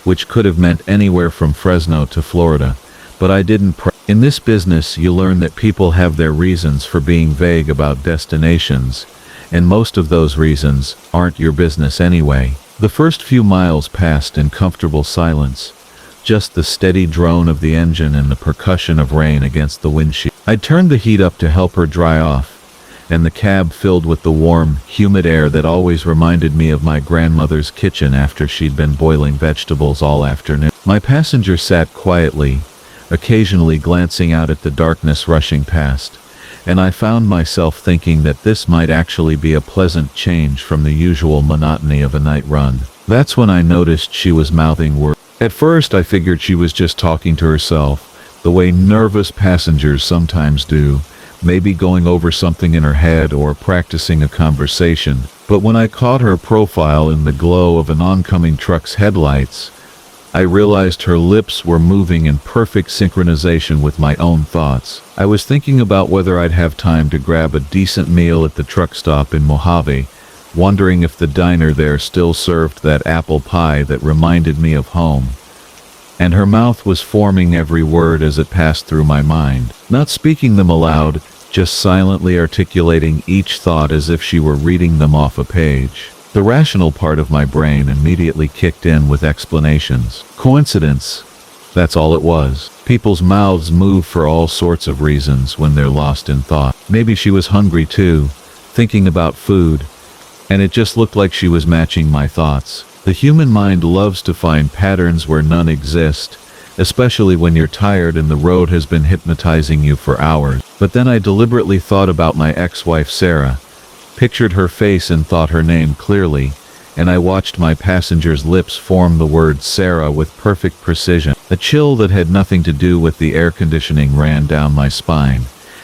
Speaker 1: which could have meant anywhere from Fresno to Florida, but I didn't In this business you learn that people have their reasons for being vague about destinations, and most of those reasons aren't your business anyway. The first few miles passed in comfortable silence, just the steady drone of the engine and the percussion of rain against the windshield. I turned the heat up to help her dry off, and the cab filled with the warm, humid air that always reminded me of my grandmother's kitchen after she'd been boiling vegetables all afternoon. My passenger sat quietly, occasionally glancing out at the darkness rushing past, and I found myself thinking that this might actually be a pleasant change from the usual monotony of a night run. That's when I noticed she was mouthing words. At first I figured she was just talking to herself, the way nervous passengers sometimes do, maybe going over something in her head or practicing a conversation. But when I caught her profile in the glow of an oncoming truck's headlights, I realized her lips were moving in perfect synchronization with my own thoughts. I was thinking about whether I'd have time to grab a decent meal at the truck stop in Mojave, wondering if the diner there still served that apple pie that reminded me of home. And her mouth was forming every word as it passed through my mind, not speaking them aloud, just silently articulating each thought as if she were reading them off a page. The rational part of my brain immediately kicked in with explanations. Coincidence? That's all it was. People's mouths move for all sorts of reasons when they're lost in thought. Maybe she was hungry too, thinking about food, and it just looked like she was matching my thoughts. The human mind loves to find patterns where none exist, especially when you're tired and the road has been hypnotizing you for hours. But then I deliberately thought about my ex-wife Sarah, pictured her face and thought her name clearly, and I watched my passenger's lips form the word Sarah with perfect precision. A chill that had nothing to do with the air conditioning ran down my spine,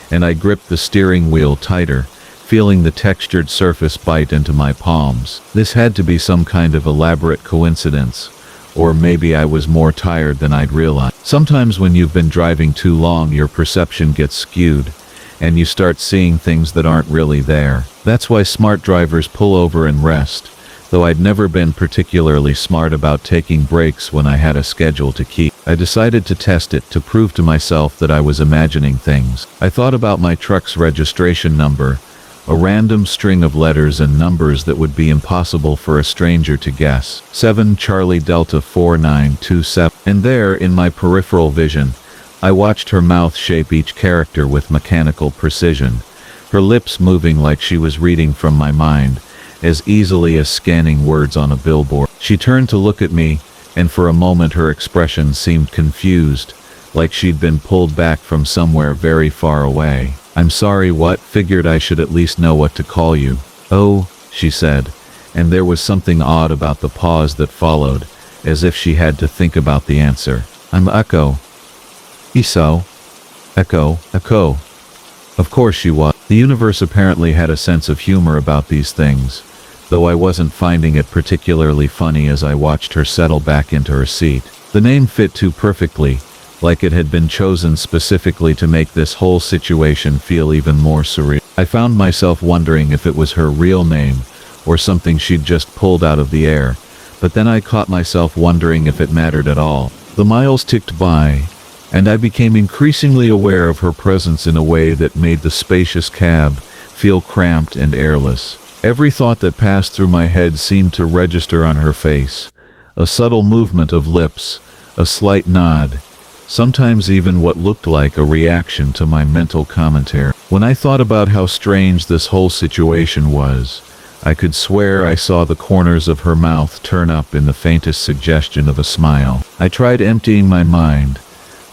Speaker 1: and I gripped the steering wheel tighter, feeling the textured surface bite into my palms. This had to be some kind of elaborate coincidence, or maybe I was more tired than I'd realized. Sometimes when you've been driving too long, your perception gets skewed, and you start seeing things that aren't really there. That's why smart drivers pull over and rest, though I'd never been particularly smart about taking breaks when I had a schedule to keep. I decided to test it to prove to myself that I was imagining things. I thought about my truck's registration number, a random string of letters and numbers that would be impossible for a stranger to guess. 7 Charlie Delta 4927. And there, in my peripheral vision, I watched her mouth shape each character with mechanical precision, her lips moving like she was reading from my mind, as easily as scanning words on a billboard. She turned to look at me, and for a moment her expression seemed confused, like she'd been pulled back from somewhere very far away. "I'm sorry, what? Figured I should at least know what to call you." "Oh," she said, and there was something odd about the pause that followed, as if she had to think about the answer. "I'm Echo." "Eso?" "Echo, Echo." Of course she was. The universe apparently had a sense of humor about these things, though I wasn't finding it particularly funny as I watched her settle back into her seat. The name fit too perfectly, like it had been chosen specifically to make this whole situation feel even more surreal. I found myself wondering if it was her real name, or something she'd just pulled out of the air, but then I caught myself wondering if it mattered at all. The miles ticked by, and I became increasingly aware of her presence in a way that made the spacious cab feel cramped and airless. Every thought that passed through my head seemed to register on her face. A subtle movement of lips, a slight nod, sometimes even what looked like a reaction to my mental commentary. When I thought about how strange this whole situation was, I could swear I saw the corners of her mouth turn up in the faintest suggestion of a smile. I tried emptying my mind,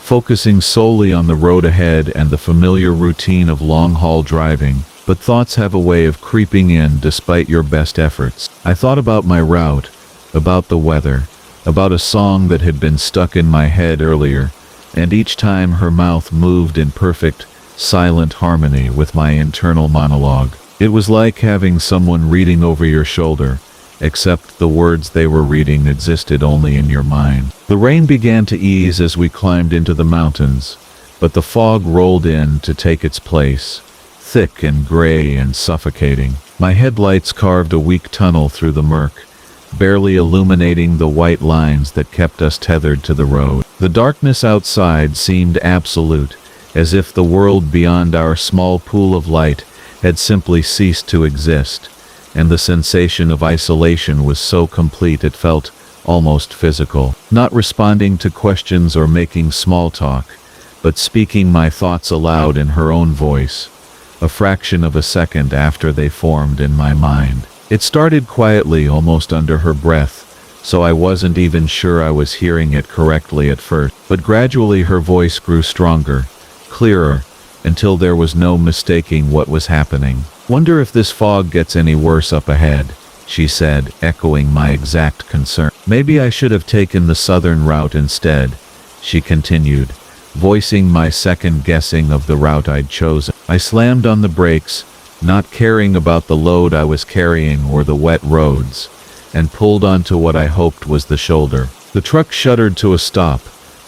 Speaker 1: focusing solely on the road ahead and the familiar routine of long-haul driving, but thoughts have a way of creeping in despite your best efforts. I thought about my route, about the weather, about a song that had been stuck in my head earlier, and each time her mouth moved in perfect, silent harmony with my internal monologue. It was like having someone reading over your shoulder, except the words they were reading existed only in your mind. The rain began to ease as we climbed into the mountains, but the fog rolled in to take its place, thick and gray and suffocating. My headlights carved a weak tunnel through the murk, barely illuminating the white lines that kept us tethered to the road. The darkness outside seemed absolute, as if the world beyond our small pool of light had simply ceased to exist, and the sensation of isolation was so complete it felt almost physical. Not responding to questions or making small talk, but speaking my thoughts aloud in her own voice, a fraction of a second after they formed in my mind. It started quietly, almost under her breath, so I wasn't even sure I was hearing it correctly at first, but gradually her voice grew stronger, clearer, until there was no mistaking what was happening. "Wonder if this fog gets any worse up ahead," she said, echoing my exact concern. "Maybe I should have taken the southern route instead," she continued, voicing my second guessing of the route I'd chosen. I slammed on the brakes, not caring about the load I was carrying or the wet roads, and pulled onto what I hoped was the shoulder. The truck shuddered to a stop,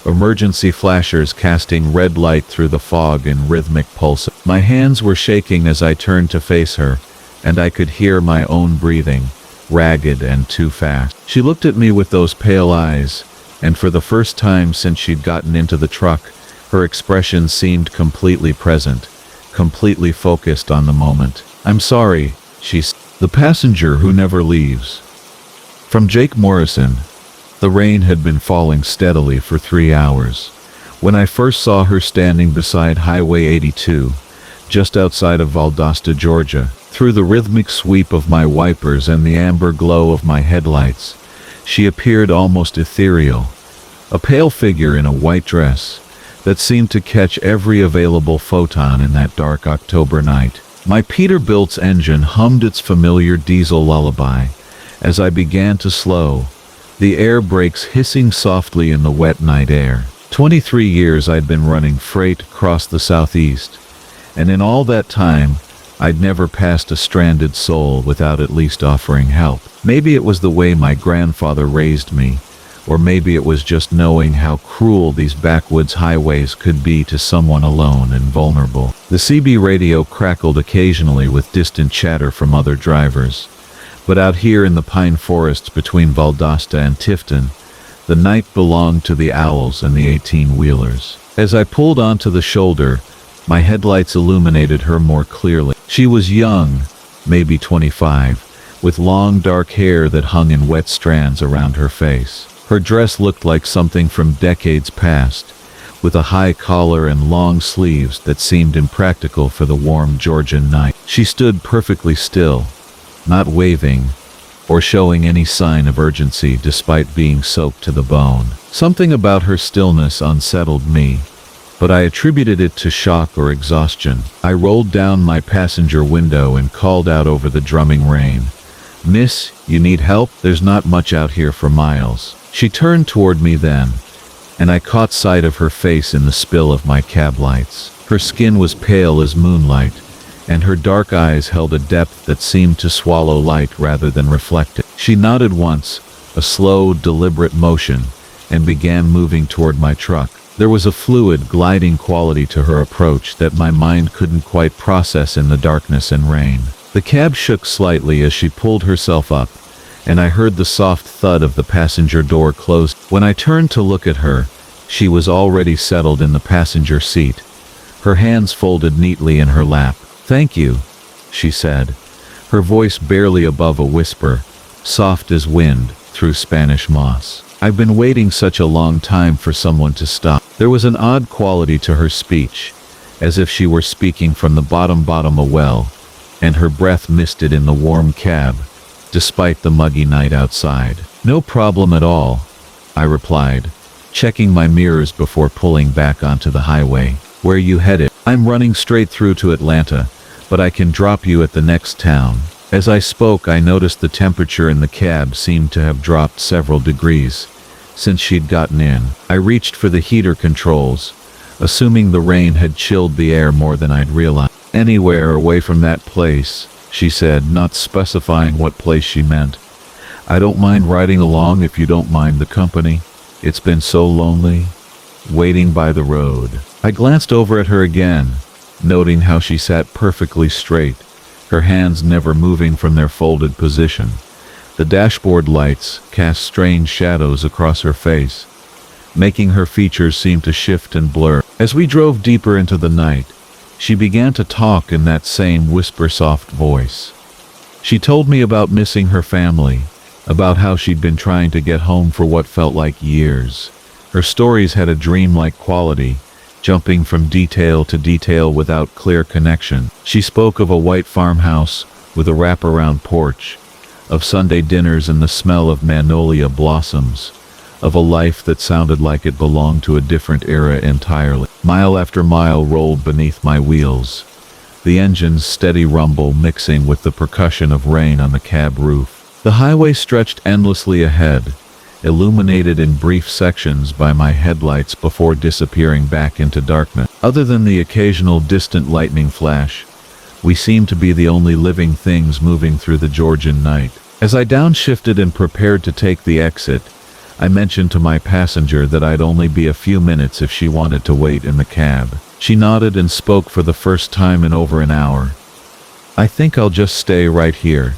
Speaker 1: emergency flashers casting red light through the fog in rhythmic pulses. My hands were shaking as I turned to face her, and I could hear my own breathing, ragged and too fast. She looked at me with those pale eyes, and for the first time since she'd gotten into the truck, her expression seemed completely present, completely focused on the moment. "I'm sorry," she said. "The passenger who never leaves." From Jake Morrison. The rain had been falling steadily for 3 hours. When I first saw her standing beside Highway 82, just outside of Valdosta, Georgia, through the rhythmic sweep of my wipers and the amber glow of my headlights, she appeared almost ethereal, a pale figure in a white dress that seemed to catch every available photon in that dark October night. My Peterbilt's engine hummed its familiar diesel lullaby as I began to slow, the air brakes hissing softly in the wet night air. 23 years I'd been running freight across the Southeast, and in all that time, I'd never passed a stranded soul without at least offering help. Maybe it was the way my grandfather raised me, or maybe it was just knowing how cruel these backwoods highways could be to someone alone and vulnerable. The CB radio crackled occasionally with distant chatter from other drivers. But out here in the pine forests between Valdosta and Tifton, the night belonged to the owls and the 18-wheelers. As I pulled onto the shoulder, my headlights illuminated her more clearly. She was young, maybe 25, with long dark hair that hung in wet strands around her face. Her dress looked like something from decades past, with a high collar and long sleeves that seemed impractical for the warm Georgian night. She stood perfectly still, not waving or showing any sign of urgency despite being soaked to the bone. Something about her stillness unsettled me, but I attributed it to shock or exhaustion. I rolled down my passenger window and called out over the drumming rain, "Miss, you need help? There's not much out here for miles." She turned toward me then, and I caught sight of her face in the spill of my cab lights. Her skin was pale as moonlight, and her dark eyes held a depth that seemed to swallow light rather than reflect it. She nodded once, a slow, deliberate motion, and began moving toward my truck. There was a fluid, gliding quality to her approach that my mind couldn't quite process in the darkness and rain. The cab shook slightly as she pulled herself up, and I heard the soft thud of the passenger door close. When I turned to look at her, she was already settled in the passenger seat, her hands folded neatly in her lap. "Thank you," she said, her voice barely above a whisper, soft as wind through Spanish moss. "I've been waiting such a long time for someone to stop." There was an odd quality to her speech, as if she were speaking from the bottom a well, and her breath misted in the warm cab, despite the muggy night outside. "No problem at all," I replied, checking my mirrors before pulling back onto the highway. "Where you headed?" "I'm running straight through to Atlanta, but I can drop you at the next town." As I spoke, I noticed the temperature in the cab seemed to have dropped several degrees since she'd gotten in. I reached for the heater controls, assuming the rain had chilled the air more than I'd realized. "Anywhere away from that place," she said, not specifying what place she meant. "I don't mind riding along if you don't mind the company. It's been so lonely, waiting by the road." I glanced over at her again, noting how she sat perfectly straight, her hands never moving from their folded position. The dashboard lights cast strange shadows across her face, making her features seem to shift and blur. As we drove deeper into the night, she began to talk in that same whisper-soft voice. She told me about missing her family, about how she'd been trying to get home for what felt like years. Her stories had a dreamlike quality, jumping from detail to detail without clear connection. She spoke of a white farmhouse with a wraparound porch, of Sunday dinners and the smell of magnolia blossoms, of a life that sounded like it belonged to a different era entirely. Mile after mile rolled beneath my wheels, the engine's steady rumble mixing with the percussion of rain on the cab roof. The highway stretched endlessly ahead, illuminated in brief sections by my headlights before disappearing back into darkness. Other than the occasional distant lightning flash, we seemed to be the only living things moving through the Georgian night. As I downshifted and prepared to take the exit, I mentioned to my passenger that I'd only be a few minutes if she wanted to wait in the cab. She nodded and spoke for the first time in over an hour. "I think I'll just stay right here,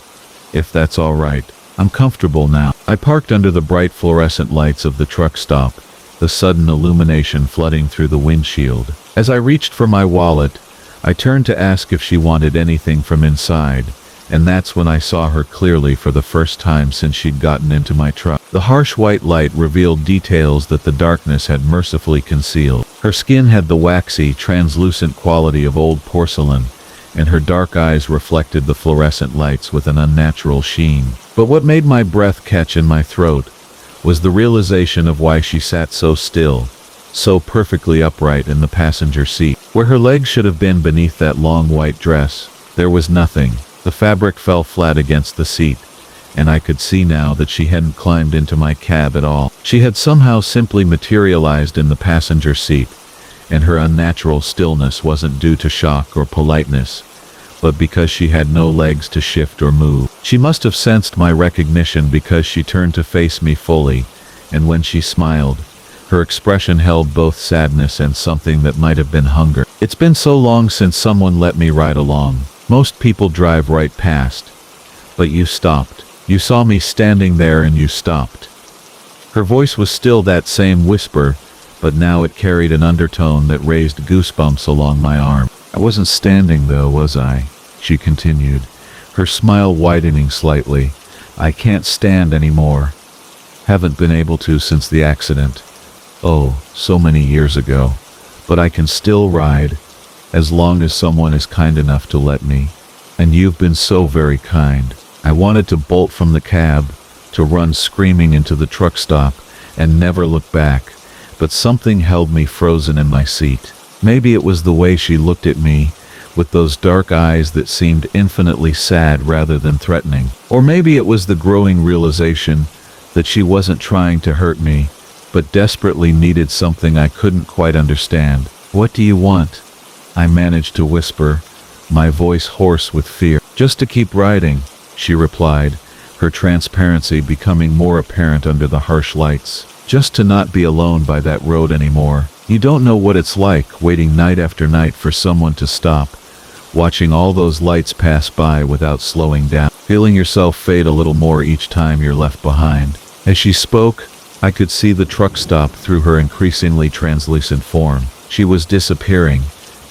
Speaker 1: if that's all right. I'm comfortable now." I parked under the bright fluorescent lights of the truck stop, the sudden illumination flooding through the windshield. As I reached for my wallet, I turned to ask if she wanted anything from inside, and that's when I saw her clearly for the first time since she'd gotten into my truck. The harsh white light revealed details that the darkness had mercifully concealed. Her skin had the waxy, translucent quality of old porcelain, and her dark eyes reflected the fluorescent lights with an unnatural sheen. But what made my breath catch in my throat was the realization of why she sat so still, so perfectly upright in the passenger seat. Where her legs should have been beneath that long white dress, there was nothing. The fabric fell flat against the seat, and I could see now that she hadn't climbed into my cab at all. She had somehow simply materialized in the passenger seat, and her unnatural stillness wasn't due to shock or politeness, but because she had no legs to shift or move. She must have sensed my recognition because she turned to face me fully, and when she smiled, her expression held both sadness and something that might have been hunger. "It's been so long since someone let me ride along. Most people drive right past. But you stopped. You saw me standing there and you stopped." Her voice was still that same whisper, but now it carried an undertone that raised goosebumps along my arm. "I wasn't standing though, was I?" she continued, her smile widening slightly. "I can't stand anymore. Haven't been able to since the accident. Oh, so many years ago. But I can still ride, as long as someone is kind enough to let me. And you've been so very kind. I wanted to bolt from the cab, to run screaming into the truck stop, and never look back, but something held me frozen in my seat. Maybe it was the way she looked at me, with those dark eyes that seemed infinitely sad rather than threatening. Or maybe it was the growing realization that she wasn't trying to hurt me, but desperately needed something I couldn't quite understand. "What do you want?" I managed to whisper, my voice hoarse with fear. "Just to keep riding," she replied, her transparency becoming more apparent under the harsh lights. "Just to not be alone by that road anymore. You don't know what it's like waiting night after night for someone to stop, watching all those lights pass by without slowing down, feeling yourself fade a little more each time you're left behind." As she spoke, I could see the truck stop through her increasingly translucent form. She was disappearing,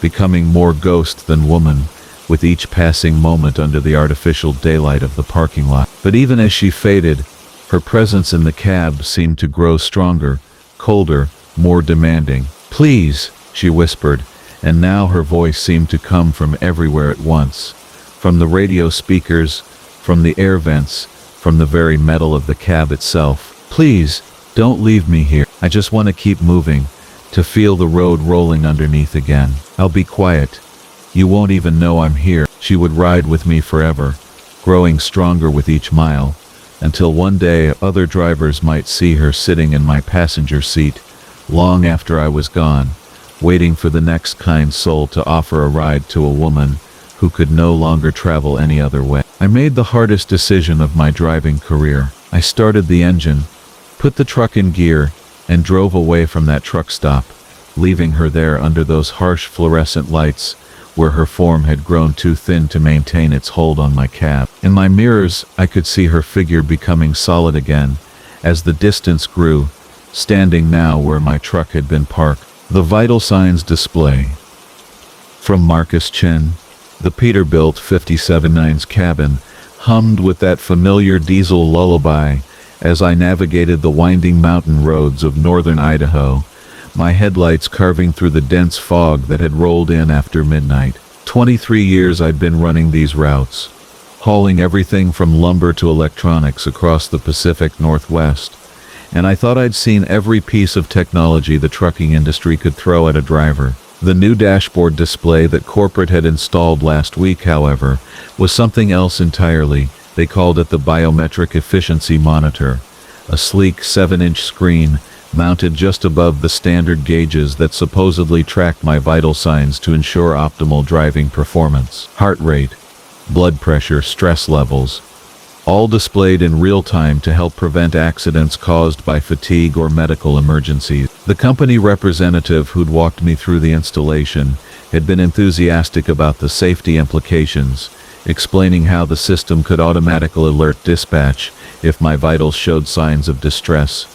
Speaker 1: becoming more ghost than woman, with each passing moment under the artificial daylight of the parking lot. But even as she faded, her presence in the cab seemed to grow stronger, colder, more demanding. "Please," she whispered, and now her voice seemed to come from everywhere at once. From the radio speakers, from the air vents, from the very metal of the cab itself. "Please, don't leave me here. I just want to keep moving, to feel the road rolling underneath again. I'll be quiet. You won't even know I'm here." She would ride with me forever, growing stronger with each mile, until one day other drivers might see her sitting in my passenger seat, long after I was gone, waiting for the next kind soul to offer a ride to a woman who could no longer travel any other way. I made the hardest decision of my driving career. I started the engine, put the truck in gear, and drove away from that truck stop, leaving her there under those harsh fluorescent lights, where her form had grown too thin to maintain its hold on my cab. In my mirrors, I could see her figure becoming solid again, as the distance grew, standing now where my truck had been parked. The vital signs display. From Marcus Chen, the Peterbilt 57.9's cabin hummed with that familiar diesel lullaby as I navigated the winding mountain roads of northern Idaho, my headlights carving through the dense fog that had rolled in after midnight. 23 years I'd been running these routes, hauling everything from lumber to electronics across the Pacific Northwest, and I thought I'd seen every piece of technology the trucking industry could throw at a driver. The new dashboard display that corporate had installed last week, however, was something else entirely. They called it the Biometric Efficiency Monitor, a sleek 7-inch screen mounted just above the standard gauges that supposedly tracked my vital signs to ensure optimal driving performance. Heart rate, blood pressure, stress levels, all displayed in real time to help prevent accidents caused by fatigue or medical emergencies. The company representative who'd walked me through the installation had been enthusiastic about the safety implications, explaining how the system could automatically alert dispatch if my vitals showed signs of distress,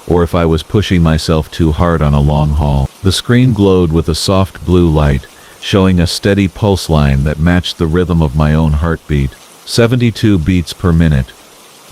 Speaker 1: or if I was pushing myself too hard on a long haul. The screen glowed with a soft blue light, showing a steady pulse line that matched the rhythm of my own heartbeat. 72 beats per minute,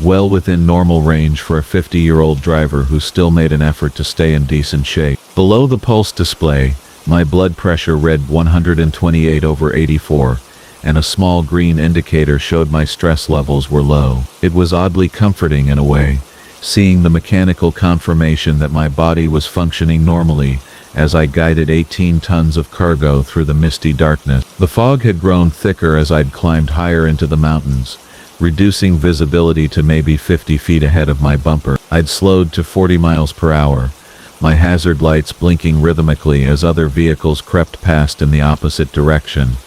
Speaker 1: well within normal range for a 50-year-old driver who still made an effort to stay in decent shape. Below the pulse display, my blood pressure read 128/84, and a small green indicator showed my stress levels were low. It was oddly comforting in a way, seeing the mechanical confirmation that my body was functioning normally as I guided 18 tons of cargo through the misty darkness. The fog had grown thicker as I'd climbed higher into the mountains, reducing visibility to maybe 50 feet ahead of my bumper. I'd slowed to 40 miles per hour, my hazard lights blinking rhythmically as other vehicles crept past in the opposite direction,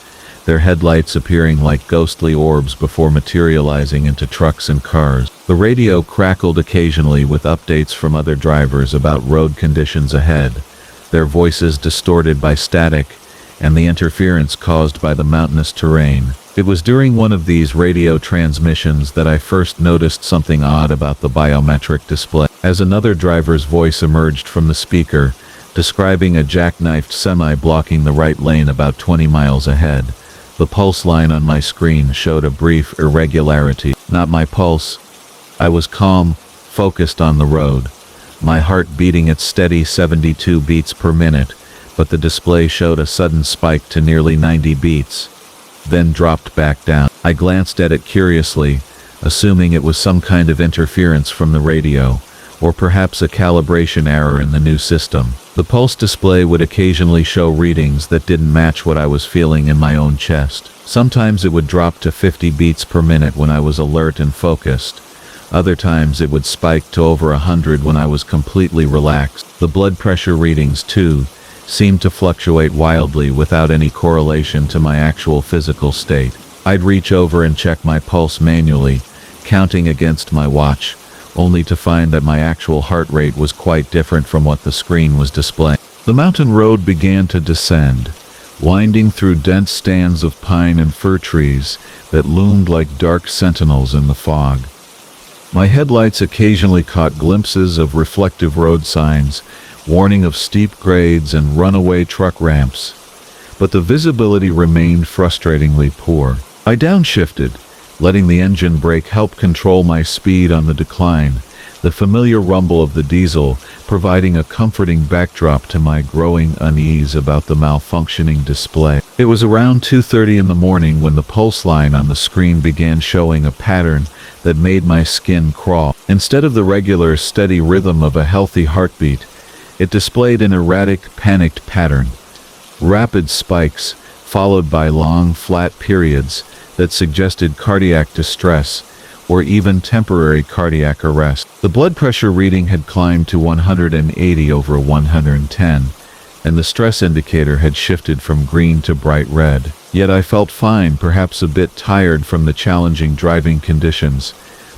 Speaker 1: their headlights appearing like ghostly orbs before materializing into trucks and cars. The radio crackled occasionally with updates from other drivers about road conditions ahead, their voices distorted by static and the interference caused by the mountainous terrain. It was during one of these radio transmissions that I first noticed something odd about the biometric display. As another driver's voice emerged from the speaker, describing a jackknifed semi blocking the right lane about 20 miles ahead, the pulse line on my screen showed a brief irregularity. Not my pulse. I was calm, focused on the road, my heart beating at steady 72 beats per minute, but the display showed a sudden spike to nearly 90 beats, then dropped back down. I glanced at it curiously, assuming it was some kind of interference from the radio, or perhaps a calibration error in the new system. The pulse display would occasionally show readings that didn't match what I was feeling in my own chest. Sometimes it would drop to 50 beats per minute when I was alert and focused. Other times it would spike to over 100 when I was completely relaxed. The blood pressure readings, too, seemed to fluctuate wildly without any correlation to my actual physical state. I'd reach over and check my pulse manually, counting against my watch, only to find that my actual heart rate was quite different from what the screen was displaying. The mountain road began to descend, winding through dense stands of pine and fir trees that loomed like dark sentinels in the fog. My headlights occasionally caught glimpses of reflective road signs, warning of steep grades and runaway truck ramps, but the visibility remained frustratingly poor. I downshifted, letting the engine brake help control my speed on the decline, the familiar rumble of the diesel providing a comforting backdrop to my growing unease about the malfunctioning display. It was around 2:30 in the morning when the pulse line on the screen began showing a pattern that made my skin crawl. Instead of the regular, steady rhythm of a healthy heartbeat, it displayed an erratic, panicked pattern. Rapid spikes, followed by long, flat periods that suggested cardiac distress or even temporary cardiac arrest. The blood pressure reading had climbed to 180 over 110, and the stress indicator had shifted from green to bright red. Yet I felt fine, perhaps a bit tired from the challenging driving conditions,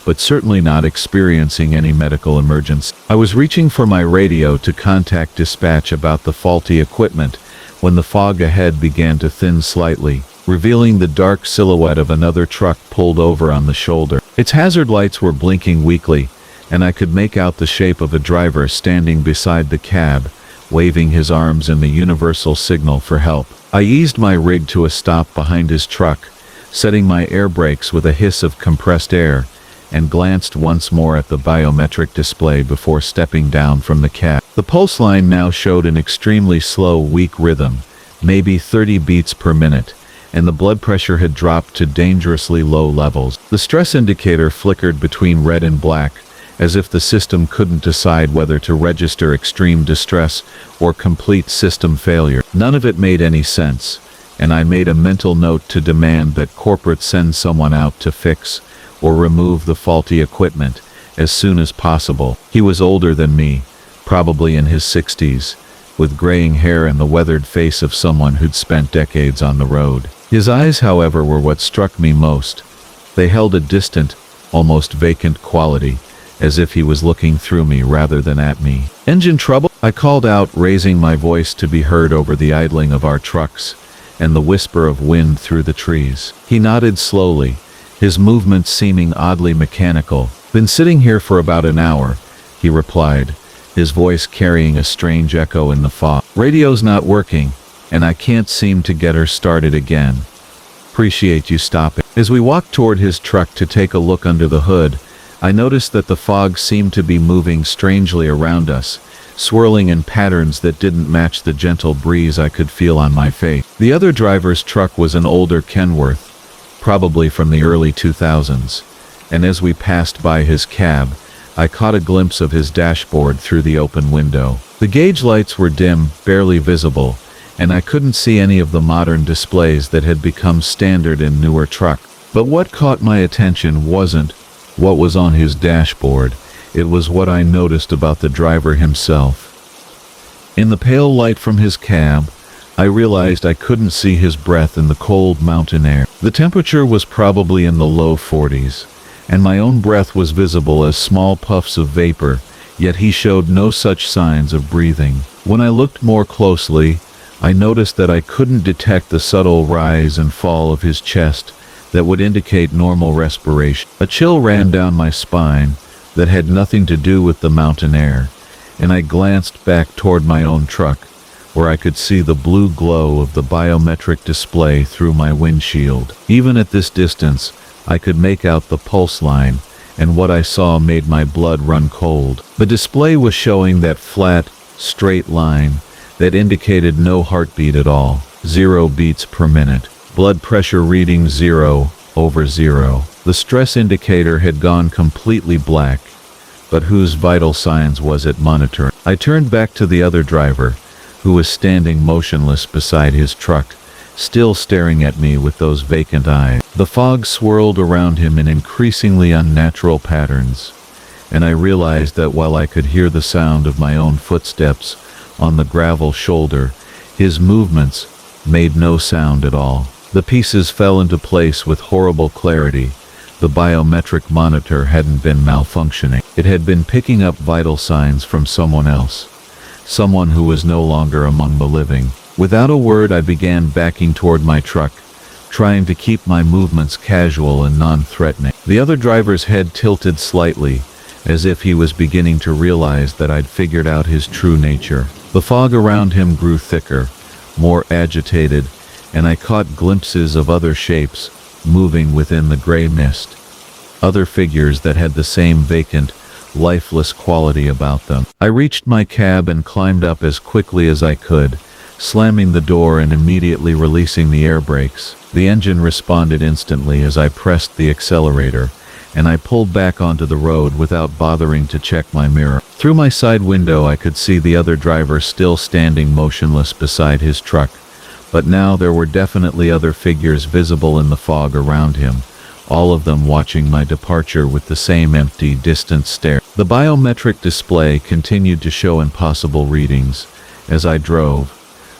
Speaker 1: but certainly not experiencing any medical emergency. I was reaching for my radio to contact dispatch about the faulty equipment when the fog ahead began to thin slightly, revealing the dark silhouette of another truck pulled over on the shoulder. Its hazard lights were blinking weakly, and I could make out the shape of a driver standing beside the cab, waving his arms in the universal signal for help. I eased my rig to a stop behind his truck, setting my air brakes with a hiss of compressed air, and glanced once more at the biometric display before stepping down from the cab. The pulse line now showed an extremely slow, weak rhythm, maybe 30 beats per minute, and the blood pressure had dropped to dangerously low levels. The stress indicator flickered between red and black, as if the system couldn't decide whether to register extreme distress or complete system failure. None of it made any sense, and I made a mental note to demand that corporate send someone out to fix or remove the faulty equipment as soon as possible. He was older than me, probably in his 60s, with graying hair and the weathered face of someone who'd spent decades on the road. His eyes, however, were what struck me most. They held a distant, almost vacant quality, as if he was looking through me rather than at me. "Engine trouble?" I called out, raising my voice to be heard over the idling of our trucks and the whisper of wind through the trees. He nodded slowly, his movements seeming oddly mechanical. "Been sitting here for about an hour," he replied, his voice carrying a strange echo in the fog. "Radio's not working, and I can't seem to get her started again. Appreciate you stopping." As we walked toward his truck to take a look under the hood, I noticed that the fog seemed to be moving strangely around us, swirling in patterns that didn't match the gentle breeze I could feel on my face. The other driver's truck was an older Kenworth, probably from the early 2000s, and as we passed by his cab, I caught a glimpse of his dashboard through the open window. The gauge lights were dim, barely visible, and I couldn't see any of the modern displays that had become standard in newer trucks. But what caught my attention wasn't what was on his dashboard, it was what I noticed about the driver himself. In the pale light from his cab, I realized I couldn't see his breath in the cold mountain air. The temperature was probably in the low 40s, and my own breath was visible as small puffs of vapor, yet he showed no such signs of breathing. When I looked more closely, I noticed that I couldn't detect the subtle rise and fall of his chest that would indicate normal respiration. A chill ran down my spine that had nothing to do with the mountain air, and I glanced back toward my own truck, where I could see the blue glow of the biometric display through my windshield. Even at this distance, I could make out the pulse line, and what I saw made my blood run cold. The display was showing that flat, straight line that indicated no heartbeat at all. 0 beats per minute. Blood pressure reading 0/0. The stress indicator had gone completely black, but whose vital signs was it monitoring? I turned back to the other driver, who was standing motionless beside his truck, still staring at me with those vacant eyes. The fog swirled around him in increasingly unnatural patterns, and I realized that while I could hear the sound of my own footsteps on the gravel shoulder, his movements made no sound at all. The pieces fell into place with horrible clarity. The biometric monitor hadn't been malfunctioning. It had been picking up vital signs from someone else, someone who was no longer among the living. Without a word, I began backing toward my truck, trying to keep my movements casual and non-threatening. The other driver's head tilted slightly, as if he was beginning to realize that I'd figured out his true nature. The fog around him grew thicker, more agitated, and I caught glimpses of other shapes moving within the gray mist. Other figures that had the same vacant, lifeless quality about them. I reached my cab and climbed up as quickly as I could, slamming the door and immediately releasing the air brakes. The engine responded instantly as I pressed the accelerator, and I pulled back onto the road without bothering to check my mirror. Through my side window I could see the other driver still standing motionless beside his truck, but now there were definitely other figures visible in the fog around him, all of them watching my departure with the same empty, distant stare. The biometric display continued to show impossible readings as I drove,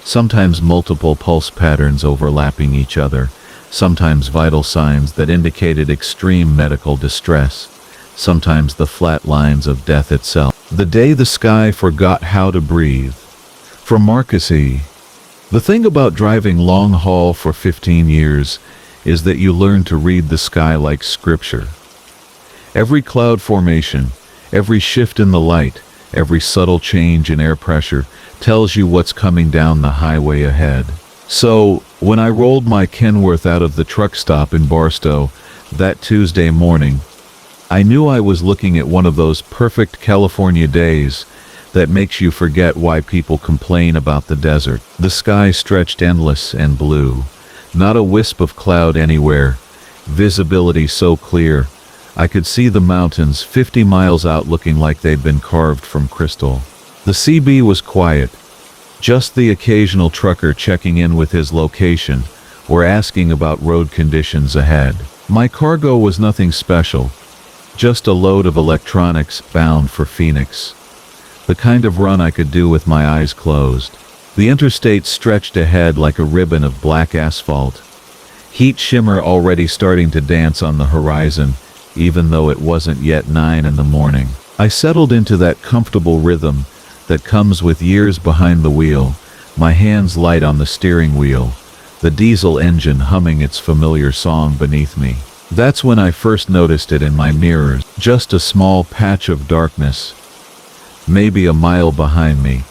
Speaker 1: sometimes multiple pulse patterns overlapping each other, sometimes vital signs that indicated extreme medical distress, sometimes the flat lines of death itself. The day the sky forgot how to breathe. From Marcus E. The thing about driving long haul for 15 years is that you learn to read the sky like scripture. Every cloud formation, every shift in the light, every subtle change in air pressure tells you what's coming down the highway ahead. So, when I rolled my Kenworth out of the truck stop in Barstow that Tuesday morning, I knew I was looking at one of those perfect California days that makes you forget why people complain about the desert. The sky stretched endless and blue, not a wisp of cloud anywhere, visibility so clear, I could see the mountains 50 miles out looking like they'd been carved from crystal. The CB was quiet, just the occasional trucker checking in with his location or asking about road conditions ahead. My cargo was nothing special, just a load of electronics bound for Phoenix. The kind of run I could do with my eyes closed. The interstate stretched ahead like a ribbon of black asphalt, heat shimmer already starting to dance on the horizon, even though it wasn't yet 9 in the morning. I settled into that comfortable rhythm that comes with years behind the wheel, my hands light on the steering wheel, the diesel engine humming its familiar song beneath me. That's when I first noticed it in my mirrors, just a small patch of darkness, maybe a mile behind me,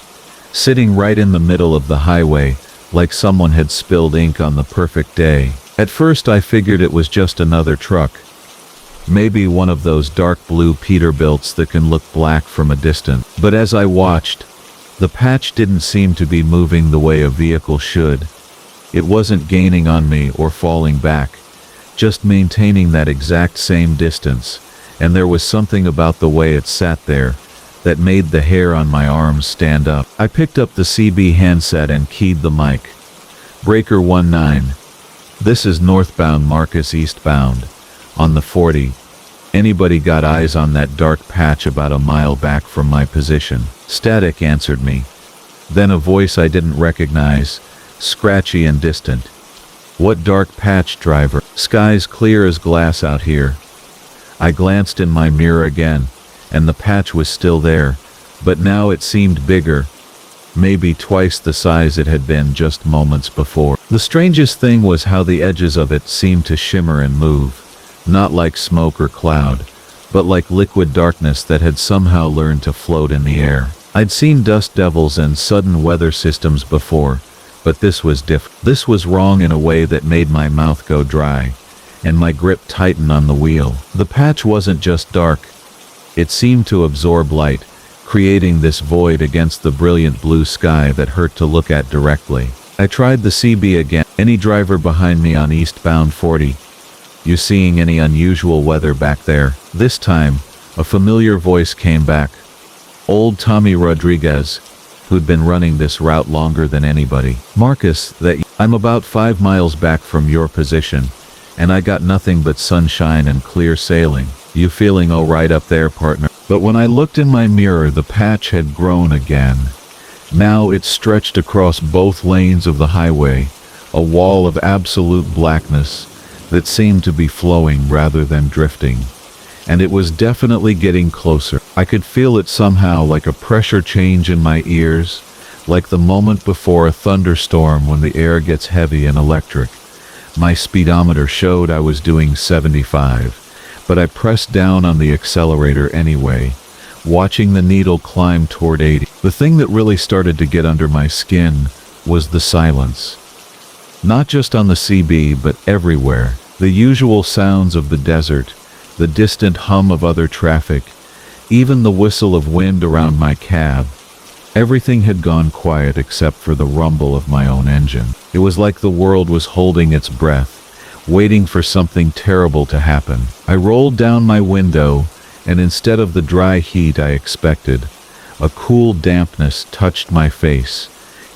Speaker 1: sitting right in the middle of the highway, like someone had spilled ink on the perfect day. At first I figured it was just another truck, maybe one of those dark blue Peterbilts that can look black from a distance. But as I watched, the patch didn't seem to be moving the way a vehicle should. It wasn't gaining on me or falling back, just maintaining that exact same distance, and there was something about the way it sat there that made the hair on my arms stand up. I picked up the CB handset and keyed the mic. Breaker 19. This is northbound Marcus eastbound. On the 40. Anybody got eyes on that dark patch about a mile back from my position? Static answered me. Then a voice I didn't recognize, scratchy and distant. What dark patch, driver? Sky's clear as glass out here. I glanced in my mirror again, and the patch was still there, but now it seemed bigger, maybe twice the size it had been just moments before. The strangest thing was how the edges of it seemed to shimmer and move, not like smoke or cloud, but like liquid darkness that had somehow learned to float in the air. I'd seen dust devils and sudden weather systems before, but this was different. This was wrong in a way that made my mouth go dry. and my grip tightened on the wheel. The patch wasn't just dark, it seemed to absorb light, creating this void against the brilliant blue sky that hurt to look at directly. I tried the CB again. Any driver behind me on eastbound 40? You seeing any unusual weather back there? This time, a familiar voice came back. Old Tommy Rodriguez, who'd been running this route longer than anybody. Marcus, I'm about 5 miles back from your position, and I got nothing but sunshine and clear sailing. You feeling all right up there, partner? But when I looked in my mirror, the patch had grown again. Now it stretched across both lanes of the highway, a wall of absolute blackness that seemed to be flowing rather than drifting. And it was definitely getting closer. I could feel it somehow, like a pressure change in my ears, like the moment before a thunderstorm when the air gets heavy and electric. My speedometer showed I was doing 75, but I pressed down on the accelerator anyway, watching the needle climb toward 80. The thing that really started to get under my skin was the silence. Not just on the CB, but everywhere. The usual sounds of the desert, the distant hum of other traffic, even the whistle of wind around my cab. Everything had gone quiet except for the rumble of my own engine. It was like the world was holding its breath, waiting for something terrible to happen. I rolled down my window, and instead of the dry heat I expected, a cool dampness touched my face,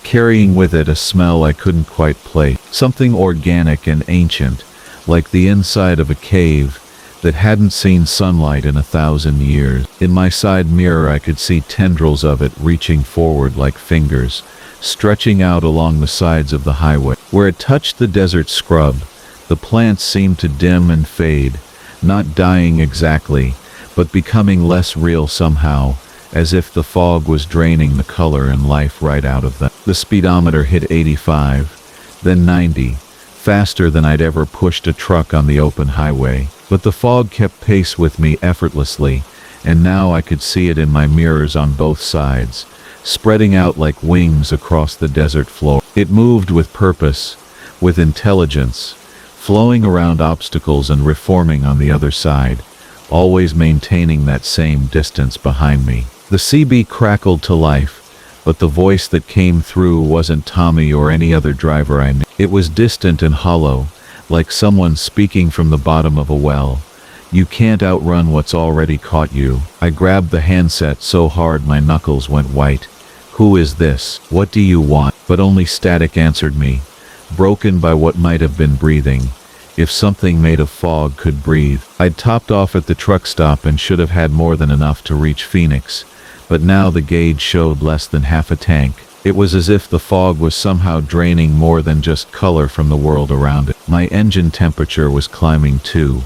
Speaker 1: carrying with it a smell I couldn't quite place. Something organic and ancient, like the inside of a cave that hadn't seen sunlight in 1,000 years. In my side mirror I could see tendrils of it reaching forward like fingers, stretching out along the sides of the highway. Where it touched the desert scrub, the plants seemed to dim and fade, not dying exactly, but becoming less real somehow, as if the fog was draining the color and life right out of them. The speedometer hit 85, then 90, faster than I'd ever pushed a truck on the open highway. But the fog kept pace with me effortlessly, and now I could see it in my mirrors on both sides, spreading out like wings across the desert floor. It moved with purpose, with intelligence, flowing around obstacles and reforming on the other side, always maintaining that same distance behind me. The CB crackled to life, but the voice that came through wasn't Tommy or any other driver I knew. It was distant and hollow, like someone speaking from the bottom of a well. You can't outrun what's already caught you. I grabbed the handset so hard my knuckles went white. Who is this? What do you want? But only static answered me, broken by what might have been breathing, if something made of fog could breathe. I'd topped off at the truck stop and should have had more than enough to reach Phoenix, but now the gauge showed less than half a tank. It was as if the fog was somehow draining more than just color from the world around it. My engine temperature was climbing too,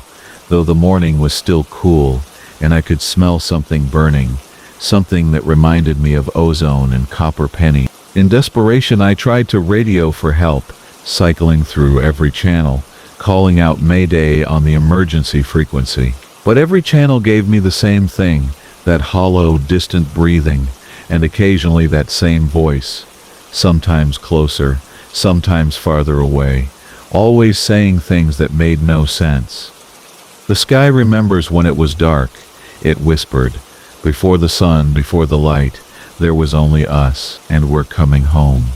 Speaker 1: though the morning was still cool, and I could smell something burning, something that reminded me of ozone and copper penny. In desperation I tried to radio for help, cycling through every channel, calling out Mayday on the emergency frequency. But every channel gave me the same thing, that hollow, distant breathing, and occasionally that same voice, sometimes closer, sometimes farther away, always saying things that made no sense. The sky remembers when it was dark, it whispered. Before the sun, before the light, there was only us, and we're coming home.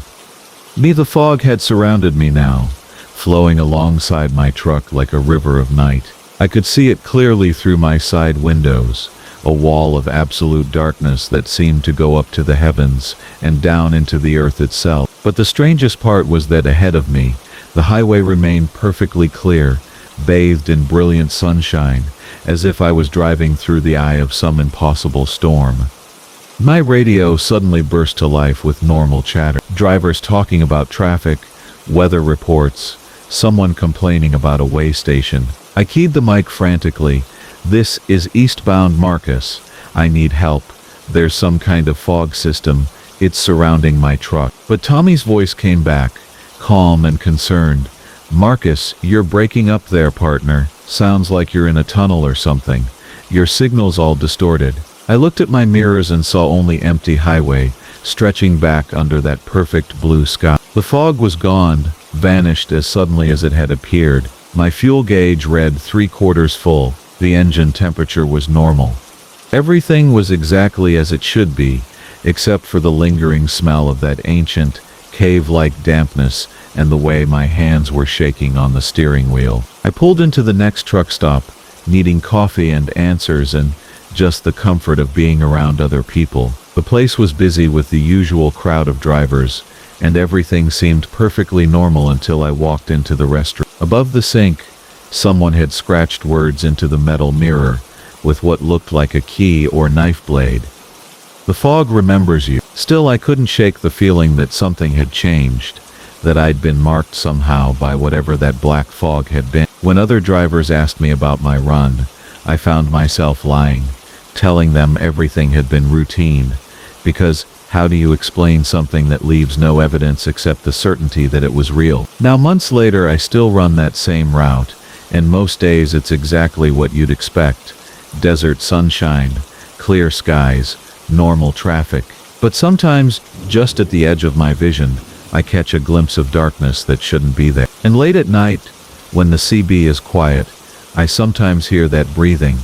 Speaker 1: The fog had surrounded me now, flowing alongside my truck like a river of night. I could see it clearly through my side windows, a wall of absolute darkness that seemed to go up to the heavens and down into the earth itself. But the strangest part was that ahead of me, the highway remained perfectly clear, bathed in brilliant sunshine, as if I was driving through the eye of some impossible storm. My radio suddenly burst to life with normal chatter. Drivers talking about traffic, weather reports, someone complaining about a way station. I keyed the mic frantically. This is eastbound Marcus. I need help. There's some kind of fog system. It's surrounding my truck. But Tommy's voice came back, calm and concerned. Marcus, you're breaking up there, partner. Sounds like you're in a tunnel or something. Your signal's all distorted. I looked at my mirrors and saw only empty highway, stretching back under that perfect blue sky. The fog was gone, vanished as suddenly as it had appeared. My fuel gauge read 3/4 full. The engine temperature was normal. Everything was exactly as it should be, except for the lingering smell of that ancient, cave-like dampness and the way my hands were shaking on the steering wheel. I pulled into the next truck stop, needing coffee and answers and just the comfort of being around other people. The place was busy with the usual crowd of drivers, and everything seemed perfectly normal until I walked into the restroom. Above the sink, someone had scratched words into the metal mirror with what looked like a key or knife blade. The fog remembers you. Still, I couldn't shake the feeling that something had changed, that I'd been marked somehow by whatever that black fog had been. When other drivers asked me about my run, I found myself lying, telling them everything had been routine, because how do you explain something that leaves no evidence except the certainty that it was real? Now, months later, I still run that same route, and most days it's exactly what you'd expect. Desert sunshine, clear skies, normal traffic. But sometimes, just at the edge of my vision, I catch a glimpse of darkness that shouldn't be there. And late at night, when the CB is quiet, I sometimes hear that breathing,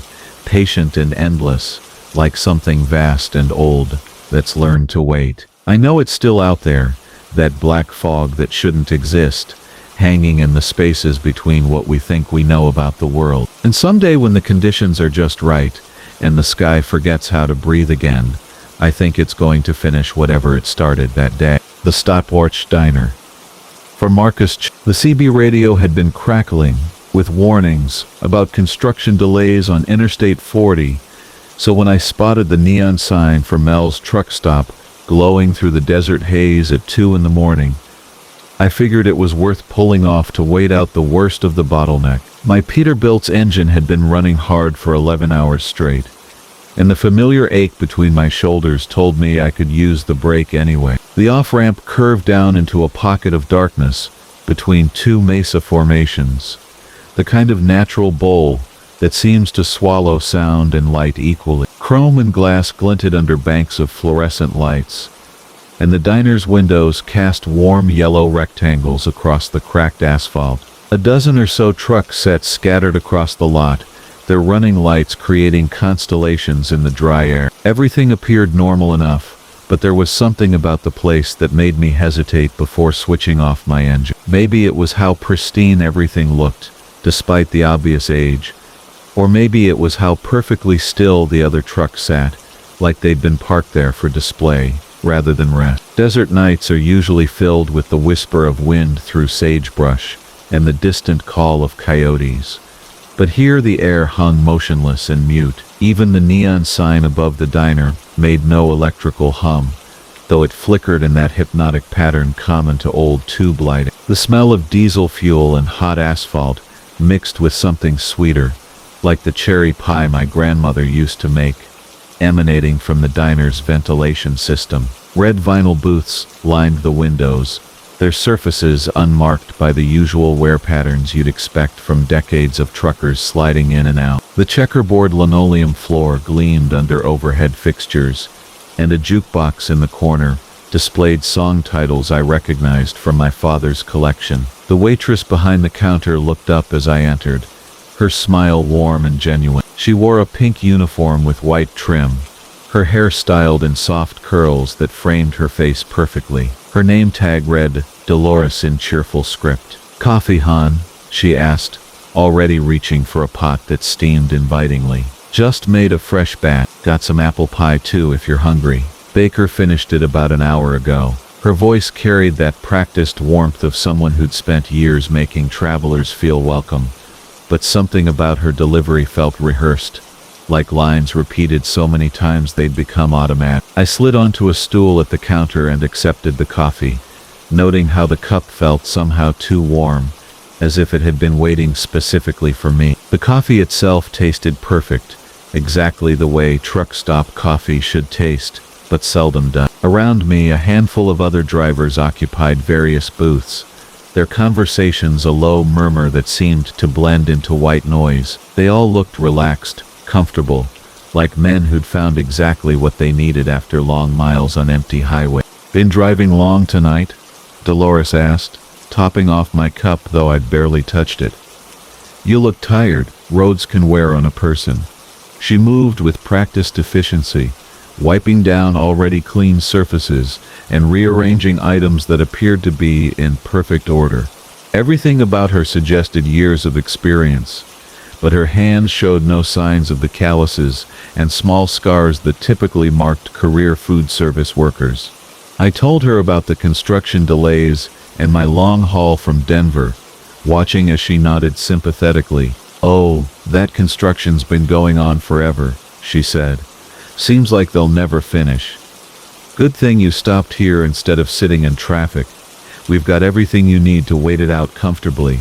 Speaker 1: patient and endless, like something vast and old that's learned to wait. I know it's still out there, that black fog that shouldn't exist, hanging in the spaces between what we think we know about the world. And someday when the conditions are just right, and the sky forgets how to breathe again, I think it's going to finish whatever it started that day. The Stopwatch Diner. For Marcus the CB radio had been crackling with warnings about construction delays on Interstate 40, so when I spotted the neon sign for Mel's truck stop glowing through the desert haze at 2 in the morning, I figured it was worth pulling off to wait out the worst of the bottleneck. My Peterbilt's engine had been running hard for 11 hours straight, and the familiar ache between my shoulders told me I could use the brake anyway. The off-ramp curved down into a pocket of darkness between two mesa formations, the kind of natural bowl that seems to swallow sound and light equally. Chrome and glass glinted under banks of fluorescent lights, and the diner's windows cast warm yellow rectangles across the cracked asphalt. A dozen or so trucks sat scattered across the lot, their running lights creating constellations in the dry air. Everything appeared normal enough, but there was something about the place that made me hesitate before switching off my engine. Maybe it was how pristine everything looked, despite the obvious age. Or maybe it was how perfectly still the other trucks sat, like they'd been parked there for display rather than rest. Desert nights are usually filled with the whisper of wind through sagebrush and the distant call of coyotes. But here the air hung motionless and mute. Even the neon sign above the diner made no electrical hum, though it flickered in that hypnotic pattern common to old tube lighting. The smell of diesel fuel and hot asphalt mixed with something sweeter, like the cherry pie my grandmother used to make, emanating from the diner's ventilation system. Red vinyl booths lined the windows, their surfaces unmarked by the usual wear patterns you'd expect from decades of truckers sliding in and out. The checkerboard linoleum floor gleamed under overhead fixtures, and a jukebox in the corner displayed song titles I recognized from my father's collection. The waitress behind the counter looked up as I entered, her smile warm and genuine. She wore a pink uniform with white trim, her hair styled in soft curls that framed her face perfectly. Her name tag read, Dolores in cheerful script. "Coffee, hon?" she asked, already reaching for a pot that steamed invitingly. "Just made a fresh batch. Got some apple pie too if you're hungry. Baker finished it about an hour ago." Her voice carried that practiced warmth of someone who'd spent years making travelers feel welcome, but something about her delivery felt rehearsed, like lines repeated so many times they'd become automatic. I slid onto a stool at the counter and accepted the coffee, noting how the cup felt somehow too warm, as if it had been waiting specifically for me. The coffee itself tasted perfect, exactly the way truck stop coffee should taste, but seldom does. Around me, a handful of other drivers occupied various booths, their conversations a low murmur that seemed to blend into white noise. They all looked relaxed, comfortable, like men who'd found exactly what they needed after long miles on empty highway. "Been driving long tonight?" Dolores asked, topping off my cup though I'd barely touched it. "You look tired. Roads can wear on a person." She moved with practiced efficiency, wiping down already clean surfaces and rearranging items that appeared to be in perfect order. Everything about her suggested years of experience, but her hands showed no signs of the calluses and small scars that typically marked career food service workers. I told her about the construction delays and my long haul from Denver, watching as she nodded sympathetically. "Oh, that construction's been going on forever," she said. "Seems like they'll never finish. Good thing you stopped here instead of sitting in traffic. We've got everything you need to wait it out comfortably."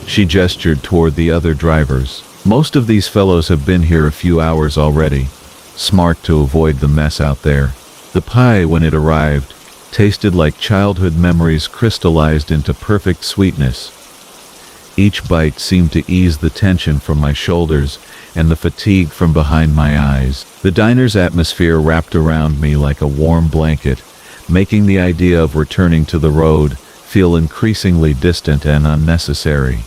Speaker 1: She gestured toward the other drivers. "Most of these fellows have been here a few hours already. Smart to avoid the mess out there." The pie, when it arrived, tasted like childhood memories crystallized into perfect sweetness. Each bite seemed to ease the tension from my shoulders and the fatigue from behind my eyes. The diner's atmosphere wrapped around me like a warm blanket, making the idea of returning to the road feel increasingly distant and unnecessary.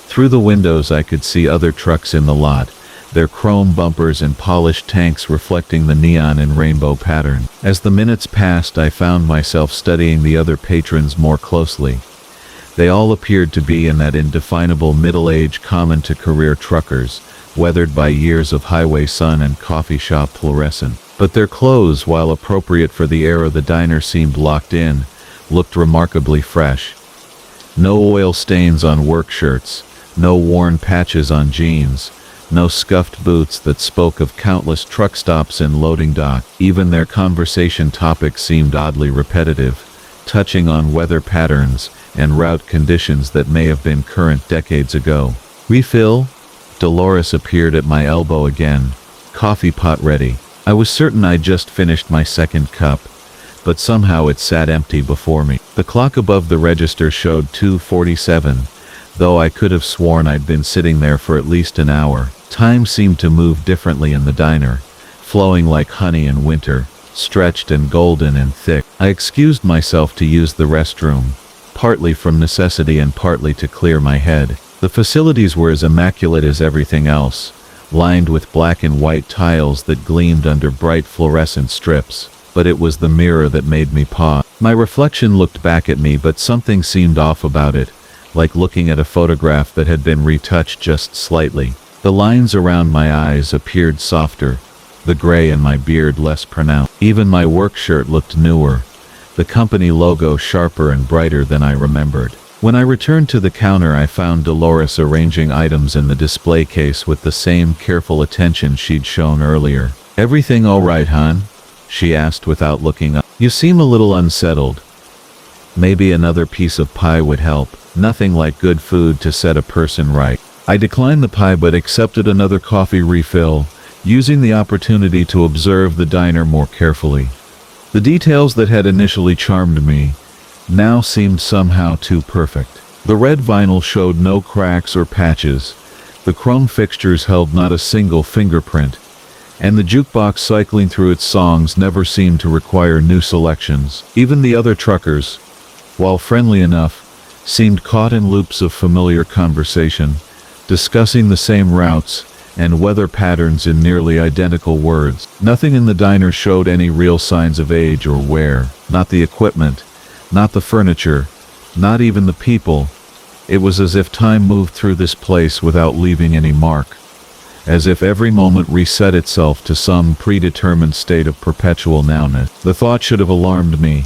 Speaker 1: Through the windows I could see other trucks in the lot, their chrome bumpers and polished tanks reflecting the neon and rainbow pattern. As the minutes passed, I found myself studying the other patrons more closely. They all appeared to be in that indefinable middle age common to career truckers, weathered by years of highway sun and coffee shop fluorescent. But their clothes, while appropriate for the era the diner seemed locked in, looked remarkably fresh. No oil stains on work shirts, no worn patches on jeans, no scuffed boots that spoke of countless truck stops and loading dock. Even their conversation topics seemed oddly repetitive, touching on weather patterns and route conditions that may have been current decades ago. "Refill?" Dolores appeared at my elbow again, coffee pot ready. I was certain I'd just finished my second cup, but somehow it sat empty before me. The clock above the register showed 2:47, though I could have sworn I'd been sitting there for at least an hour. Time seemed to move differently in the diner, flowing like honey in winter, stretched and golden and thick. I excused myself to use the restroom, partly from necessity and partly to clear my head. The facilities were as immaculate as everything else, lined with black and white tiles that gleamed under bright fluorescent strips, but it was the mirror that made me pause. My reflection looked back at me, but something seemed off about it, like looking at a photograph that had been retouched just slightly. The lines around my eyes appeared softer, the gray in my beard less pronounced. Even my work shirt looked newer, the company logo sharper and brighter than I remembered. When I returned to the counter, I found Dolores arranging items in the display case with the same careful attention she'd shown earlier. "Everything all right, hon?" she asked without looking up. "You seem a little unsettled." Maybe another piece of pie would help. Nothing like good food to set a person right. I declined the pie but accepted another coffee refill, using the opportunity to observe the diner more carefully. The details that had initially charmed me now seemed somehow too perfect. The red vinyl showed no cracks or patches, the chrome fixtures held not a single fingerprint, and the jukebox cycling through its songs never seemed to require new selections. Even the other truckers, while friendly enough, seemed caught in loops of familiar conversation, discussing the same routes and weather patterns in nearly identical words. Nothing in the diner showed any real signs of age or wear. Not the equipment, not the furniture, not even the people. It was as if time moved through this place without leaving any mark, as if every moment reset itself to some predetermined state of perpetual nowness. The thought should have alarmed me,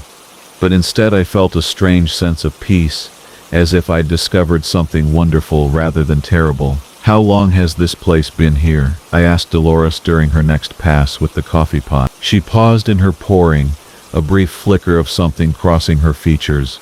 Speaker 1: but instead I felt a strange sense of peace, as if I'd discovered something wonderful rather than terrible. "How long has this place been here?" I asked Dolores during her next pass with the coffee pot. She paused in her pouring, a brief flicker of something crossing her features,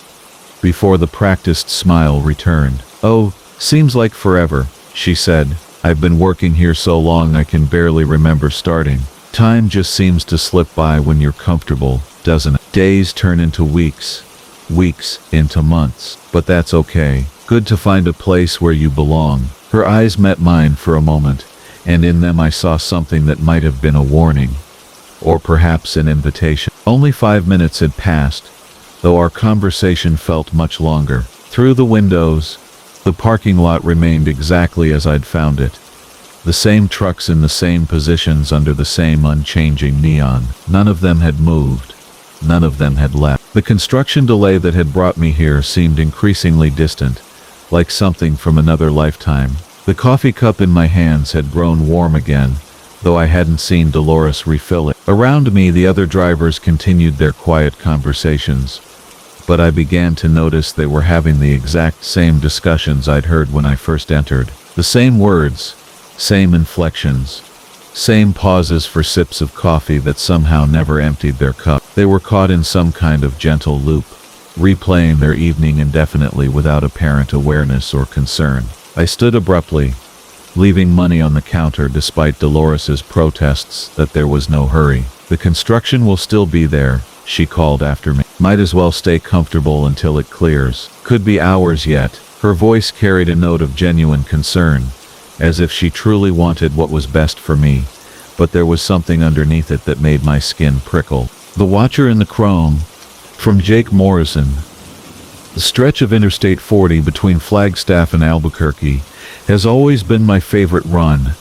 Speaker 1: before the practiced smile returned. "Oh, seems like forever," she said. "I've been working here so long I can barely remember starting. Time just seems to slip by when you're comfortable, doesn't it? Days turn into weeks, weeks into months. But that's okay. Good to find a place where you belong." Her eyes met mine for a moment, and in them I saw something that might have been a warning, or perhaps an invitation. Only 5 minutes had passed, though our conversation felt much longer. Through the windows, The parking lot remained exactly as I'd found it. The same trucks in the same positions under the same unchanging neon. None of them had moved. None of them had left. The construction delay that had brought me here seemed increasingly distant, like something from another lifetime. The coffee cup in my hands had grown warm again, though I hadn't seen Dolores refill it. Around me, the other drivers continued their quiet conversations, but I began to notice they were having the exact same discussions I'd heard when I first entered. The same words, same inflections, same pauses for sips of coffee that somehow never emptied their cup. They were caught in some kind of gentle loop, replaying their evening indefinitely without apparent awareness or concern. I stood abruptly, leaving money on the counter despite Dolores's protests that there was no hurry. "The construction will still be there," she called after me. "Might as well stay comfortable until it clears. Could be hours yet." Her voice carried a note of genuine concern, as if she truly wanted what was best for me, but there was something underneath it that made my skin prickle. "The Watcher in the Chrome," from Jake Morrison. The stretch of Interstate 40 between Flagstaff and Albuquerque has always been my favorite run,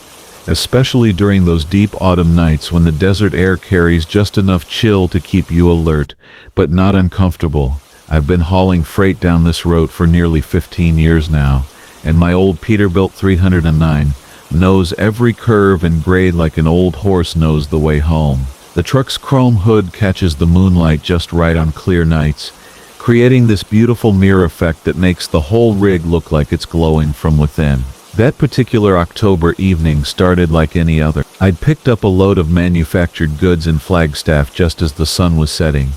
Speaker 1: especially during those deep autumn nights when the desert air carries just enough chill to keep you alert, but not uncomfortable. I've been hauling freight down this road for nearly 15 years now, and my old Peterbilt 309 knows every curve and grade like an old horse knows the way home. The truck's chrome hood catches the moonlight just right on clear nights, creating this beautiful mirror effect that makes the whole rig look like it's glowing from within. That particular October evening started like any other. I'd picked up a load of manufactured goods in Flagstaff just as the sun was setting,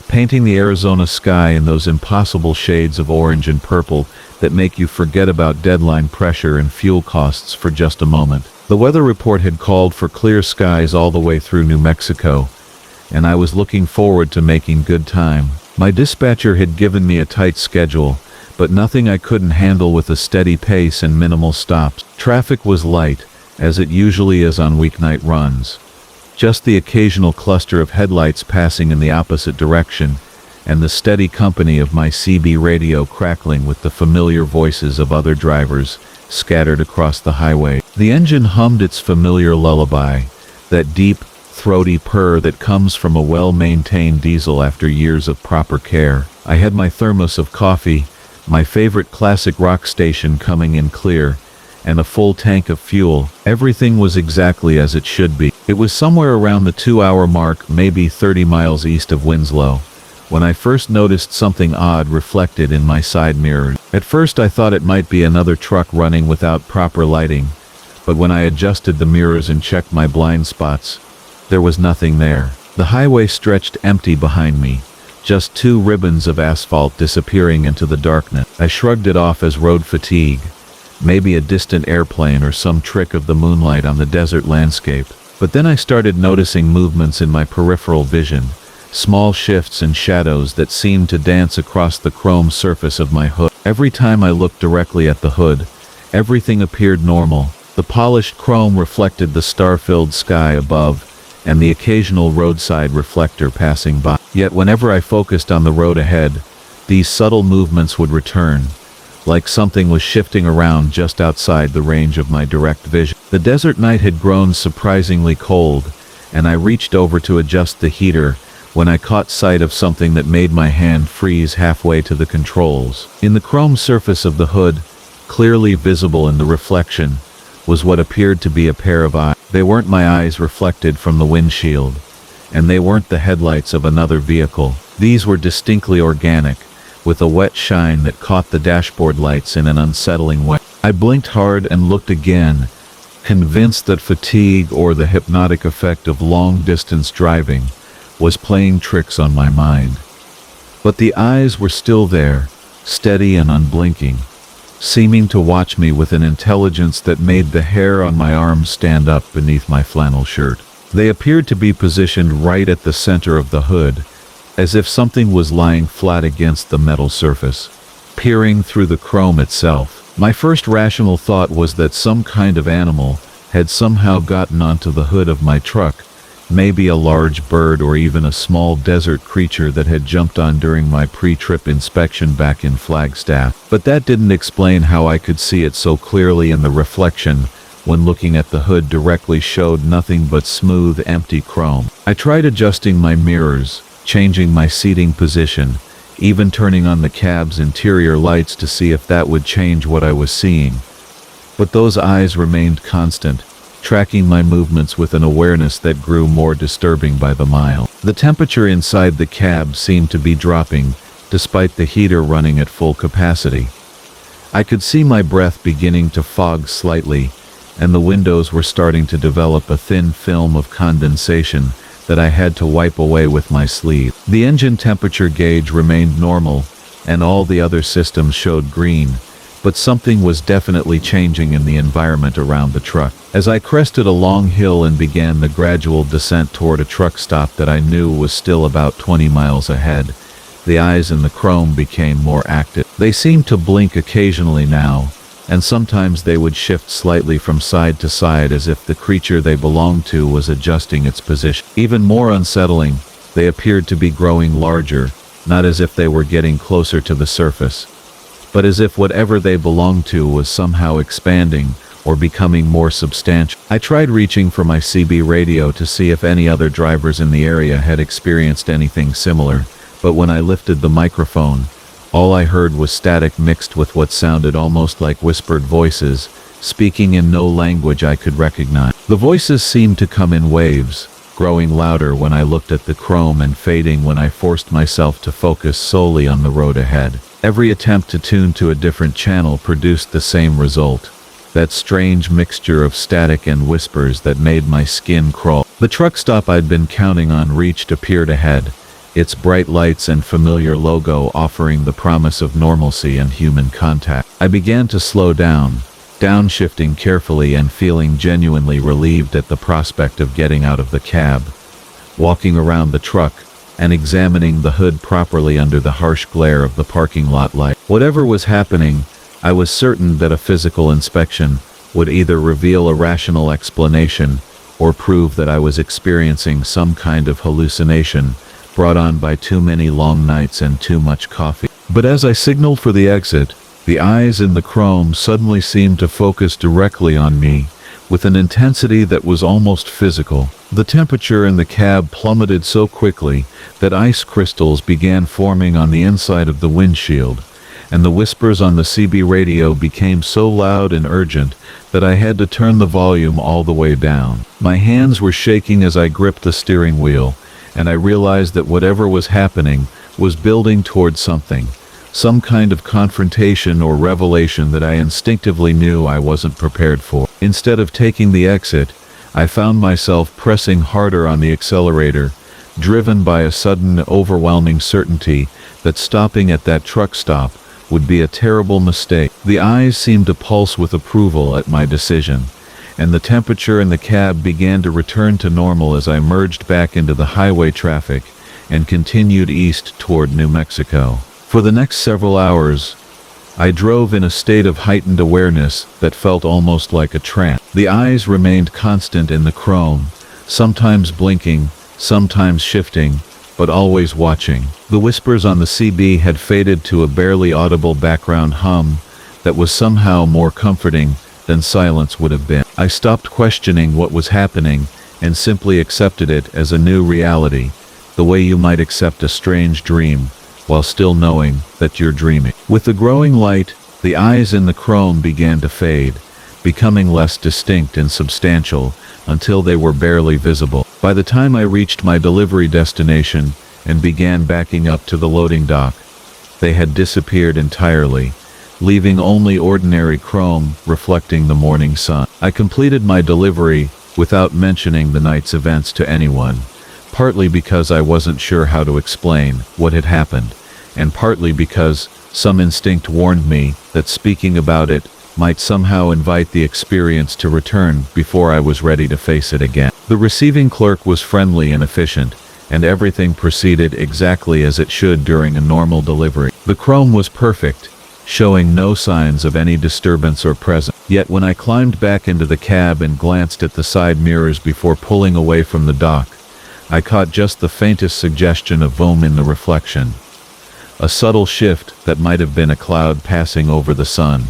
Speaker 1: painting the Arizona sky in those impossible shades of orange and purple that make you forget about deadline pressure and fuel costs for just a moment. The weather report had called for clear skies all the way through New Mexico, and I was looking forward to making good time. My dispatcher had given me a tight schedule, but nothing I couldn't handle with a steady pace and minimal stops. Traffic was light, as it usually is on weeknight runs. Just the occasional cluster of headlights passing in the opposite direction, and the steady company of my CB radio crackling with the familiar voices of other drivers scattered across the highway. The engine hummed its familiar lullaby, that deep, throaty purr that comes from a well-maintained diesel after years of proper care. I had my thermos of coffee, my favorite classic rock station coming in clear, and a full tank of fuel. Everything was exactly as it should be. It was somewhere around the 2-hour mark, maybe 30 miles east of Winslow, when I first noticed something odd reflected in my side mirror. At first I thought it might be another truck running without proper lighting, but when I adjusted the mirrors and checked my blind spots, there was nothing there. The highway stretched empty behind me, just 2 ribbons of asphalt disappearing into the darkness. I shrugged it off as road fatigue, maybe a distant airplane or some trick of the moonlight on the desert landscape. But then I started noticing movements in my peripheral vision, small shifts and shadows that seemed to dance across the chrome surface of my hood. Every time I looked directly at the hood, everything appeared normal. The polished chrome reflected the star-filled sky above, and the occasional roadside reflector passing by. Yet whenever I focused on the road ahead, these subtle movements would return, like something was shifting around just outside the range of my direct vision. The desert night had grown surprisingly cold, and I reached over to adjust the heater when I caught sight of something that made my hand freeze halfway to the controls. In the chrome surface of the hood, clearly visible in the reflection, was what appeared to be a pair of eyes. They weren't my eyes reflected from the windshield, and they weren't the headlights of another vehicle. These were distinctly organic, with a wet shine that caught the dashboard lights in an unsettling way. I blinked hard and looked again, convinced that fatigue or the hypnotic effect of long-distance driving was playing tricks on my mind. But the eyes were still there, steady and unblinking, seeming to watch me with an intelligence that made the hair on my arms stand up beneath my flannel shirt. They appeared to be positioned right at the center of the hood, as if something was lying flat against the metal surface, peering through the chrome itself. My first rational thought was that some kind of animal had somehow gotten onto the hood of my truck, maybe a large bird or even a small desert creature that had jumped on during my pre-trip inspection back in Flagstaff. But that didn't explain how I could see it so clearly, in the reflection when looking at the hood directly showed nothing but smooth, empty chrome. I tried adjusting my mirrors, changing my seating position, even turning on the cab's interior lights to see if that would change what I was seeing. But those eyes remained constant, tracking my movements with an awareness that grew more disturbing by the mile. The temperature inside the cab seemed to be dropping, despite the heater running at full capacity. I could see my breath beginning to fog slightly, and the windows were starting to develop a thin film of condensation that I had to wipe away with my sleeve. The engine temperature gauge remained normal, and all the other systems showed green, but something was definitely changing in the environment around the truck. As I crested a long hill and began the gradual descent toward a truck stop that I knew was still about 20 miles ahead, the eyes in the chrome became more active. They seemed to blink occasionally now, and sometimes they would shift slightly from side to side as if the creature they belonged to was adjusting its position. Even more unsettling, they appeared to be growing larger, not as if they were getting closer to the surface, but as if whatever they belonged to was somehow expanding or becoming more substantial. I tried reaching for my CB radio to see if any other drivers in the area had experienced anything similar, but when I lifted the microphone, all I heard was static mixed with what sounded almost like whispered voices, speaking in no language I could recognize. The voices seemed to come in waves, growing louder when I looked at the chrome and fading when I forced myself to focus solely on the road ahead. Every attempt to tune to a different channel produced the same result, that strange mixture of static and whispers that made my skin crawl. The truck stop I'd been counting on appeared ahead, its bright lights and familiar logo offering the promise of normalcy and human contact. I began to slow down, downshifting carefully and feeling genuinely relieved at the prospect of getting out of the cab, walking around the truck, and examining the hood properly under the harsh glare of the parking lot light. Whatever was happening, I was certain that a physical inspection would either reveal a rational explanation or prove that I was experiencing some kind of hallucination brought on by too many long nights and too much coffee. But as I signaled for the exit, the eyes in the chrome suddenly seemed to focus directly on me, with an intensity that was almost physical. The temperature in the cab plummeted so quickly that ice crystals began forming on the inside of the windshield, and the whispers on the CB radio became so loud and urgent that I had to turn the volume all the way down. My hands were shaking as I gripped the steering wheel, and I realized that whatever was happening was building toward something, some kind of confrontation or revelation that I instinctively knew I wasn't prepared for. Instead of taking the exit, I found myself pressing harder on the accelerator, driven by a sudden, overwhelming certainty that stopping at that truck stop would be a terrible mistake. The eyes seemed to pulse with approval at my decision, and the temperature in the cab began to return to normal as I merged back into the highway traffic and continued east toward New Mexico. For the next several hours, I drove in a state of heightened awareness that felt almost like a trance. The eyes remained constant in the chrome, sometimes blinking, sometimes shifting, but always watching. The whispers on the CB had faded to a barely audible background hum that was somehow more comforting than silence would have been. I stopped questioning what was happening and simply accepted it as a new reality, the way you might accept a strange dream, while still knowing that you're dreaming. With the growing light, the eyes in the chrome began to fade, becoming less distinct and substantial until they were barely visible. By the time I reached my delivery destination and began backing up to the loading dock, they had disappeared entirely, leaving only ordinary chrome reflecting the morning sun. I completed my delivery without mentioning the night's events to anyone, partly because I wasn't sure how to explain what had happened, and partly because some instinct warned me that speaking about it might somehow invite the experience to return before I was ready to face it again. The receiving clerk was friendly and efficient, and everything proceeded exactly as it should during a normal delivery. The chrome was perfect, showing no signs of any disturbance or presence. Yet when I climbed back into the cab and glanced at the side mirrors before pulling away from the dock, I caught just the faintest suggestion of foam in the reflection. A subtle shift that might have been a cloud passing over the sun,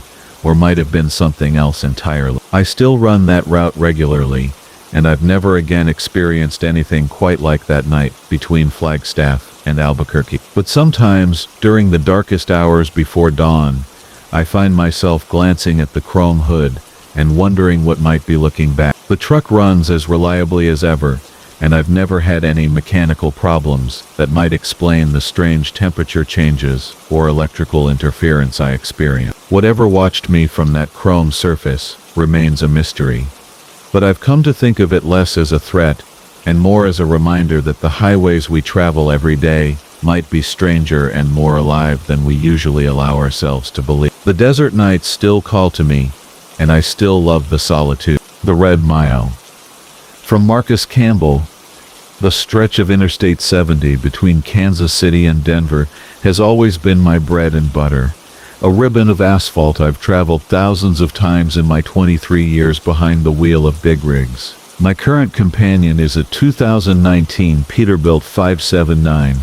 Speaker 1: or might have been something else entirely. I still run that route regularly, and I've never again experienced anything quite like that night between Flagstaff and Albuquerque. But sometimes, during the darkest hours before dawn, I find myself glancing at the chrome hood and wondering what might be looking back. The truck runs as reliably as ever, and I've never had any mechanical problems that might explain the strange temperature changes or electrical interference I experience. Whatever watched me from that chrome surface remains a mystery. But I've come to think of it less as a threat and more as a reminder that the highways we travel every day might be stranger and more alive than we usually allow ourselves to believe. The desert nights still call to me, and I still love the solitude. The Red Mile. From Marcus Campbell, the stretch of Interstate 70 between Kansas City and Denver has always been my bread and butter. A ribbon of asphalt I've traveled thousands of times in my 23 years behind the wheel of big rigs. My current companion is a 2019 Peterbilt 579,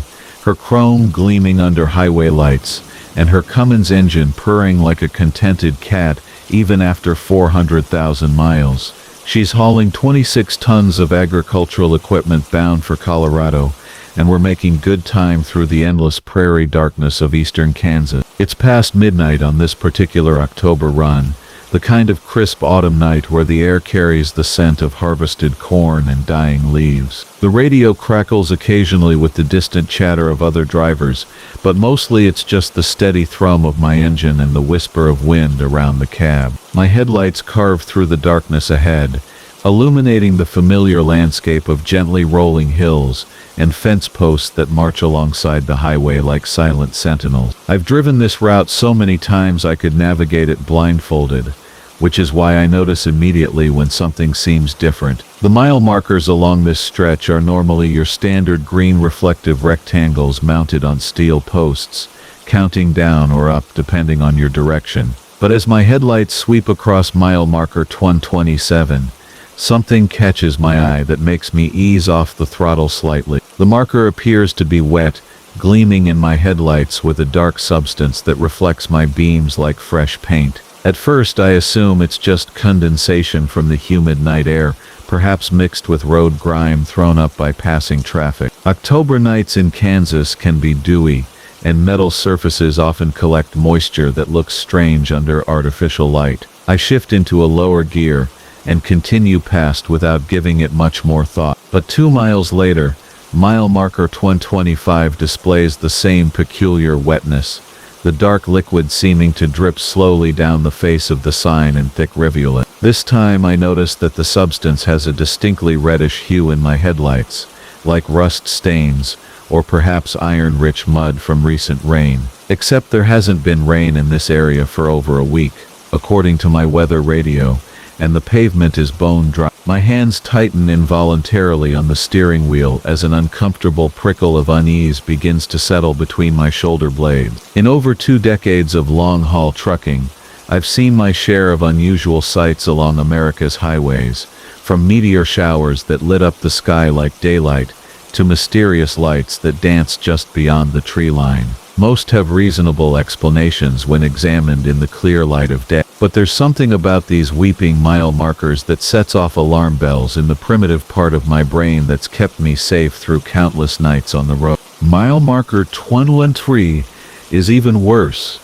Speaker 1: her chrome gleaming under highway lights, and her Cummins engine purring like a contented cat even after 400,000 miles. She's hauling 26 tons of agricultural equipment bound for Colorado, and we're making good time through the endless prairie darkness of eastern Kansas. It's past midnight on this particular October run, the kind of crisp autumn night where the air carries the scent of harvested corn and dying leaves. The radio crackles occasionally with the distant chatter of other drivers, but mostly it's just the steady thrum of my engine and the whisper of wind around the cab. My headlights carve through the darkness ahead, illuminating the familiar landscape of gently rolling hills and fence posts that march alongside the highway like silent sentinels. I've driven this route so many times I could navigate it blindfolded, which is why I notice immediately when something seems different. The mile markers along this stretch are normally your standard green reflective rectangles mounted on steel posts, counting down or up depending on your direction. But as my headlights sweep across mile marker 127, something catches my eye that makes me ease off the throttle slightly. The marker appears to be wet, gleaming in my headlights with a dark substance that reflects my beams like fresh paint. At first I assume it's just condensation from the humid night air, perhaps mixed with road grime thrown up by passing traffic. October nights in Kansas can be dewy, and metal surfaces often collect moisture that looks strange under artificial light. I shift into a lower gear and continue past without giving it much more thought. But 2 miles later, mile marker 125 displays the same peculiar wetness, the dark liquid seeming to drip slowly down the face of the sign in thick rivulet. This time I notice that the substance has a distinctly reddish hue in my headlights, like rust stains, or perhaps iron-rich mud from recent rain. Except there hasn't been rain in this area for over a week, according to my weather radio, and the pavement is bone dry. My hands tighten involuntarily on the steering wheel as an uncomfortable prickle of unease begins to settle between my shoulder blades. In over 2 decades of long-haul trucking, I've seen my share of unusual sights along America's highways, from meteor showers that lit up the sky like daylight, to mysterious lights that dance just beyond the tree line. Most have reasonable explanations when examined in the clear light of day. But there's something about these weeping mile markers that sets off alarm bells in the primitive part of my brain that's kept me safe through countless nights on the road. Mile marker 23 is even worse.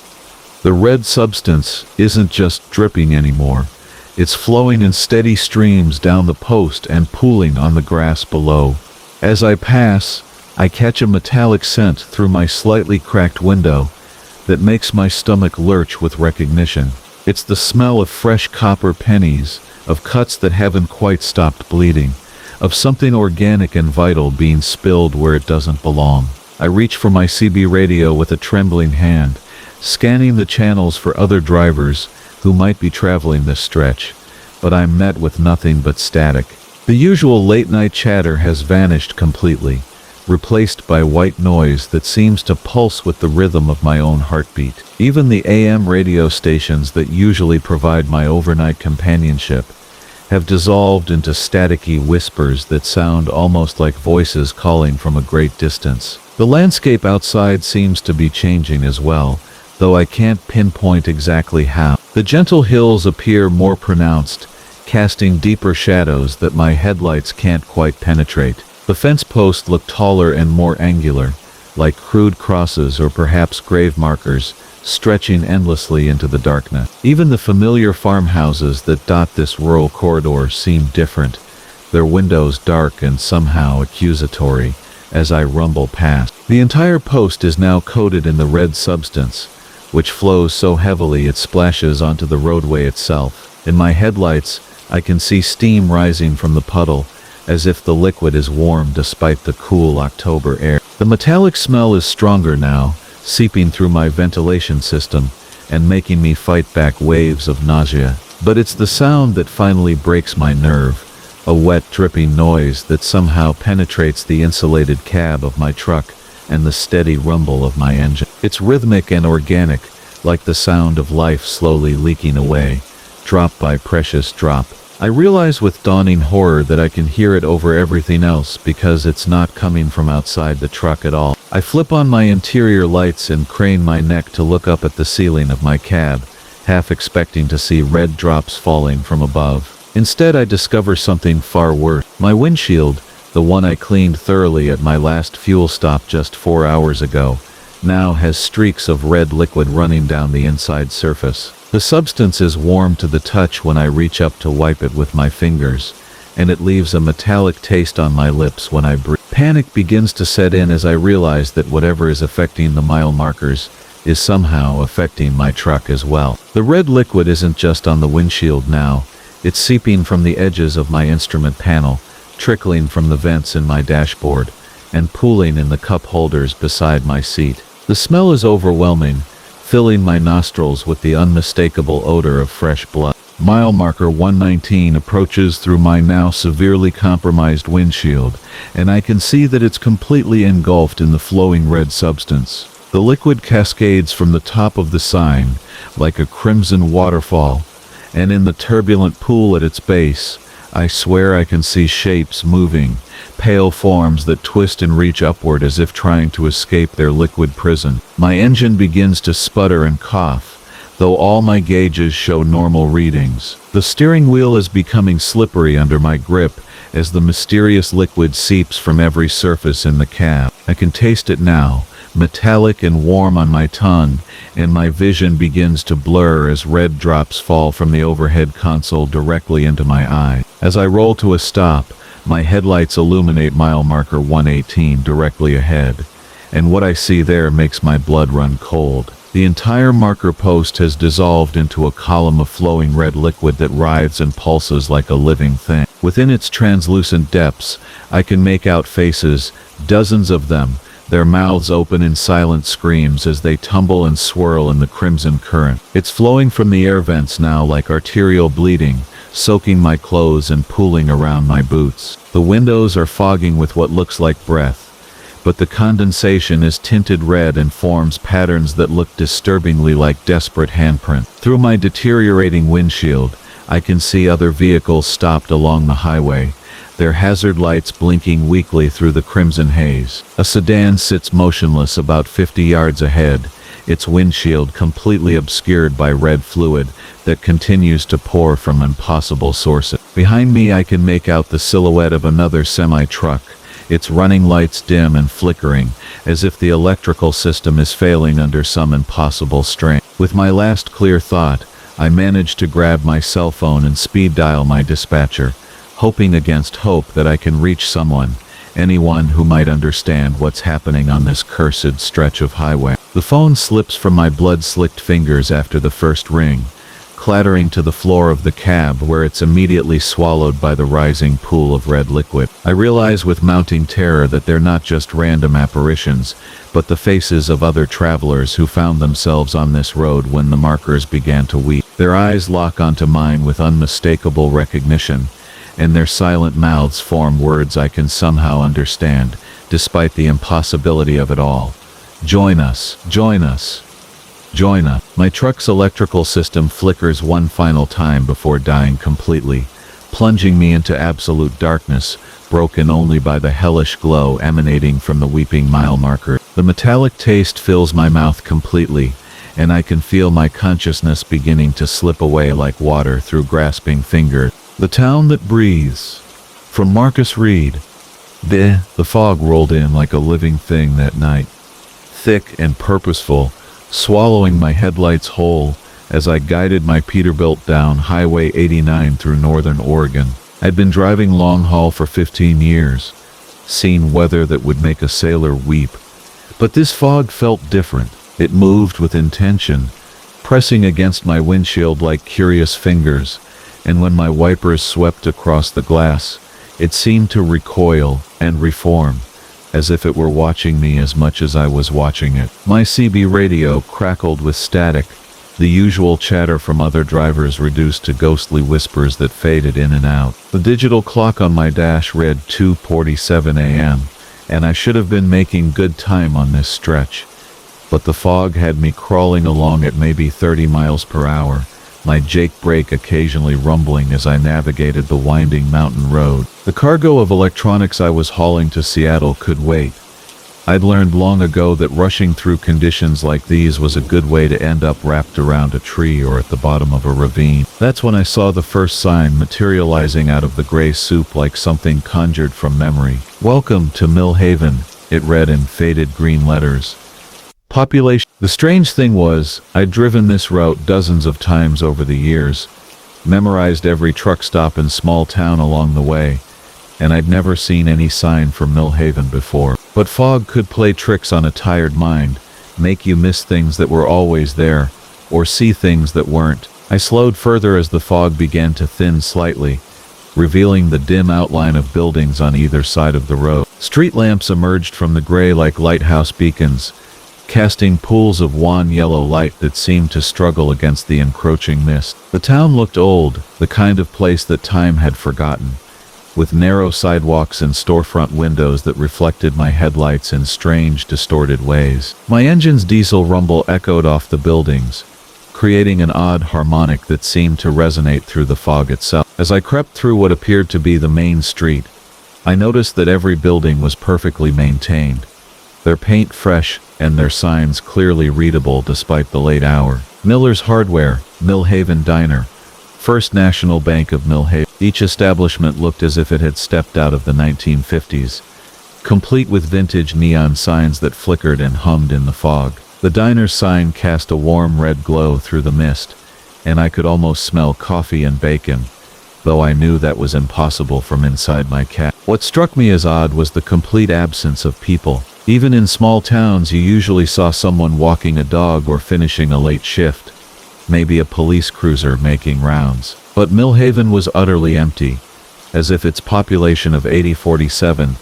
Speaker 1: The red substance isn't just dripping anymore. It's flowing in steady streams down the post and pooling on the grass below. As I pass, I catch a metallic scent through my slightly cracked window that makes my stomach lurch with recognition. It's the smell of fresh copper pennies, of cuts that haven't quite stopped bleeding, of something organic and vital being spilled where it doesn't belong. I reach for my CB radio with a trembling hand, scanning the channels for other drivers who might be traveling this stretch, but I'm met with nothing but static. The usual late-night chatter has vanished completely, replaced by white noise that seems to pulse with the rhythm of my own heartbeat. Even the AM radio stations that usually provide my overnight companionship have dissolved into staticky whispers that sound almost like voices calling from a great distance. The landscape outside seems to be changing as well, though I can't pinpoint exactly how. The gentle hills appear more pronounced, casting deeper shadows that my headlights can't quite penetrate. The fence posts look taller and more angular, like crude crosses or perhaps grave markers, stretching endlessly into the darkness. Even the familiar farmhouses that dot this rural corridor seem different, their windows dark and somehow accusatory as I rumble past. The entire post is now coated in the red substance, which flows so heavily it splashes onto the roadway itself. In my headlights, I can see steam rising from the puddle, as if the liquid is warm despite the cool October air. The metallic smell is stronger now, seeping through my ventilation system and making me fight back waves of nausea. But it's the sound that finally breaks my nerve, a wet, dripping noise that somehow penetrates the insulated cab of my truck and the steady rumble of my engine. It's rhythmic and organic, like the sound of life slowly leaking away, drop by precious drop. I realize with dawning horror that I can hear it over everything else because it's not coming from outside the truck at all. I flip on my interior lights and crane my neck to look up at the ceiling of my cab, half expecting to see red drops falling from above. Instead, I discover something far worse. My windshield, the one I cleaned thoroughly at my last fuel stop just 4 hours ago, now has streaks of red liquid running down the inside surface. The substance is warm to the touch when I reach up to wipe it with my fingers, and it leaves a metallic taste on my lips when I breathe. Panic begins to set in as I realize that whatever is affecting the mile markers is somehow affecting my truck as well. The red liquid isn't just on the windshield now, it's seeping from the edges of my instrument panel, trickling from the vents in my dashboard, and pooling in the cup holders beside my seat. The smell is overwhelming, filling my nostrils with the unmistakable odor of fresh blood. Mile marker 119 approaches through my now severely compromised windshield, and I can see that it's completely engulfed in the flowing red substance. The liquid cascades from the top of the sign, like a crimson waterfall, and in the turbulent pool at its base, I swear I can see shapes moving, pale forms that twist and reach upward as if trying to escape their liquid prison. My engine begins to sputter and cough, though all my gauges show normal readings. The steering wheel is becoming slippery under my grip as the mysterious liquid seeps from every surface in the cab. I can taste it now, metallic and warm on my tongue, and my vision begins to blur as red drops fall from the overhead console directly into my eye. As I roll to a stop, my headlights illuminate mile marker 118 directly ahead, and what I see there makes my blood run cold. The entire marker post has dissolved into a column of flowing red liquid that writhes and pulses like a living thing. Within its translucent depths, I can make out faces, dozens of them, their mouths open in silent screams as they tumble and swirl in the crimson current. It's flowing from the air vents now like arterial bleeding, soaking my clothes and pooling around my boots. The windows are fogging with what looks like breath, but the condensation is tinted red and forms patterns that look disturbingly like desperate handprint. Through my deteriorating windshield, I can see other vehicles stopped along the highway, their hazard lights blinking weakly through the crimson haze. A sedan sits motionless about 50 yards ahead, its windshield completely obscured by red fluid that continues to pour from impossible sources. Behind me I can make out the silhouette of another semi-truck, its running lights dim and flickering, as if the electrical system is failing under some impossible strain. With my last clear thought, I manage to grab my cell phone and speed dial my dispatcher, hoping against hope that I can reach someone, anyone who might understand what's happening on this cursed stretch of highway. The phone slips from my blood-slicked fingers after the first ring, clattering to the floor of the cab where it's immediately swallowed by the rising pool of red liquid. I realize with mounting terror that they're not just random apparitions, but the faces of other travelers who found themselves on this road when the markers began to weep. Their eyes lock onto mine with unmistakable recognition, and their silent mouths form words I can somehow understand, despite the impossibility of it all. Join us, join us, join us. My truck's electrical system flickers one final time before dying completely, plunging me into absolute darkness, broken only by the hellish glow emanating from the weeping mile marker. The metallic taste fills my mouth completely, and I can feel my consciousness beginning to slip away like water through grasping fingers. The town that breathes. From Marcus Reed. The fog rolled in like a living thing that night, thick and purposeful, swallowing my headlights whole as I guided my Peterbilt down Highway 89 through northern Oregon. I'd been driving long haul for 15 years, seen weather that would make a sailor weep. But this fog felt different. It moved with intention, pressing against my windshield like curious fingers, and when my wipers swept across the glass, it seemed to recoil and reform, as if it were watching me as much as I was watching it. My CB radio crackled with static, the usual chatter from other drivers reduced to ghostly whispers that faded in and out. The digital clock on my dash read 2:47 a.m., and I should have been making good time on this stretch. But the fog had me crawling along at maybe 30 miles per hour, my Jake brake occasionally rumbling as I navigated the winding mountain road. The cargo of electronics I was hauling to Seattle could wait. I'd learned long ago that rushing through conditions like these was a good way to end up wrapped around a tree or at the bottom of a ravine. That's when I saw the first sign materializing out of the gray soup like something conjured from memory. "Welcome to Mill Haven," it read in faded green letters. Population. The strange thing was, I'd driven this route dozens of times over the years, memorized every truck stop and small town along the way, and I'd never seen any sign for Mill Haven before. But fog could play tricks on a tired mind, make you miss things that were always there, or see things that weren't. I slowed further as the fog began to thin slightly, revealing the dim outline of buildings on either side of the road. Street lamps emerged from the gray like lighthouse beacons, casting pools of wan yellow light that seemed to struggle against the encroaching mist. The town looked old, the kind of place that time had forgotten, with narrow sidewalks and storefront windows that reflected my headlights in strange, distorted ways. My engine's diesel rumble echoed off the buildings, creating an odd harmonic that seemed to resonate through the fog itself. As I crept through what appeared to be the main street, I noticed that every building was perfectly maintained, their paint fresh and their signs clearly readable despite the late hour. Miller's Hardware, Mill Haven Diner, First National Bank of Mill Haven. Each establishment looked as if it had stepped out of the 1950s, complete with vintage neon signs that flickered and hummed in the fog. The diner's sign cast a warm red glow through the mist, and I could almost smell coffee and bacon, though I knew that was impossible from inside my cab. What struck me as odd was the complete absence of people. Even in small towns, you usually saw someone walking a dog or finishing a late shift, maybe a police cruiser making rounds. But Mill Haven was utterly empty, as if its population of 8047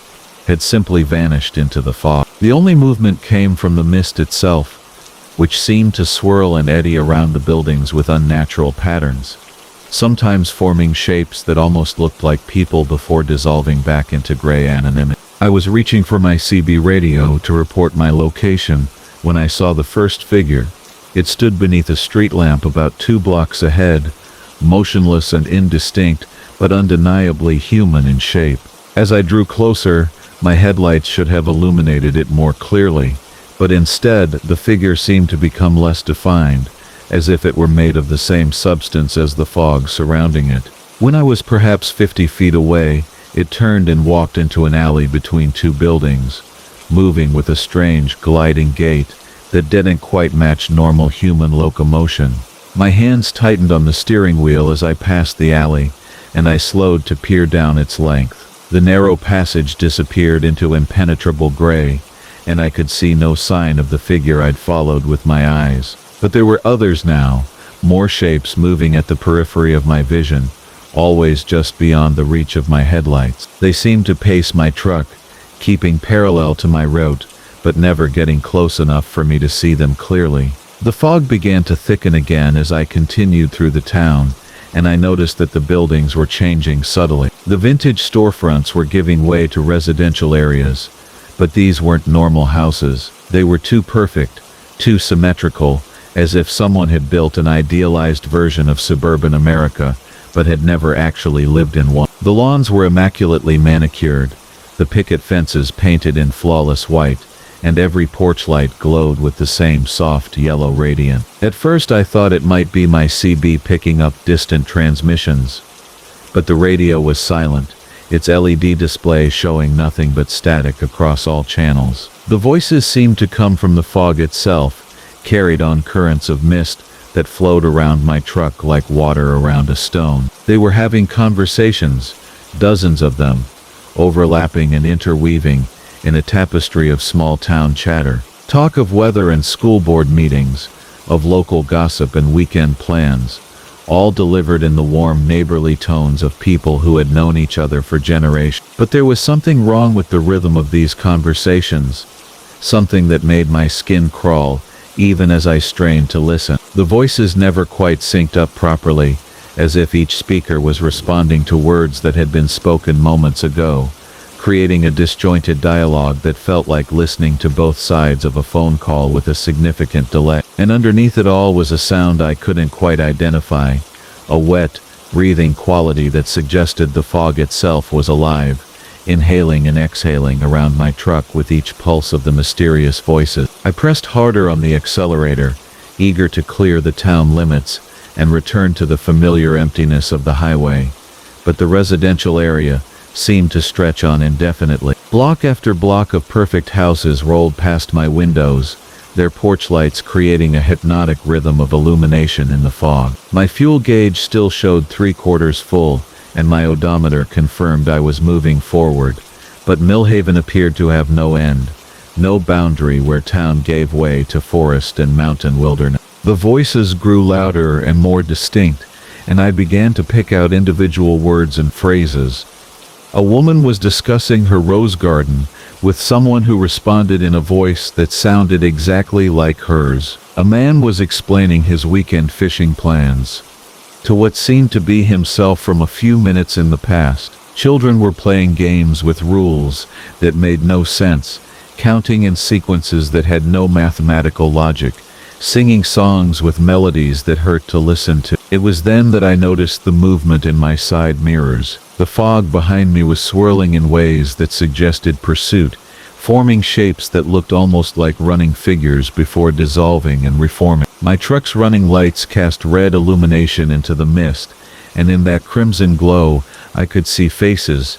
Speaker 1: had simply vanished into the fog. The only movement came from the mist itself, which seemed to swirl and eddy around the buildings with unnatural patterns, sometimes forming shapes that almost looked like people before dissolving back into gray anonymity. I was reaching for my CB radio to report my location when I saw the first figure. It stood beneath a street lamp about 2 blocks ahead, motionless and indistinct, but undeniably human in shape. As I drew closer, my headlights should have illuminated it more clearly, but instead, the figure seemed to become less defined, as if it were made of the same substance as the fog surrounding it. When I was perhaps 50 feet away, it turned and walked into an alley between 2 buildings, moving with a strange, gliding gait that didn't quite match normal human locomotion. My hands tightened on the steering wheel as I passed the alley, and I slowed to peer down its length. The narrow passage disappeared into impenetrable gray, and I could see no sign of the figure I'd followed with my eyes. But there were others now, more shapes moving at the periphery of my vision, always just beyond the reach of my headlights. They seemed to pace my truck, keeping parallel to my route, but never getting close enough for me to see them clearly. The fog began to thicken again as I continued through the town, and I noticed that the buildings were changing subtly. The vintage storefronts were giving way to residential areas, but these weren't normal houses. They were too perfect, too symmetrical, as if someone had built an idealized version of suburban America, but had never actually lived in one. The lawns were immaculately manicured, the picket fences painted in flawless white, and every porch light glowed with the same soft yellow radiance. At first I thought it might be my CB picking up distant transmissions, but the radio was silent, its LED display showing nothing but static across all channels. The voices seemed to come from the fog itself, carried on currents of mist that flowed around my truck like water around a stone. They were having conversations, dozens of them, overlapping and interweaving in a tapestry of small-town chatter. Talk of weather and school board meetings, of local gossip and weekend plans, all delivered in the warm neighborly tones of people who had known each other for generations. But there was something wrong with the rhythm of these conversations, something that made my skin crawl, even as I strained to listen. The voices never quite synced up properly, as if each speaker was responding to words that had been spoken moments ago, creating a disjointed dialogue that felt like listening to both sides of a phone call with a significant delay. And underneath it all was a sound I couldn't quite identify, a wet, breathing quality that suggested the fog itself was alive, inhaling and exhaling around my truck with each pulse of the mysterious voices. I pressed harder on the accelerator, eager to clear the town limits and return to the familiar emptiness of the highway, but the residential area seemed to stretch on indefinitely. Block after block of perfect houses rolled past my windows, their porch lights creating a hypnotic rhythm of illumination in the fog. My fuel gauge still showed 3/4 full, and my odometer confirmed I was moving forward, but Millhaven appeared to have no end, no boundary where town gave way to forest and mountain wilderness. The voices grew louder and more distinct, and I began to pick out individual words and phrases. A woman was discussing her rose garden with someone who responded in a voice that sounded exactly like hers. A man was explaining his weekend fishing plans to what seemed to be himself from a few minutes in the past. Children were playing games with rules that made no sense, counting in sequences that had no mathematical logic, singing songs with melodies that hurt to listen to. It was then that I noticed the movement in my side mirrors. The fog behind me was swirling in ways that suggested pursuit, forming shapes that looked almost like running figures before dissolving and reforming. My truck's running lights cast red illumination into the mist, and in that crimson glow, I could see faces,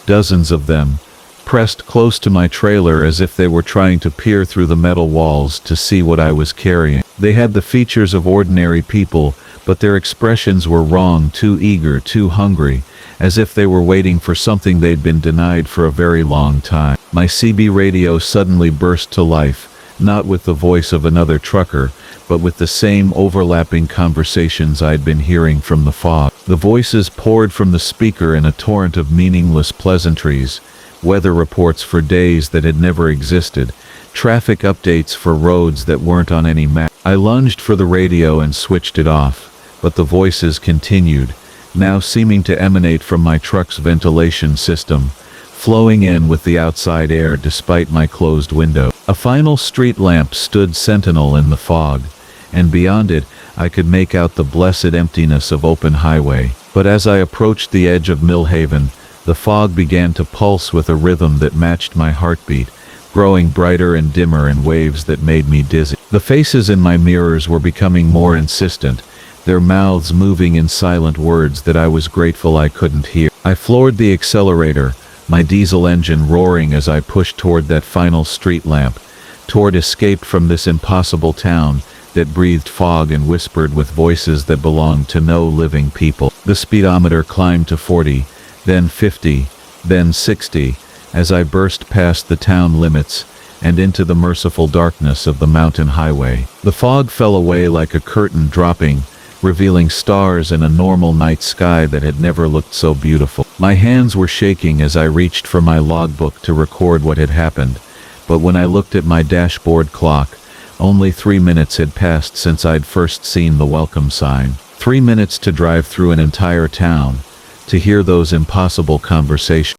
Speaker 1: dozens of them, pressed close to my trailer as if they were trying to peer through the metal walls to see what I was carrying. They had the features of ordinary people, but their expressions were wrong, too eager, too hungry, as if they were waiting for something they'd been denied for a very long time. My CB radio suddenly burst to life, not with the voice of another trucker, but with the same overlapping conversations I'd been hearing from the fog. The voices poured from the speaker in a torrent of meaningless pleasantries, weather reports for days that had never existed, traffic updates for roads that weren't on any map. I lunged for the radio and switched it off, but the voices continued, now seeming to emanate from my truck's ventilation system, flowing in with the outside air despite my closed window. A final street lamp stood sentinel in the fog, and beyond it I could make out the blessed emptiness of open highway. But as I approached the edge of Millhaven, the fog began to pulse with a rhythm that matched my heartbeat, growing brighter and dimmer in waves that made me dizzy. The faces in my mirrors were becoming more insistent, their mouths moving in silent words that I was grateful I couldn't hear. I floored the accelerator, my diesel engine roaring as I pushed toward that final street lamp, toward escape from this impossible town that breathed fog and whispered with voices that belonged to no living people. The speedometer climbed to 40, then 50, then 60, as I burst past the town limits and into the merciful darkness of the mountain highway. The fog fell away like a curtain dropping, revealing stars and a normal night sky that had never looked so beautiful. My hands were shaking as I reached for my logbook to record what had happened, but when I looked at my dashboard clock, only 3 minutes had passed since I'd first seen the welcome sign. 3 minutes to drive through an entire town, to hear those impossible conversations.